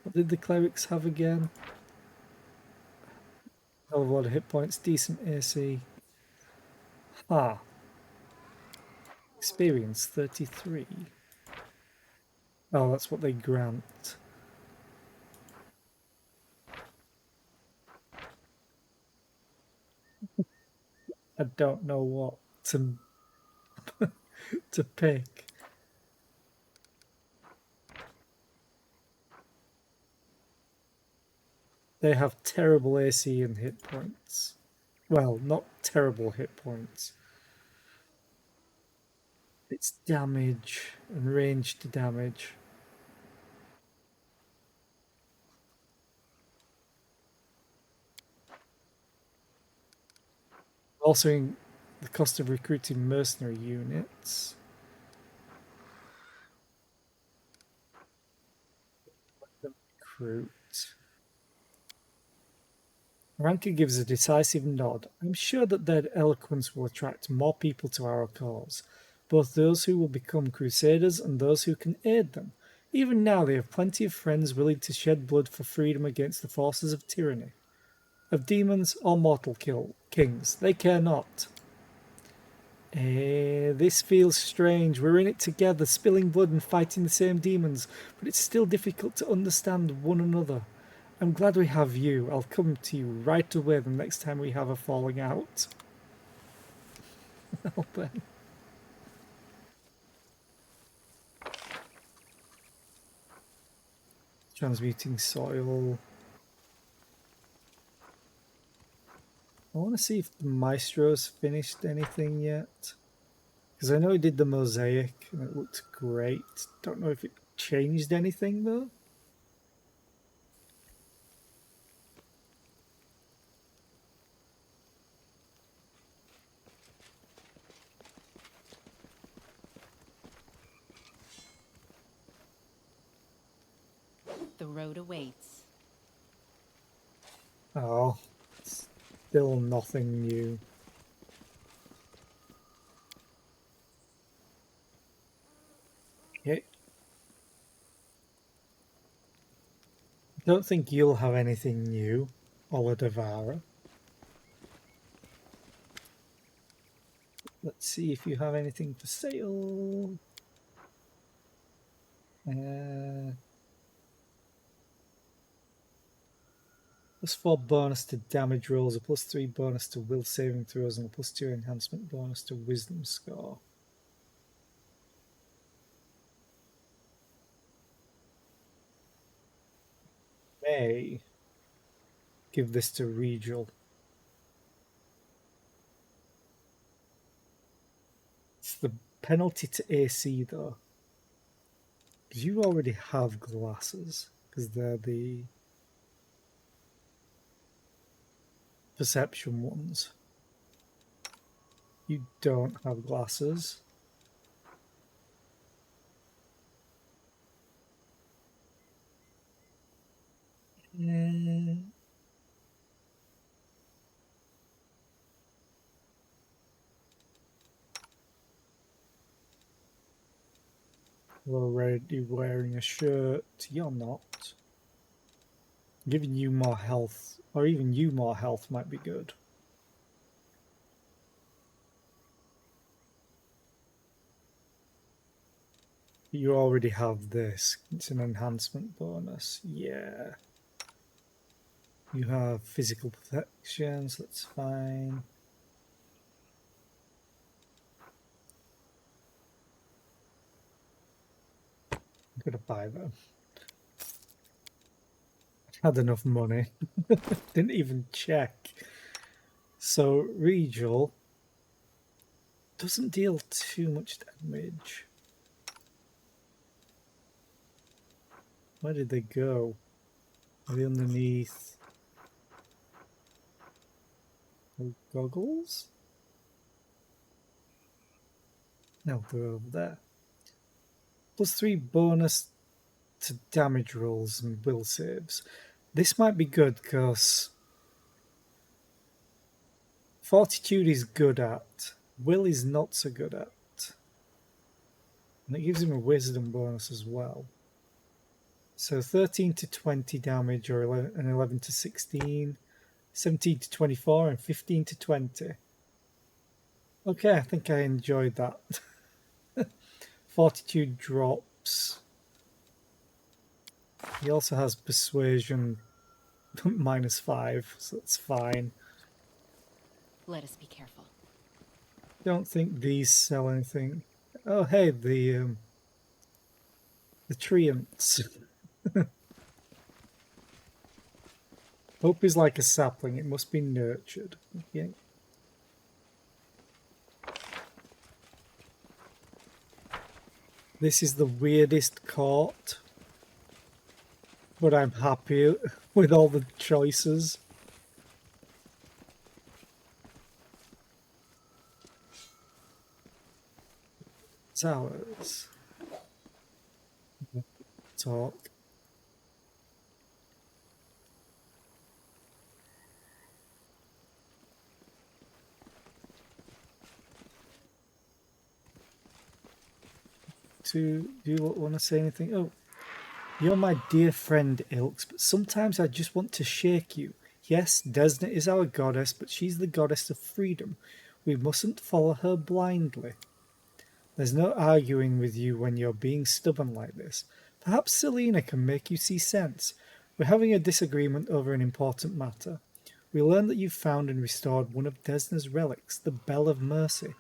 What did the clerics have again? Hell of a lot of hit points, decent AC. Ah. Experience 33. Oh, that's what they grant. I don't know what to to pick. They have terrible AC and hit points. Well, not terrible hit points. It's damage and ranged damage. Also, in the cost of recruiting mercenary units. Recruit. Ranka gives a decisive nod. I'm sure that their eloquence will attract more people to our cause, both those who will become crusaders and those who can aid them. Even now they have plenty of friends willing to shed blood for freedom against the forces of tyranny. Of demons or mortal kings, they care not. This feels strange. We're in it together, spilling blood and fighting the same demons, but it's still difficult to understand one another. I'm glad we have you. I'll come to you right away the next time we have a falling out. Well then. Transmuting soil. I want to see if the Maestro's finished anything yet. Because I know he did the mosaic and it looked great. Don't know if it changed anything though. The road awaits. Oh, still nothing new. Okay. Don't think you'll have anything new, Oladavara. Let's see if you have anything for sale. +4 bonus to damage rolls, a +3 bonus to will saving throws, and a +2 enhancement bonus to wisdom score. May give this to Regal. It's the penalty to AC though. Because you already have glasses, because they're the perception ones. You don't have glasses. You're already wearing a shirt. You're not. Giving you more health, or even you more health, might be good. You already have this. It's an enhancement bonus. Yeah. You have physical protection, so that's fine. I'm gonna buy them. I had enough money. Didn't even check. So Regal doesn't deal too much damage. Where did they go? Are they underneath? Goggles? No, they're over there. +3 bonus to damage rolls and will saves. This might be good because Fortitude is good at, Will is not so good at. And it gives him a wisdom bonus as well. So 13 to 20 damage, or 11 to 16, 17 to 24, and 15 to 20. Okay, I think I enjoyed that. Fortitude drops. He also has Persuasion -5, so that's fine. Let us be careful. Don't think these sell anything. Oh, hey, the treants. Hope is like a sapling. It must be nurtured. Okay. This is the weirdest court, but I'm happy with all the choices. Towers. Talk. Do you want to say anything? Oh, you're my dear friend, Ilks, but sometimes I just want to shake you. Yes, Desna is our goddess, but she's the goddess of freedom. We mustn't follow her blindly. There's no arguing with you when you're being stubborn like this. Perhaps Selena can make you see sense. We're having a disagreement over an important matter. We learn that you've found and restored one of Desna's relics, the Bell of Mercy.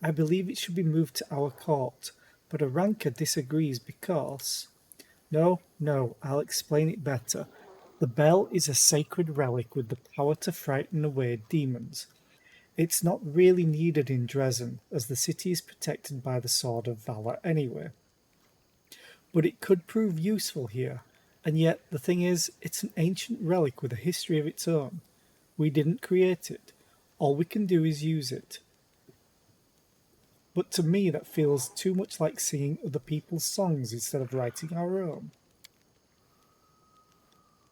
I believe it should be moved to our court, but Aranka disagrees because... No, I'll explain it better. The bell is a sacred relic with the power to frighten away demons. It's not really needed in Dresden, as the city is protected by the Sword of Valor anyway. But it could prove useful here, and yet the thing is, it's an ancient relic with a history of its own. We didn't create it. All we can do is use it. But to me that feels too much like singing other people's songs instead of writing our own.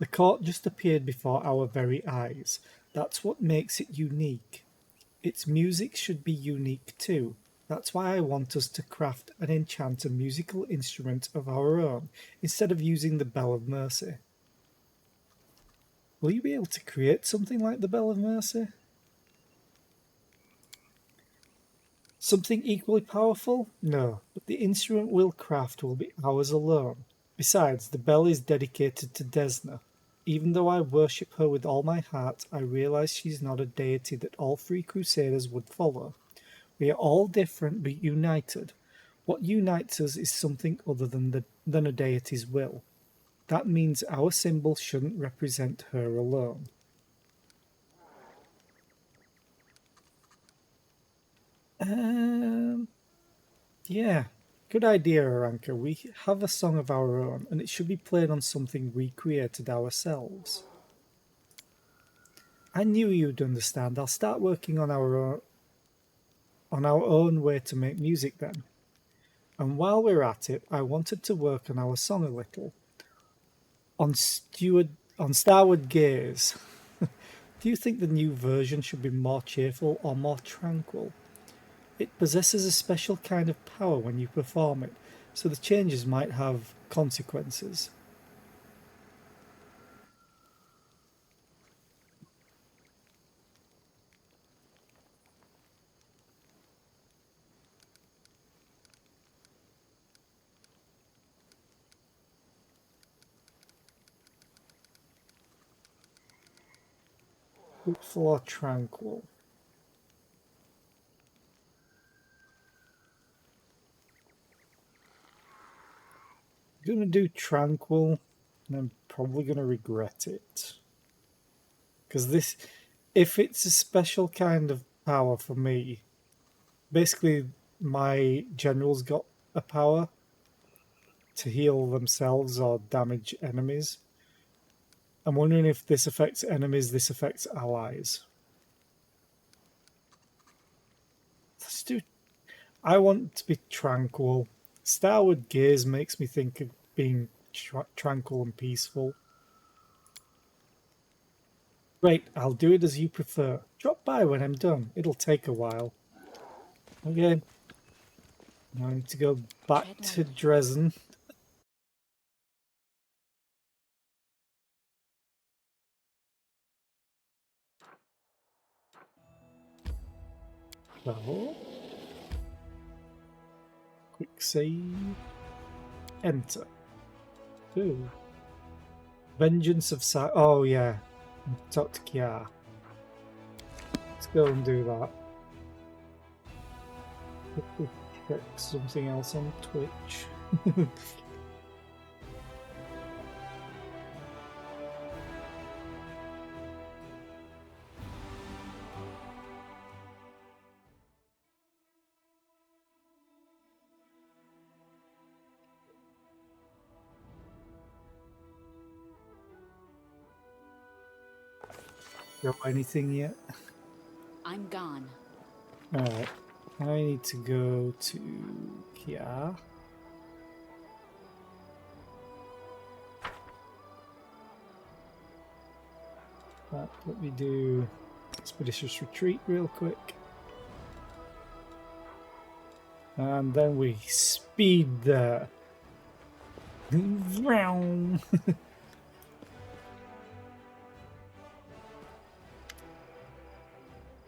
The court just appeared before our very eyes. That's what makes it unique. Its music should be unique too. That's why I want us to craft and enchant a musical instrument of our own, instead of using the Bell of Mercy. Will you be able to create something like the Bell of Mercy? Something equally powerful? No, but the instrument we'll craft will be ours alone. Besides, the bell is dedicated to Desna. Even though I worship her with all my heart, I realize she's not a deity that all three Crusaders would follow. We are all different but united. What unites us is something other than a deity's will. That means our symbol shouldn't represent her alone. Yeah, good idea, Aranka. We have a song of our own, and it should be played on something we created ourselves. I knew you'd understand. I'll start working on our own way to make music then. And while we're at it, I wanted to work on our song a little. On Starward Gaze. Do you think the new version should be more cheerful or more tranquil? It possesses a special kind of power when you perform it, so the changes might have consequences. Hopeful or tranquil? I'm gonna do tranquil, and I'm probably gonna regret it. Because this, if it's a special kind of power for me, basically my generals got a power to heal themselves or damage enemies. I'm wondering if this affects enemies, this affects allies. It's too. I want to be tranquil. Starward Gaze makes me think of being tranquil and peaceful. Great, I'll do it as you prefer. Drop by when I'm done. It'll take a while. Okay. Now I need to go back to Dresden. So, quick save. Enter. Ooh. Vengeance of Oh, yeah. Talk to Kiara. Let's go and do that. Check something else on Twitch. Got anything yet? I'm gone. Alright. I need to go to Kiara. Let me do Expeditious Retreat real quick. And then we speed there. Vroom.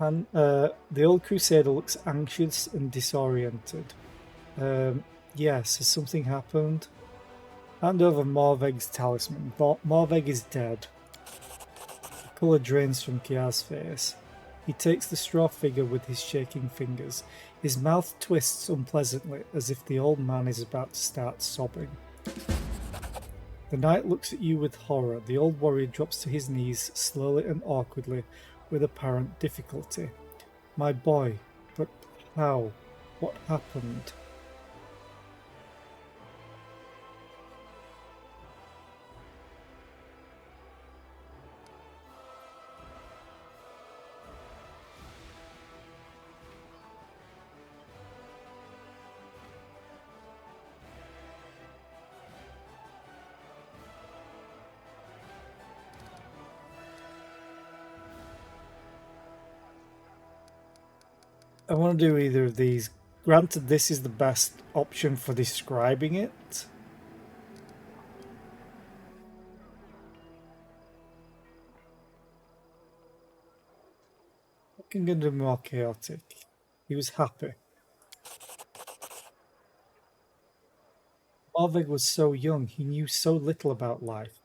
And the old Crusader looks anxious and disoriented. Yes, has something happened? Hand over Morveg's talisman. Morveg is dead. The colour drains from Kiara's face. He takes the straw figure with his shaking fingers. His mouth twists unpleasantly, as if the old man is about to start sobbing. The knight looks at you with horror. The old warrior drops to his knees, slowly and awkwardly, with apparent difficulty. My boy, but how? What happened? I want to do either of these. Granted, this is the best option for describing it. I can do more chaotic. He was happy. Morveg was so young, he knew so little about life.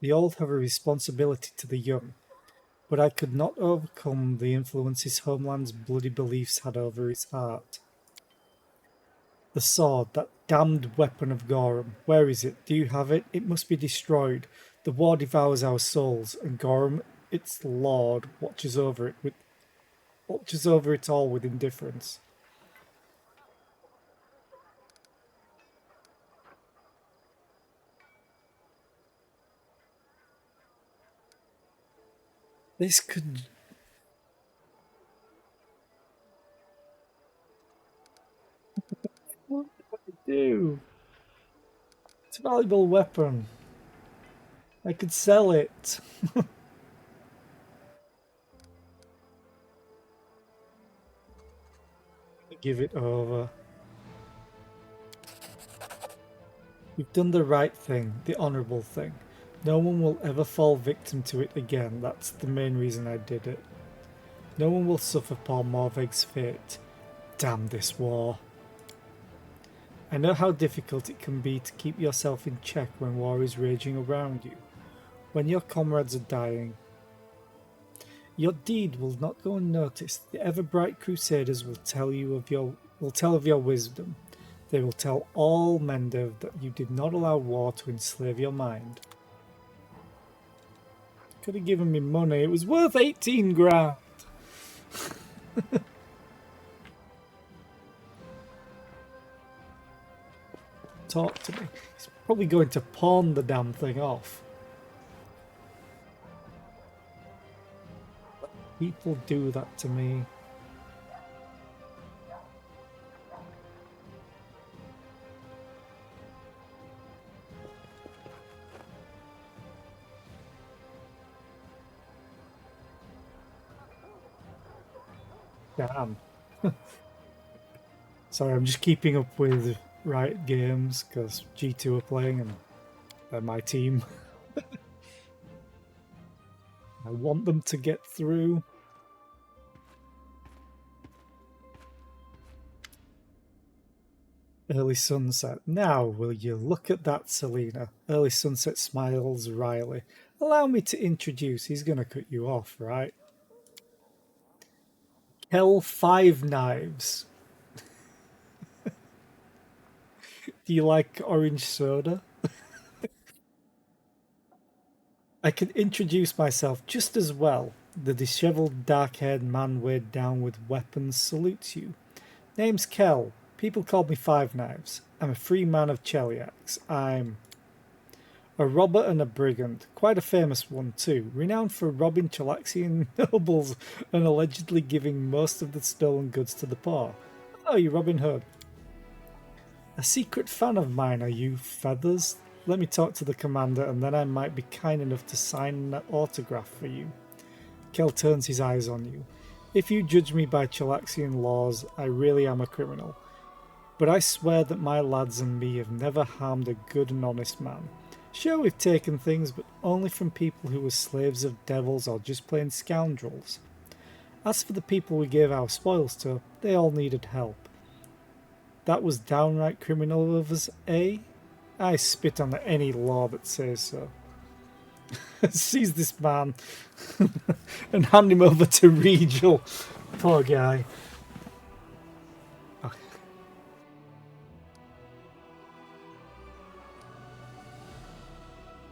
The old have a responsibility to the young, but I could not overcome the influence his homeland's bloody beliefs had over his heart. The sword, that damned weapon of Gorum, where is it? Do you have it? It must be destroyed. The war devours our souls, and Gorum, its lord, watches over it all with indifference. This could... What do I do? It's a valuable weapon. I could sell it. Give it over. You've done the right thing, the honourable thing. No one will ever fall victim to it again. That's the main reason I did it. No one will suffer poor Morveg's fate. Damn this war. I know how difficult it can be to keep yourself in check when war is raging around you, when your comrades are dying. Your deed will not go unnoticed. The ever-bright Crusaders will tell of your wisdom. They will tell all Mendev that you did not allow war to enslave your mind. Could have given me money. It was worth 18 grand. Talk to me. He's probably going to pawn the damn thing off. People do that to me. Damn. Sorry, I'm just keeping up with Riot Games because G2 are playing and they're my team. I want them to get through. Early sunset. Now, will you look at that, Selena? Early sunset smiles wryly. Allow me to introduce. He's going to cut you off, right? Kel Five Knives. Do you like orange soda? I can introduce myself just as well. The dishevelled, dark-haired man weighed down with weapons salutes you. Name's Kel. People call me Five Knives. I'm a free man of Cheliax. I'm a robber and a brigand. Quite a famous one too. Renowned for robbing Chelaxian nobles and allegedly giving most of the stolen goods to the poor. Oh, you're Robin Hood. A secret fan of mine, are you, Feathers? Let me talk to the commander and then I might be kind enough to sign an autograph for you. Kel turns his eyes on you. If you judge me by Chelaxian laws, I really am a criminal. But I swear that my lads and me have never harmed a good and honest man. Sure, we've taken things, but only from people who were slaves of devils or just plain scoundrels. As for the people we gave our spoils to, they all needed help. That was downright criminal of us, eh? I spit on any law that says so. Seize this man and hand him over to Regal. Poor guy.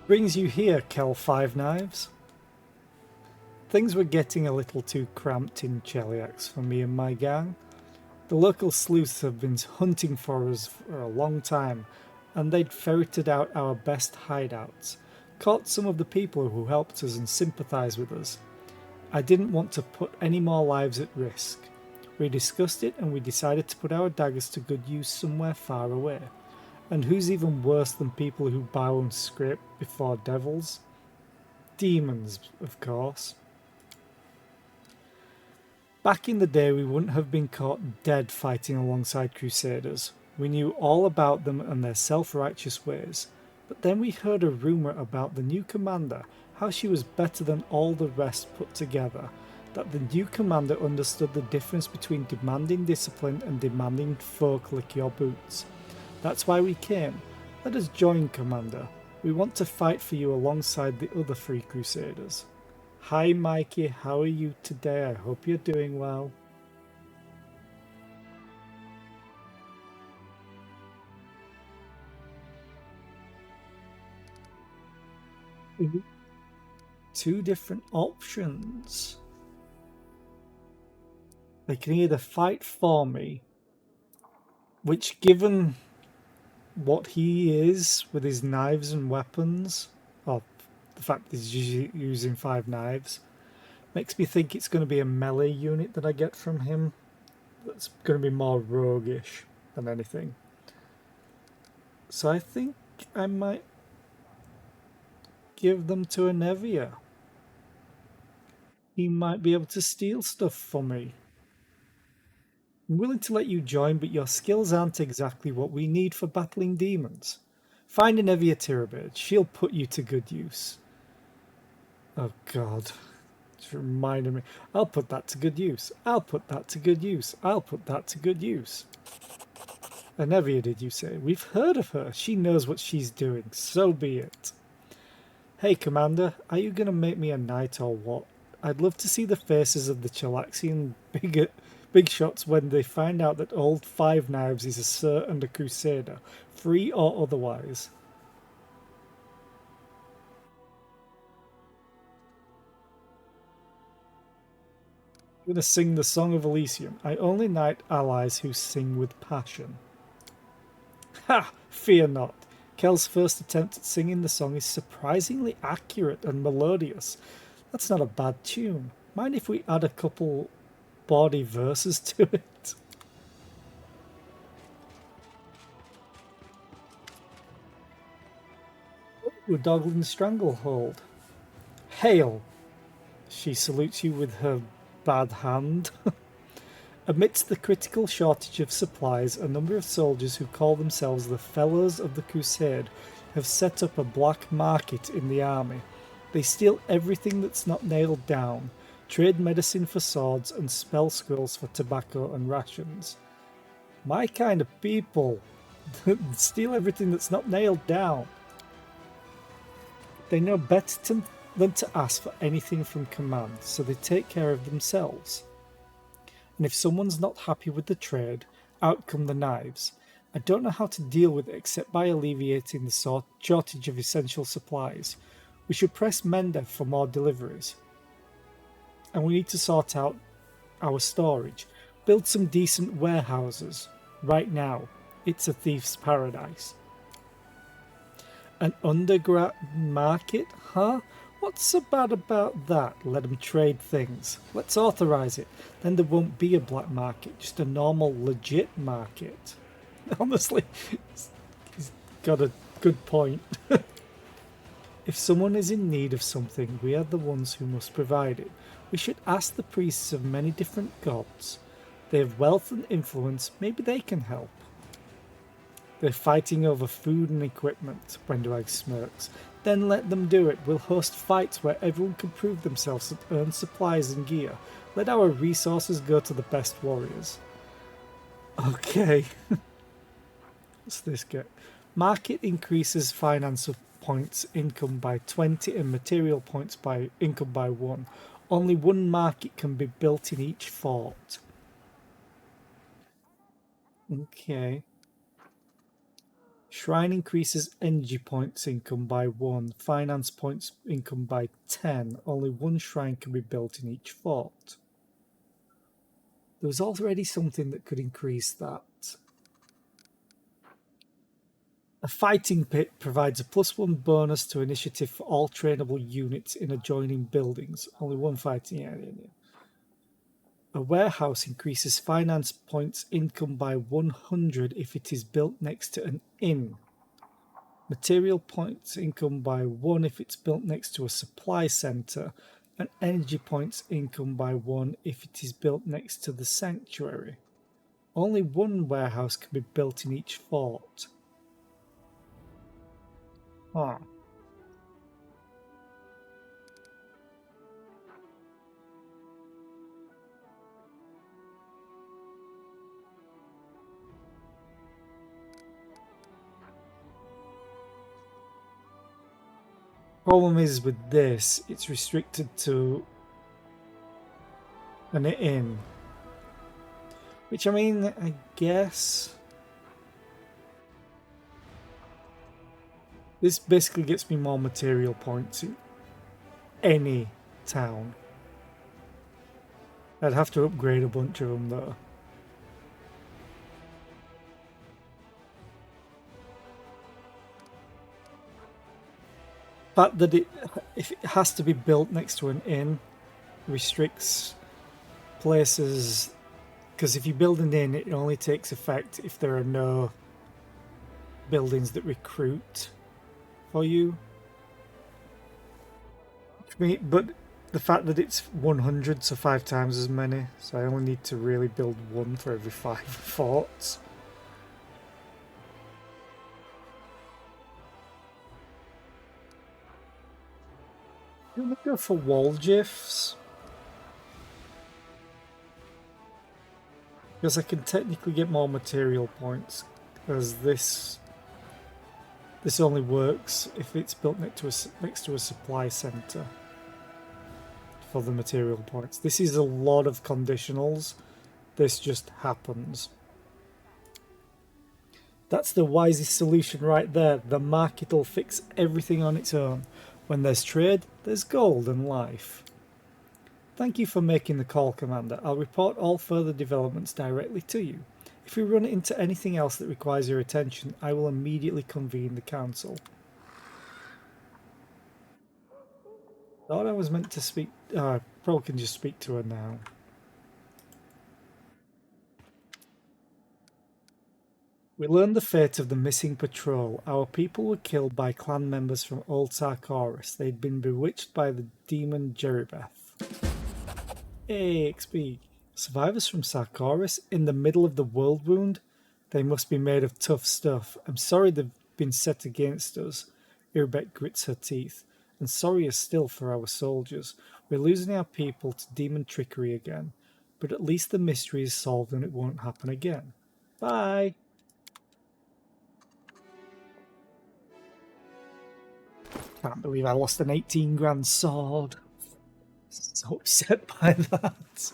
Brings you here, Kel Five Knives. Things were getting a little too cramped in Cheliax for me and my gang. The local sleuths have been hunting for us for a long time, and they'd ferreted out our best hideouts, caught some of the people who helped us and sympathised with us. I didn't want to put any more lives at risk. We discussed it and we decided to put our daggers to good use somewhere far away. And who's even worse than people who bow and scrape before devils? Demons, of course. Back in the day, we wouldn't have been caught dead fighting alongside Crusaders. We knew all about them and their self-righteous ways. But then we heard a rumour about the new commander, how she was better than all the rest put together, that the new commander understood the difference between demanding discipline and demanding folk lick your boots. That's why we came. Let us join, Commander. We want to fight for you alongside the other Free Crusaders. Hi, Mikey. How are you today? I hope you're doing well. Two different options. They can either fight for me, which, given what he is with his knives and weapons, or the fact that he's using 5 knives, makes me think it's going to be a melee unit that I get from him that's going to be more roguish than anything. So I think I might give them to Anevia. He might be able to steal stuff for me. I'm willing to let you join, but your skills aren't exactly what we need for battling demons. Find Anevia Tirabird. She'll put you to good use. Oh god. Just reminded me. I'll put that to good use. I'll put that to good use. I'll put that to good use. Anevia, did you say? We've heard of her. She knows what she's doing. So be it. Hey, Commander. Are you going to make me a knight or what? I'd love to see the faces of the Chelaxian big shots when they find out that old Five Knives is a Sir and a Crusader, free or otherwise. I'm going to sing the Song of Elysium. I only knight allies who sing with passion. Ha! Fear not. Kel's first attempt at singing the song is surprisingly accurate and melodious. That's not a bad tune. Mind if we add a couple bawdy verses to it? Ooh, Doglin Stranglehold. Hail! She salutes you with her bad hand. Amidst the critical shortage of supplies, a number of soldiers who call themselves the Fellows of the Crusade have set up a black market in the army. They steal everything that's not nailed down, trade medicine for swords and spell scrolls for tobacco and rations. My kind of people steal everything that's not nailed down. They know better than to ask for anything from command, so they take care of themselves. And if someone's not happy with the trade, out come the knives. I don't know how to deal with it except by alleviating the shortage of essential supplies. We should press Mendev for more deliveries. And we need to sort out our storage. Build some decent warehouses. Right now, it's a thief's paradise. An underground market? Huh? What's so bad about that? Let them trade things. Let's authorize it. Then there won't be a black market, just a normal, legit market. Honestly, he's got a good point. If someone is in need of something, we are the ones who must provide it. We should ask the priests of many different gods. They have wealth and influence. Maybe they can help. They're fighting over food and equipment, Brenduag smirks. Then let them do it. We'll host fights where everyone can prove themselves and earn supplies and gear. Let our resources go to the best warriors. Okay. What's this get? Market increases finance points income by 20 and material points by income by 1. Only one market can be built in each fort. Okay. Shrine increases energy points income by 1, finance points income by 10. Only one shrine can be built in each fort. There was already something that could increase that. A fighting pit provides a +1 bonus to initiative for all trainable units in adjoining buildings. Only one fighting area. A warehouse increases finance points income by 100 if it is built next to an inn. Material points income by 1 if it's built next to a supply centre. And energy points income by 1 if it is built next to the sanctuary. Only one warehouse can be built in each fort. Huh. Problem is with this, it's restricted to an inn. Which, I mean, I guess this basically gets me more material points in any town. I'd have to upgrade a bunch of them though. The fact that if it has to be built next to an inn restricts places, because if you build an inn, it only takes effect if there are no buildings that recruit for you. But the fact that it's 100, so 5 times as many, so I only need to really build 1 for every 5 forts. I'm gonna go for wall gifs. Because I can technically get more material points, as this only works if it's built next to a supply centre for the material points. This is a lot of conditionals. This just happens. That's the wisest solution right there. The market will fix everything on its own. When there's trade, there's gold and life. Thank you for making the call, Commander. I'll report all further developments directly to you. If we run into anything else that requires your attention, I will immediately convene the council. Thought I was meant to speak... I probably can just speak to her now. We learned the fate of the missing patrol. Our people were killed by clan members from Old Sarkoris. They'd been bewitched by the demon Jeribeth. Hey, XP. Survivors from Sarkoris in the middle of the world wound. They must be made of tough stuff. I'm sorry they've been set against us. Irbek grits her teeth. And sorrier still for our soldiers. We're losing our people to demon trickery again. But at least the mystery is solved and it won't happen again. Bye! Can't believe I lost an 18 grand sword. So upset by that.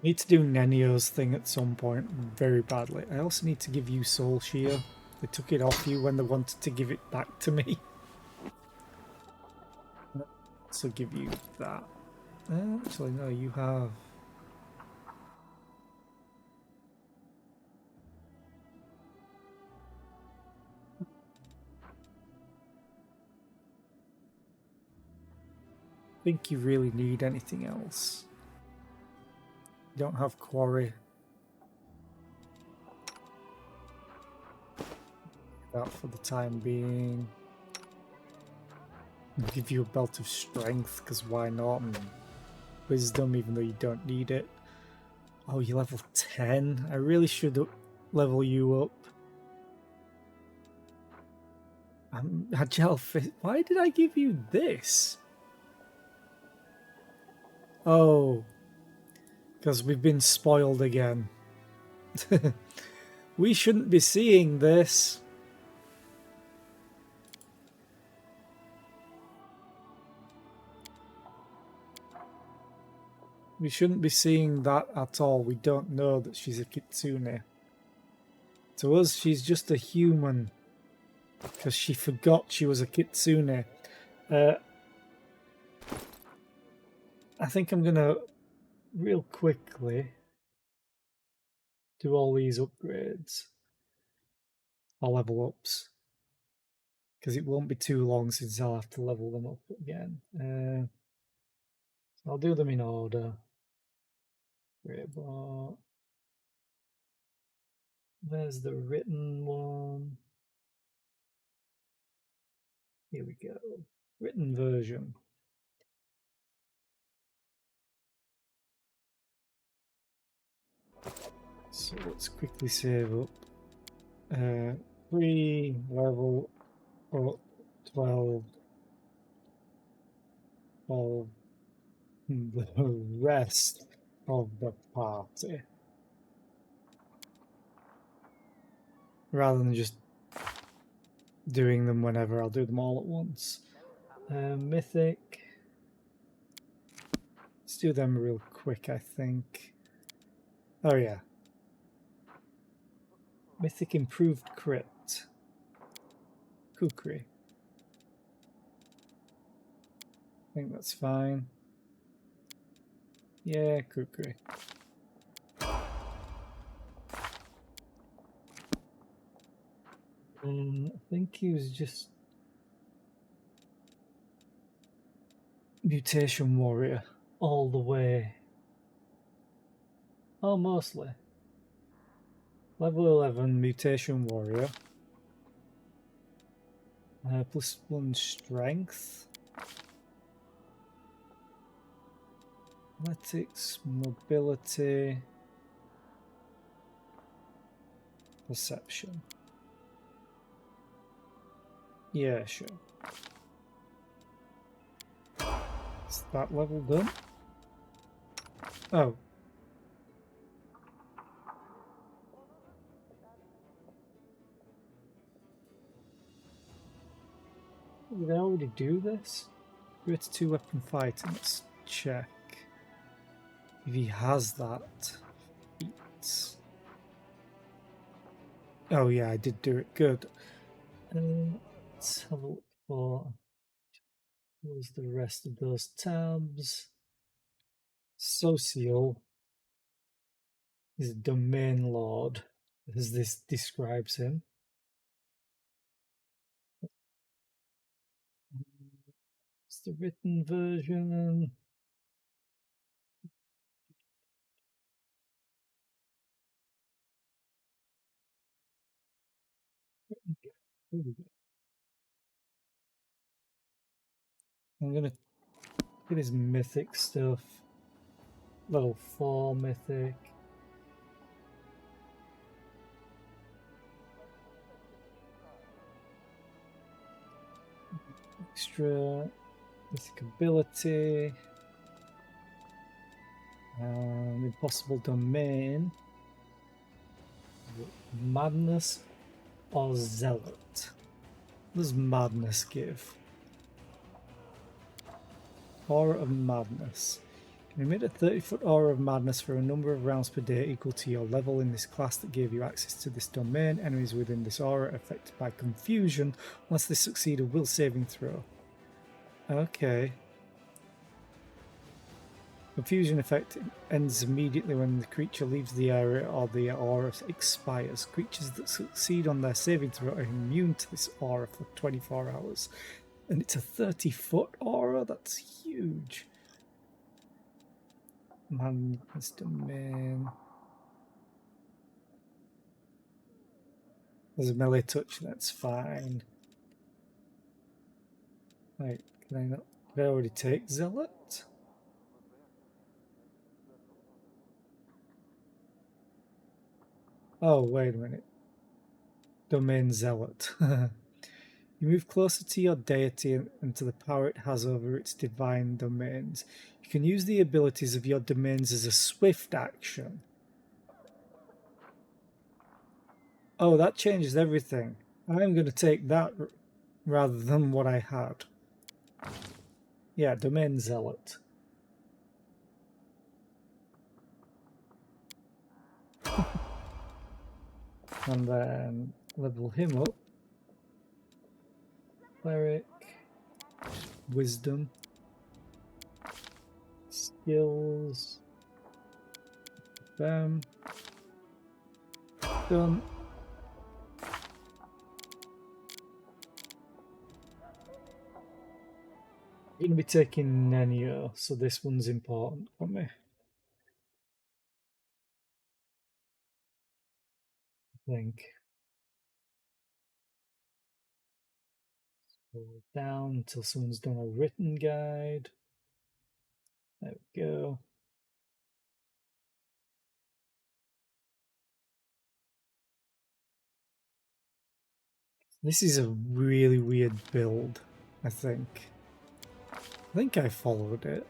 Need to do Nenio's thing at some point very badly. I also need to give you Soul Shear. They took it off you when they wanted to give it back to me. So give you that. Actually, no, you have... I think you really need anything else. You don't have Quarry. That for the time being. I'll give you a Belt of Strength, because why not? And Wisdom, even though you don't need it. Oh, you're level 10? I really should level you up. Agile Fist. Why did I give you this? Oh. Because we've been spoiled again. We shouldn't be seeing this. We shouldn't be seeing that at all. We don't know that she's a kitsune. To us, she's just a human. Because she forgot she was a kitsune. I think I'm going to, real quickly, do all these upgrades. Or level ups. Because it won't be too long since I'll have to level them up again. I'll do them in order. Great bar. There's the written one. Here we go. Written version. So let's quickly save up. 3 level up 12 of the rest of the party. Rather than just doing them whenever, I'll do them all at once. Mythic. Let's do them real quick, I think. Oh yeah. Mythic improved crit. Kukri. I think that's fine. Yeah, Kukri. I think he was just Mutation Warrior all the way. Oh, mostly. Level 11 Mutation Warrior. +1 Strength. Athletics, Mobility. Perception. Yeah, sure. Is that level done? Oh. Did I already do this? Go to 2 weapon fighting. Let's check if he has that feat. Oh yeah, I did do it. Good. Let's have a look for what's the rest of those tabs. Social is a domain lord, as this describes him. It's the written version. Here we go. I'm gonna get his mythic stuff. Level 4 mythic. Extra mythic ability. Impossible domain. Madness or zealot? What does madness give? Aura of madness. Can emit a 30-foot aura of madness for a number of rounds per day equal to your level in this class that gave you access to this domain. Enemies within this aura are affected by confusion. Once they succeed, a will saving throw. Okay. Confusion effect ends immediately when the creature leaves the area or the aura expires. Creatures that succeed on their saving throw are immune to this aura for 24 hours. And it's a 30-foot aura? That's huge. Madness domain. There's a melee touch, that's fine. Right, can I not? Did I already take Zealot? Oh, wait a minute. Domain Zealot. You move closer to your deity and to the power it has over its divine domains. You can use the abilities of your domains as a swift action. Oh, that changes everything. I'm going to take that rather than what I had. Yeah, Domain Zealot. And then level him up. Cleric. Wisdom. Skills. Done. I'm going to be taking Nenio, so this one's important for me. I think. Scroll down until someone's done a written guide. There we go. This is a really weird build, I think. I think I followed it.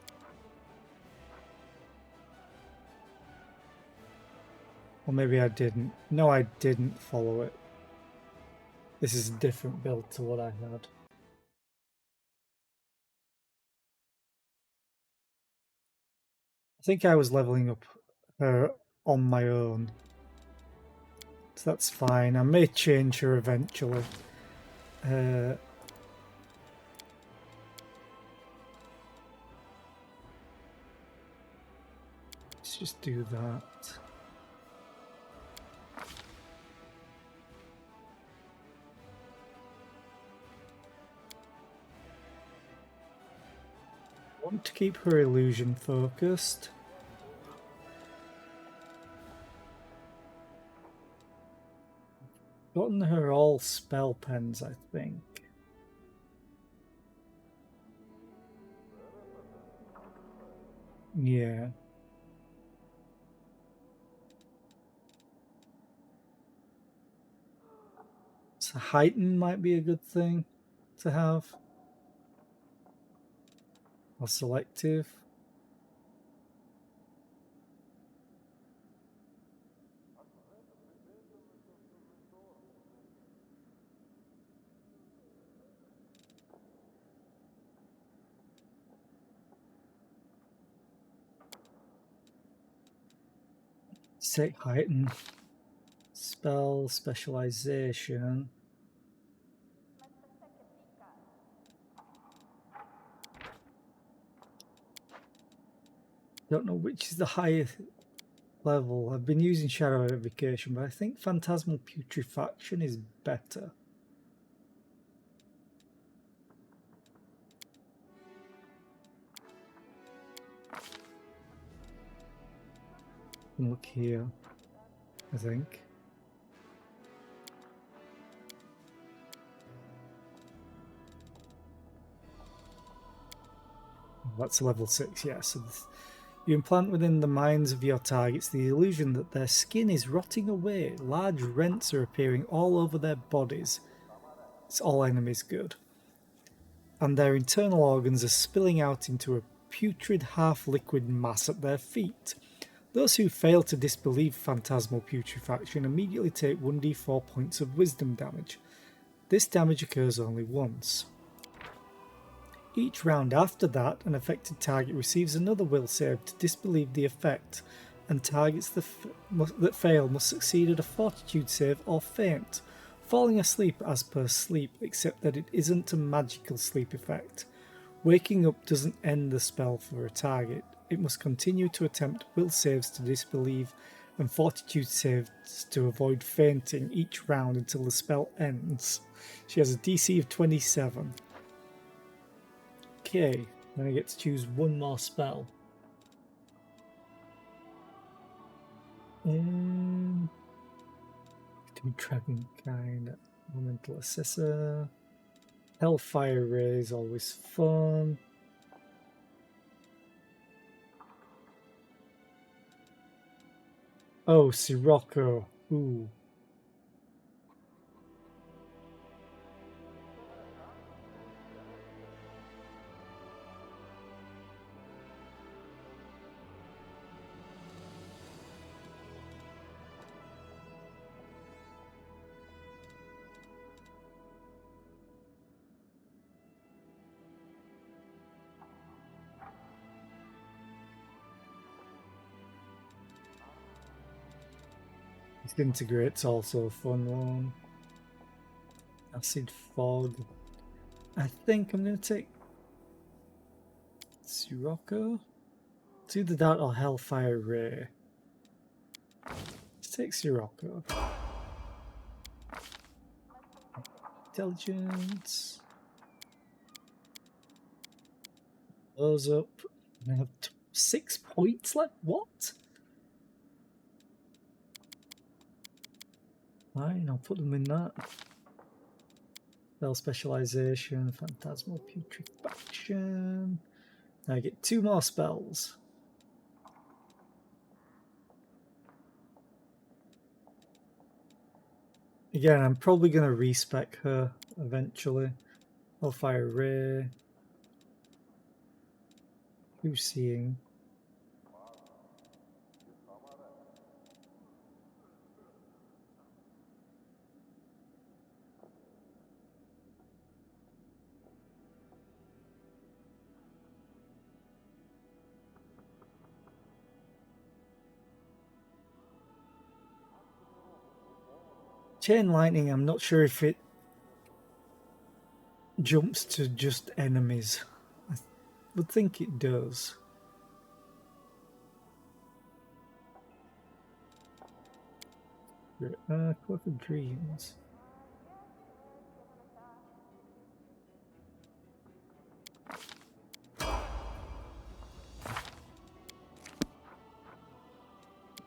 Or maybe I didn't. No, I didn't follow it. This is a different build to what I had. I think I was leveling up her on my own. So that's fine. I may change her eventually. Let's just do that. I want to keep her illusion focused. Gotten her all spell pens, I think. Yeah. So heighten might be a good thing to have. Or selective. Take heighten. Spell specialization. Don't know which is the highest level. I've been using Shadow Evocation, but I think Phantasmal Putrefaction is better. Look here, I think. That's level 6, yeah. So You implant within the minds of your targets the illusion that their skin is rotting away. Large rents are appearing all over their bodies. It's all enemies good. And their internal organs are spilling out into a putrid half-liquid mass at their feet. Those who fail to disbelieve phantasmal putrefaction immediately take 1d4 points of wisdom damage. This damage occurs only once. Each round after that, an affected target receives another will save to disbelieve the effect, and targets that fail must succeed at a fortitude save or faint, falling asleep as per sleep, except that it isn't a magical sleep effect. Waking up doesn't end the spell for a target. It must continue to attempt will saves to disbelieve and fortitude saves to avoid fainting each round until the spell ends. She has a DC of 27. Okay, then I get to choose one more spell. Do Dragon Kind, Elemental Assessor. Hellfire Ray is always fun. Oh, Sirocco. Ooh. Disintegrate's also a fun one. Acid Fog. I think I'm going to take Sirocco. It's either that or Hellfire Ray. Let's take Sirocco. Intelligence. Those up. I have 6 points left. What? Fine, I'll put them in that. Spell Specialization, Phantasmal Putrefaction. I get 2 more spells. Again, I'm probably going to respec her eventually. Hellfire Ray. Who's seeing? Chain Lightning, I'm not sure if it jumps to just enemies. I would think it does. Cloak of Dreams.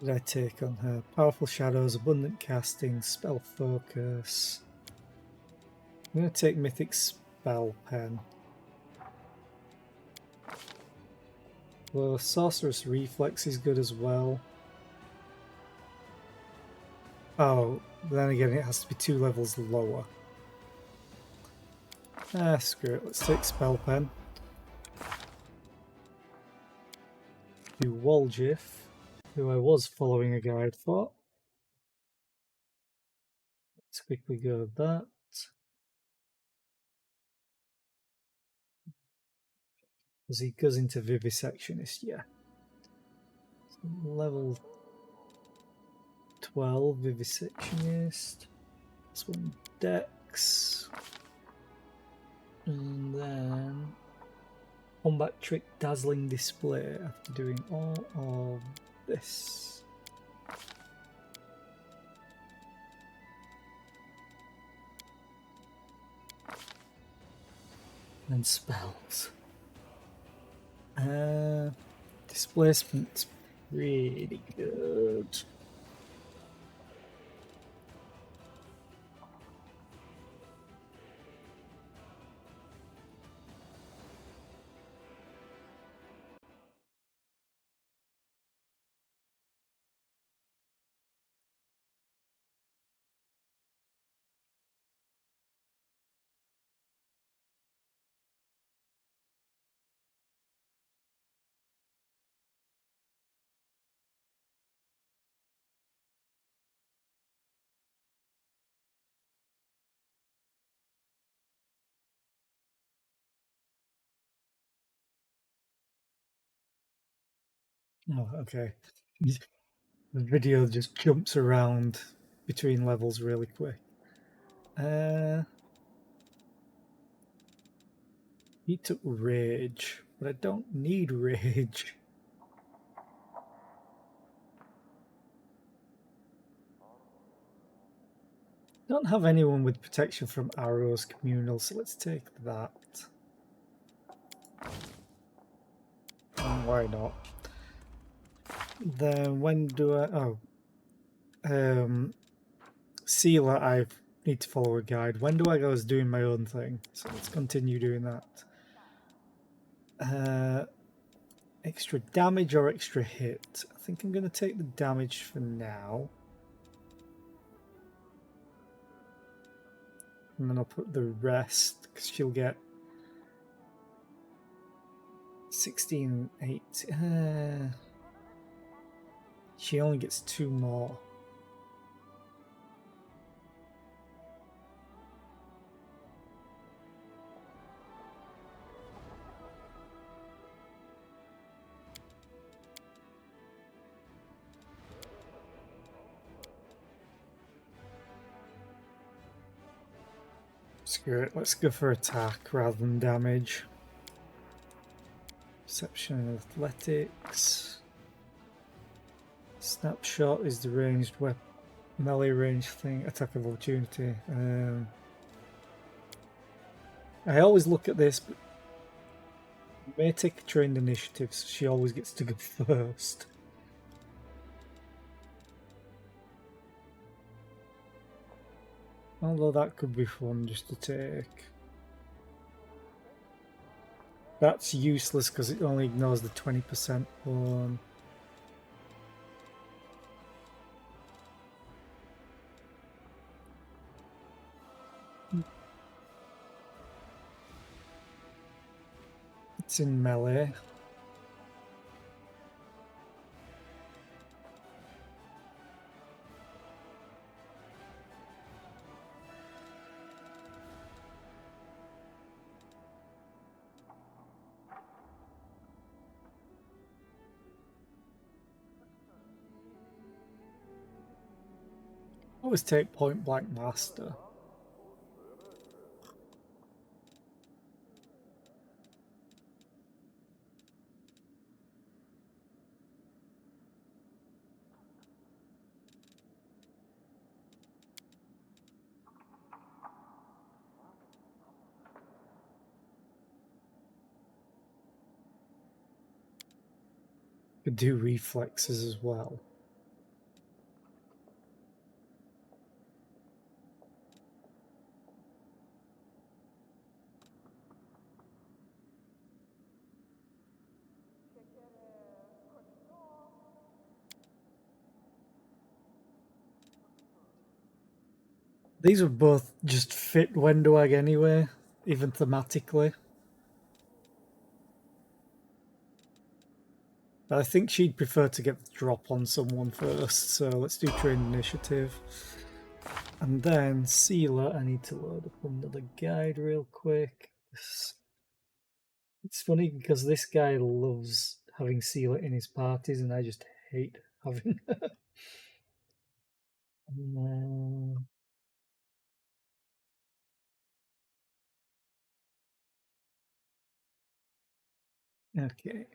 What did I take on her? Powerful Shadows, Abundant Casting, Spell Focus. I'm going to take Mythic Spell Pen. Well, Sorceress Reflex is good as well. Oh, then again, it has to be 2 levels lower. Screw it. Let's take Spell Pen. Do Walgif, who I was following a guide for. Let's quickly go with that. As he goes into Vivisectionist, yeah. So level 12 Vivisectionist. This one Dex. And then Combat Trick Dazzling Display after doing all of this. And spells. Displacement's really good. Oh, okay. The video just jumps around between levels really quick. He took rage, but I don't need rage. Don't have anyone with protection from arrows communal, so let's take that. And why not? Then when do I... Oh. Sealer, I need to follow a guide. When do I go as doing my own thing? So let's continue doing that. Extra damage or extra hit? I think I'm going to take the damage for now. And then I'll put the rest, because she'll get 16, 8. She only gets 2 more. Screw it, let's go for attack rather than damage. Perception and athletics. Snapshot is the ranged weapon, melee range thing, attack of opportunity. I always look at this, but may take a trained initiative, so she always gets to go first. Although that could be fun just to take. That's useless because it only ignores the 20% one. It's in melee. Always take point blank master. Could do reflexes as well. These would both just fit Wendwag anyway, even thematically. But I think she'd prefer to get the drop on someone first, so let's do trained initiative. And then Sealer, I need to load up another guide real quick. It's funny because this guy loves having Sealer in his parties and I just hate having her. Okay.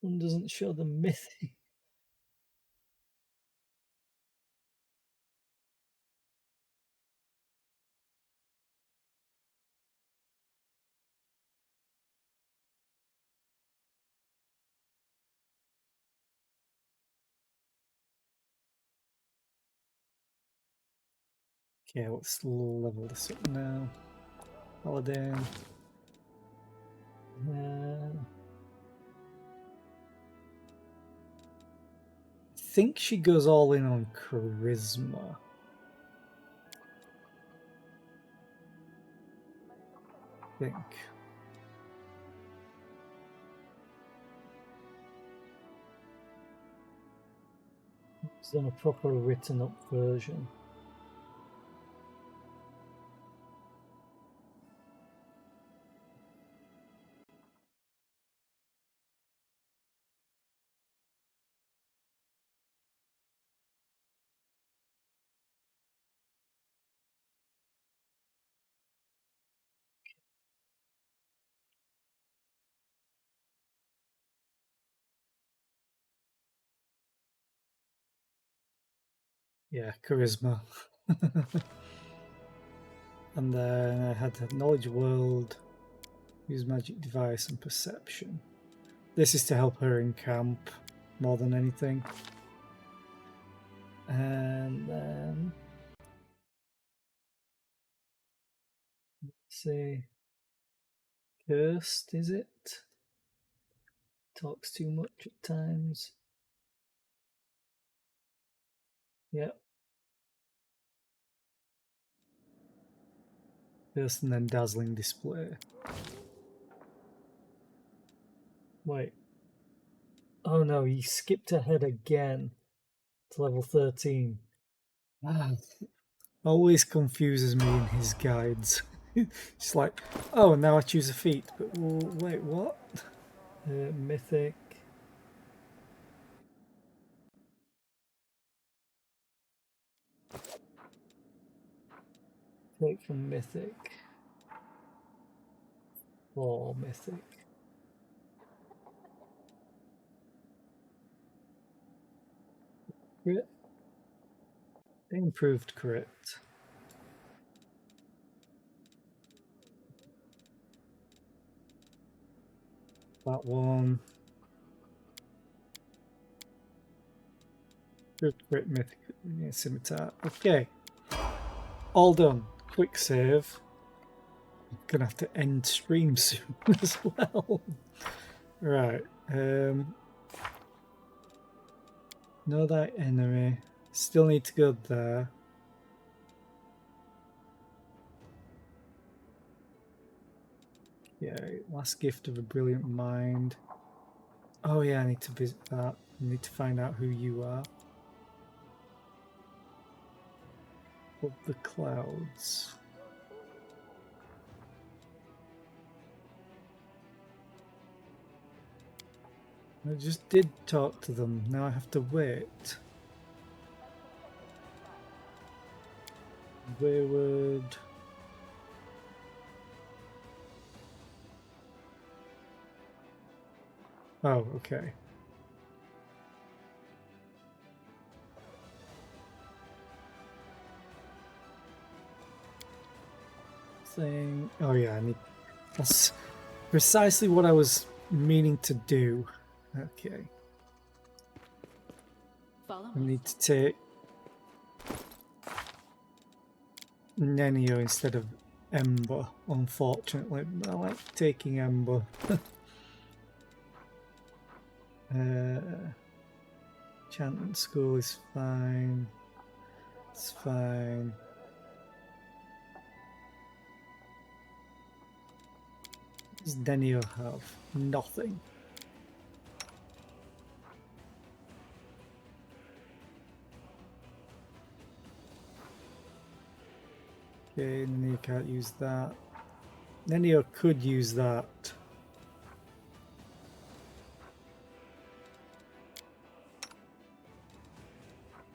One doesn't show the mythic. Okay, let's level this up now. Paladin. I think she goes all in on charisma. I think. It's done a proper written up version. Yeah, charisma. And then I had knowledge world, use magic device, and perception. This is to help her in camp more than anything. And then let's see, cursed, is it? Talks too much at times. Yep. Cursed and then dazzling display. Wait. Oh no, he skipped ahead again to level 13. Ah, always confuses me in his guides. It's like, oh, now I choose a feat, but wait, what? Mythic. Take from mythic. Or mythic. Crit. Improved crit. That one. Crit mythic. Yeah, scimitar. Okay. All done. Quick save. I'm gonna have to end stream soon as well. Right. Know that enemy. Still need to go there. Yeah, last gift of a brilliant mind. Oh yeah, I need to visit that. I need to find out who you are. Of the clouds. I just did talk to them. Now I have to wait. Wayward. Oh, okay. Thing. Oh yeah, I need. That's precisely what I was meaning to do. Okay. Follow I me. need to take Nenio instead of Ember, unfortunately. I like taking Ember. Enchantment school is fine. It's fine. What does Nenio have? Nothing. Okay, Nenio can't use that. Nenio could use that.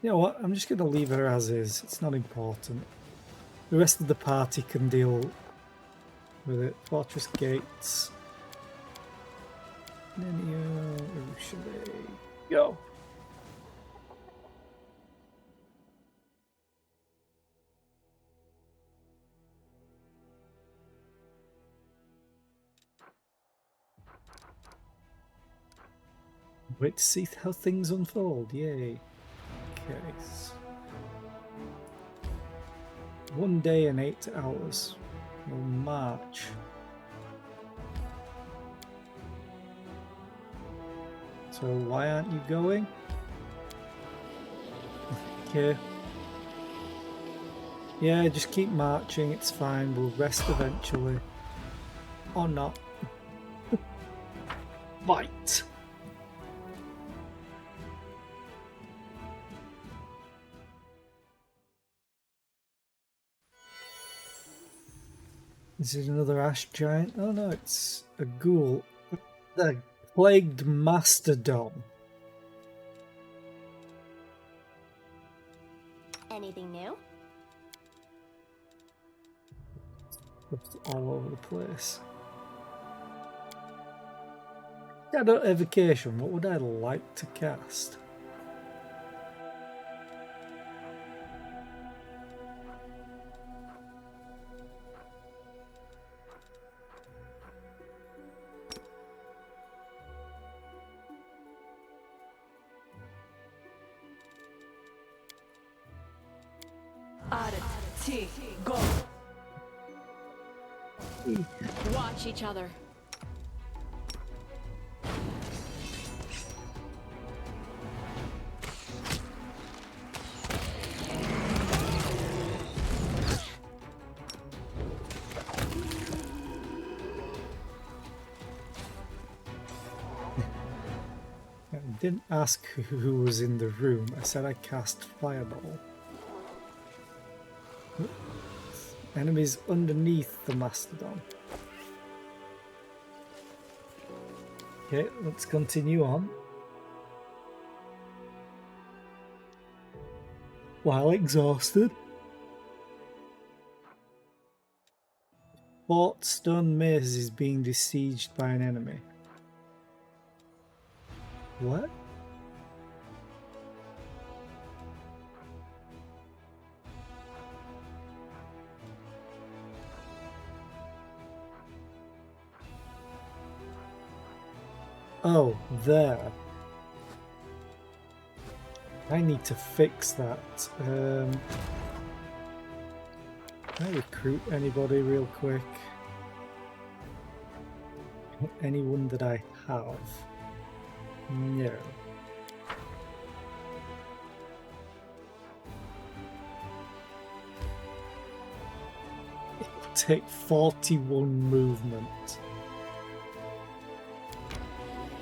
You know what? I'm just going to leave her as is. It's not important. The rest of the party can deal with it. Fortress gates. Nenio, Urushale. Go! Wait to see how things unfold. Yay. Okay. 1 day and 8 hours. We'll march. So why aren't you going? Okay. Yeah, just keep marching. It's fine. We'll rest eventually. Or not. Fight! Is it another ash giant? Oh no, it's a ghoul. The plagued mastodon. Anything new? It's all over the place. Shadow Evocation, what would I like to cast? T, go. Watch each other. I didn't ask who was in the room. I said I cast Fireball. Enemies underneath the Mastodon. Okay, let's continue on. While exhausted. Fort Stone Maze is being besieged by an enemy. What? Oh, there. I need to fix that. Can I recruit anybody real quick? Anyone that I have? No. It'll take 41 movement.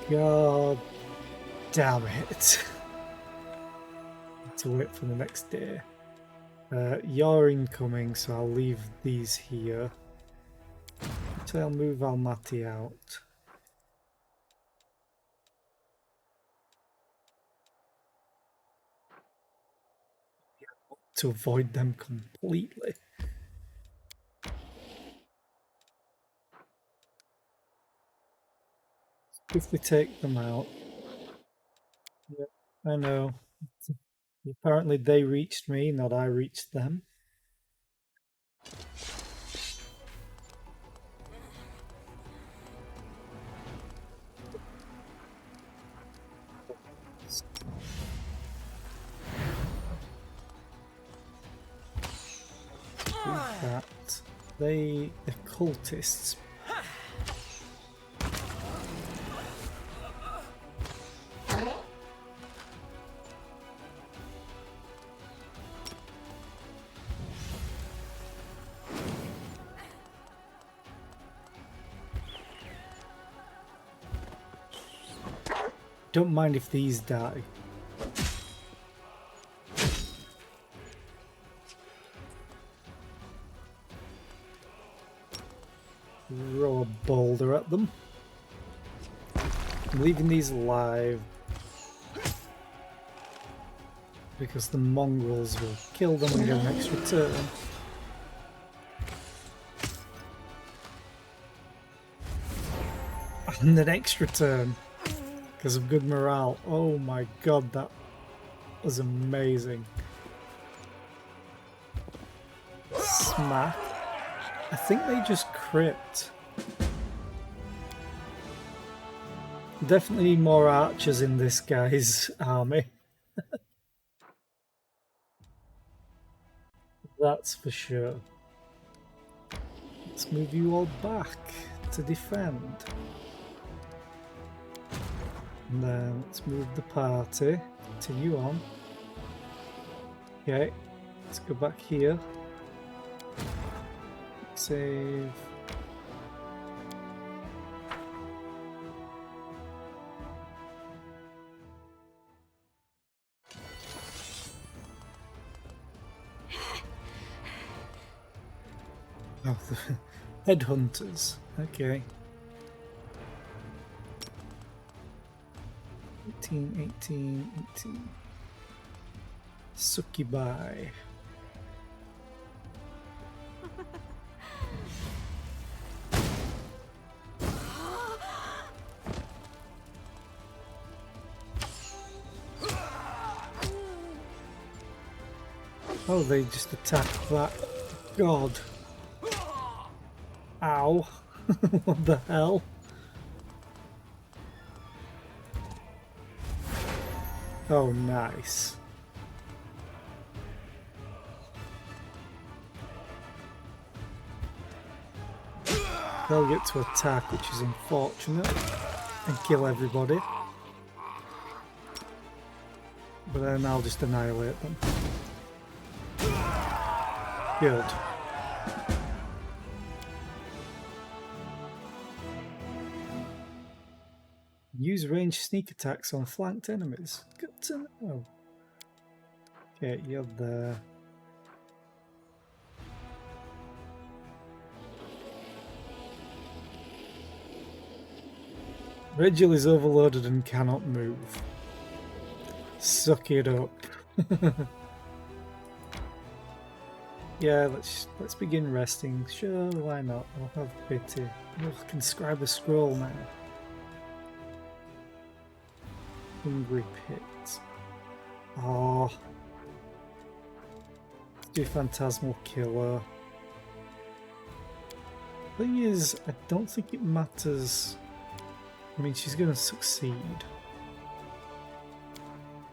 God damn it. Need to wait for the next day. You're incoming, so I'll leave these here. So I'll move Almaty out. To avoid them completely. If we take them out. Yeah, I know. Apparently they reached me, not I reached them. That the cultists. Don't mind if these die. Throw a boulder at them. I'm leaving these alive because the mongrels will kill them and get an extra turn. And an extra turn because of good morale. Oh my god, that was amazing. Smack. I think they just crit. Definitely need more archers in this guy's army. That's for sure. Let's move you all back to defend. And then let's move the party. Continue on. Okay, let's go back here. Save. Oh, the headhunters. Okay. 18. Succubi. Oh, they just attacked that. God. Ow. What the hell? Oh, nice. they'll get to attack, which is unfortunate, and kill everybody. But then I'll just annihilate them. Good. Use ranged sneak attacks on flanked enemies. Good to know. Okay, you're there. Regil is overloaded and cannot move. Suck it up. Yeah, let's begin resting. Sure, why not? I'll have pity. Oh, I can scribe a scroll now. Hungry Pit. Oh. Let's do Phantasmal Killer. Thing is, I don't think it matters. I mean, she's going to succeed.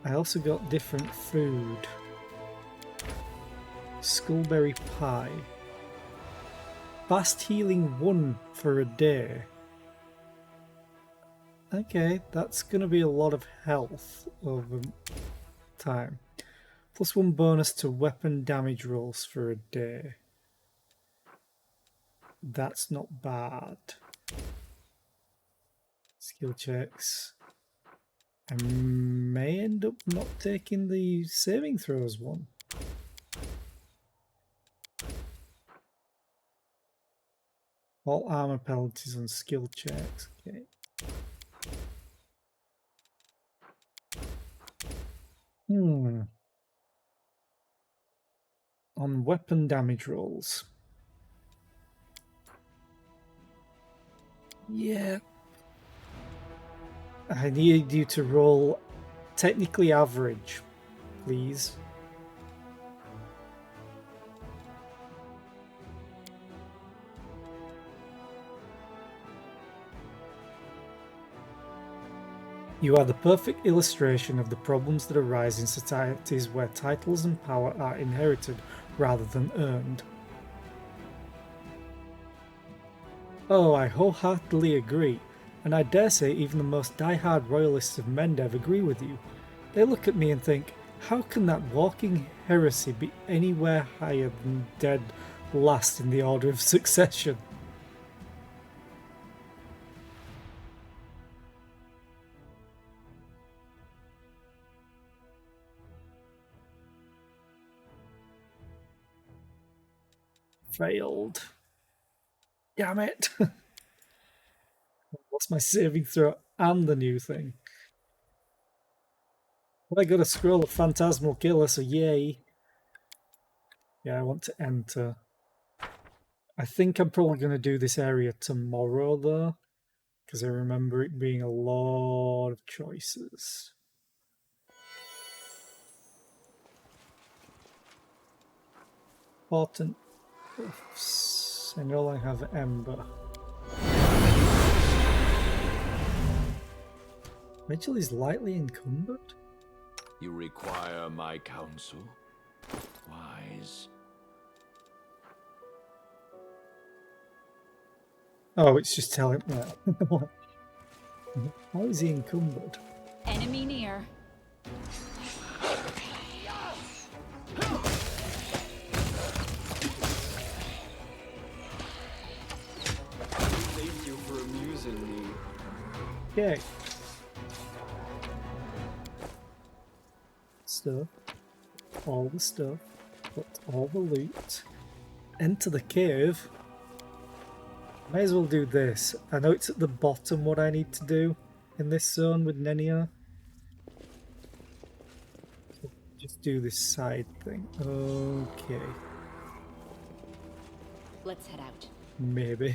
I also got different food. Skullberry Pie. Fast healing 1 for a day. Okay, that's going to be a lot of health over time. Plus 1 bonus to weapon damage rolls for a day. That's not bad. Skill checks. I may end up not taking the saving throws one. All armor penalties on skill checks. Okay. On weapon damage rolls. Yeah. I need you to roll technically average, please. You are the perfect illustration of the problems that arise in societies where titles and power are inherited rather than earned. Oh, I wholeheartedly agree, and I dare say even the most die-hard royalists of Mendev agree with you. They look at me and think, how can that walking heresy be anywhere higher than dead last in the order of succession? Failed. Damn it. What's my saving throw and the new thing? Well, I got a scroll of Phantasmal Killer, so yay. Yeah, I want to enter. I think I'm probably going to do this area tomorrow, though, because I remember it being a lot of choices. Important. I no longer have Ember. Mitchell is lightly encumbered? You require my counsel? Wise. Oh, it's just telling me. How is he encumbered? Enemy near. Thank you for amusing me. Okay. Stuff. All the stuff. Put all the loot. Enter the cave. May as well do this. I know it's at the bottom what I need to do in this zone with Nenia. So just do this side thing. Okay. Let's head out. Maybe.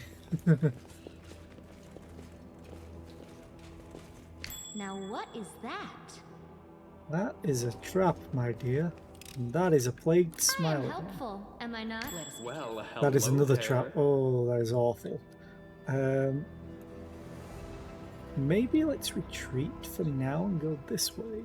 Now what is that? That is a trap, my dear. And that is a plagued I am smile. helpful, am I not? Well, That is hello another there. trap. Oh, that is awful. Maybe let's retreat for now and go this way.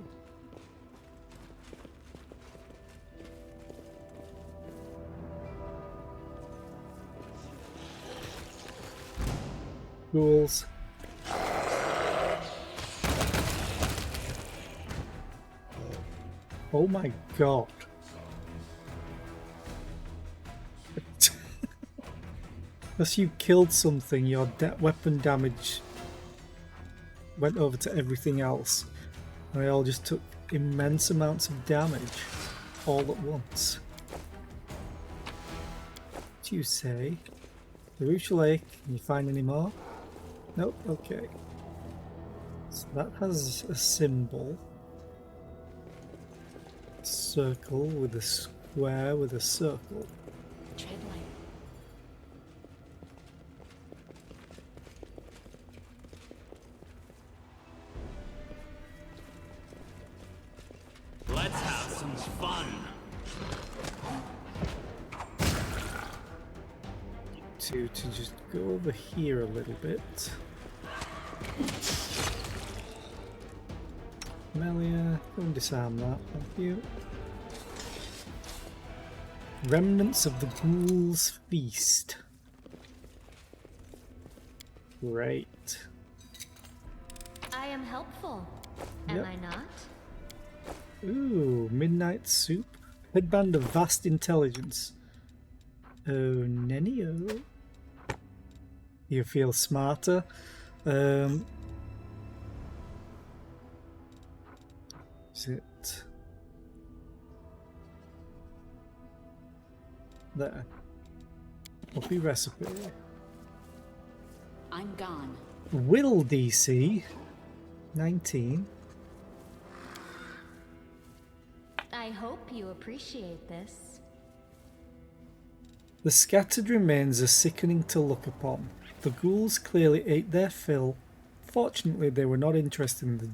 ghouls. Oh my god. Unless you killed something, your weapon damage went over to everything else. And they all just took immense amounts of damage all at once. What do you say? Larouche Lake, can you find any more? Nope, okay. So that has a symbol. Circle with a square with a circle. Tread light. Let's have some fun. To just go over here a little bit. Melia, go and disarm that, thank you. Remnants of the Ghoul's Feast. Great. I am helpful. Am Yep. I not? Ooh, Midnight Soup. Headband of Vast Intelligence. Oh, Nenio. You feel smarter. Is it there? Copy recipe. I'm gone. Will DC 19. I hope you appreciate this. The scattered remains are sickening to look upon. The ghouls clearly ate their fill. Fortunately, they were not interested in the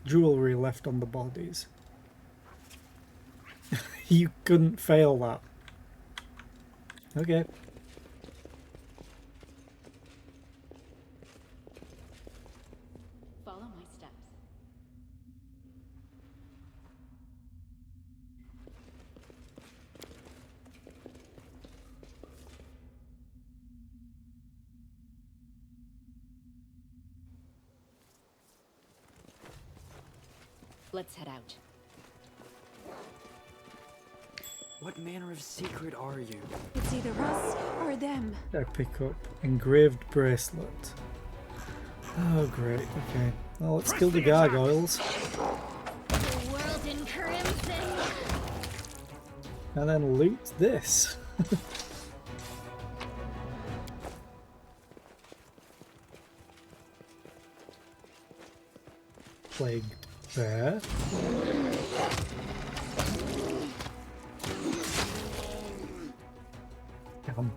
jewellery left on the bodies. You couldn't fail that. Okay. Follow my steps. Let's head out. What manner of secret are you? It's either us or them. I pick up engraved bracelet. Oh great, okay. Well, let's kill the gargoyles. The world in crimson. And then loot this. Plagued bear. Damn.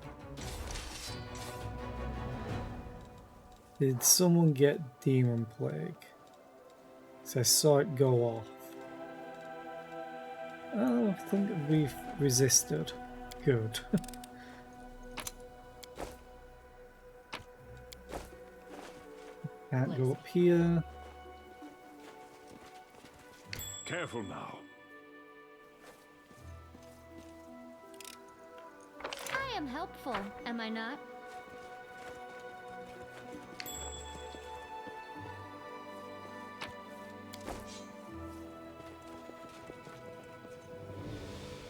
Did someone get demon plague? So I saw it go off. Oh, I think we've resisted. Good. Can't go up here. Careful now. I am helpful. Am I not?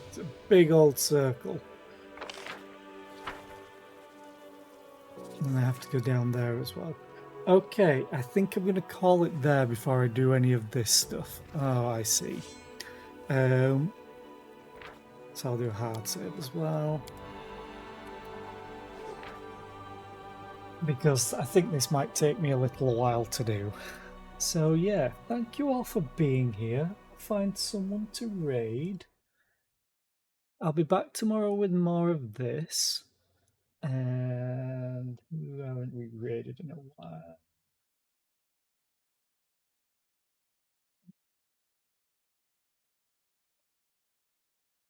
It's a big old circle. And I have to go down there as well. Okay, I think I'm going to call it there before I do any of this stuff. Oh, I see. So I'll do a hard save as well. Because I think this might take me a little while to do. So yeah, thank you all for being here. Find someone to raid. I'll be back tomorrow with more of this. And who haven't we raided in a while?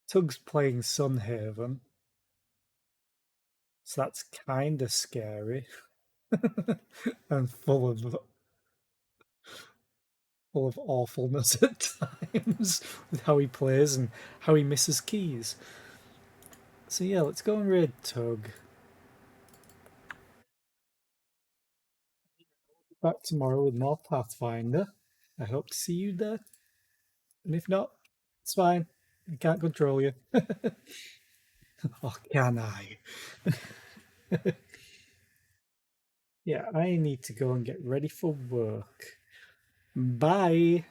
Tug's playing Sunhaven. So that's kind of scary. And full of awfulness at times with how he plays and how he misses keys. So yeah, let's go and raid Tug. back tomorrow with more Pathfinder. I hope to see you there. And if not, it's fine. I can't control you. Or can I? Yeah, I need to go and get ready for work. Bye.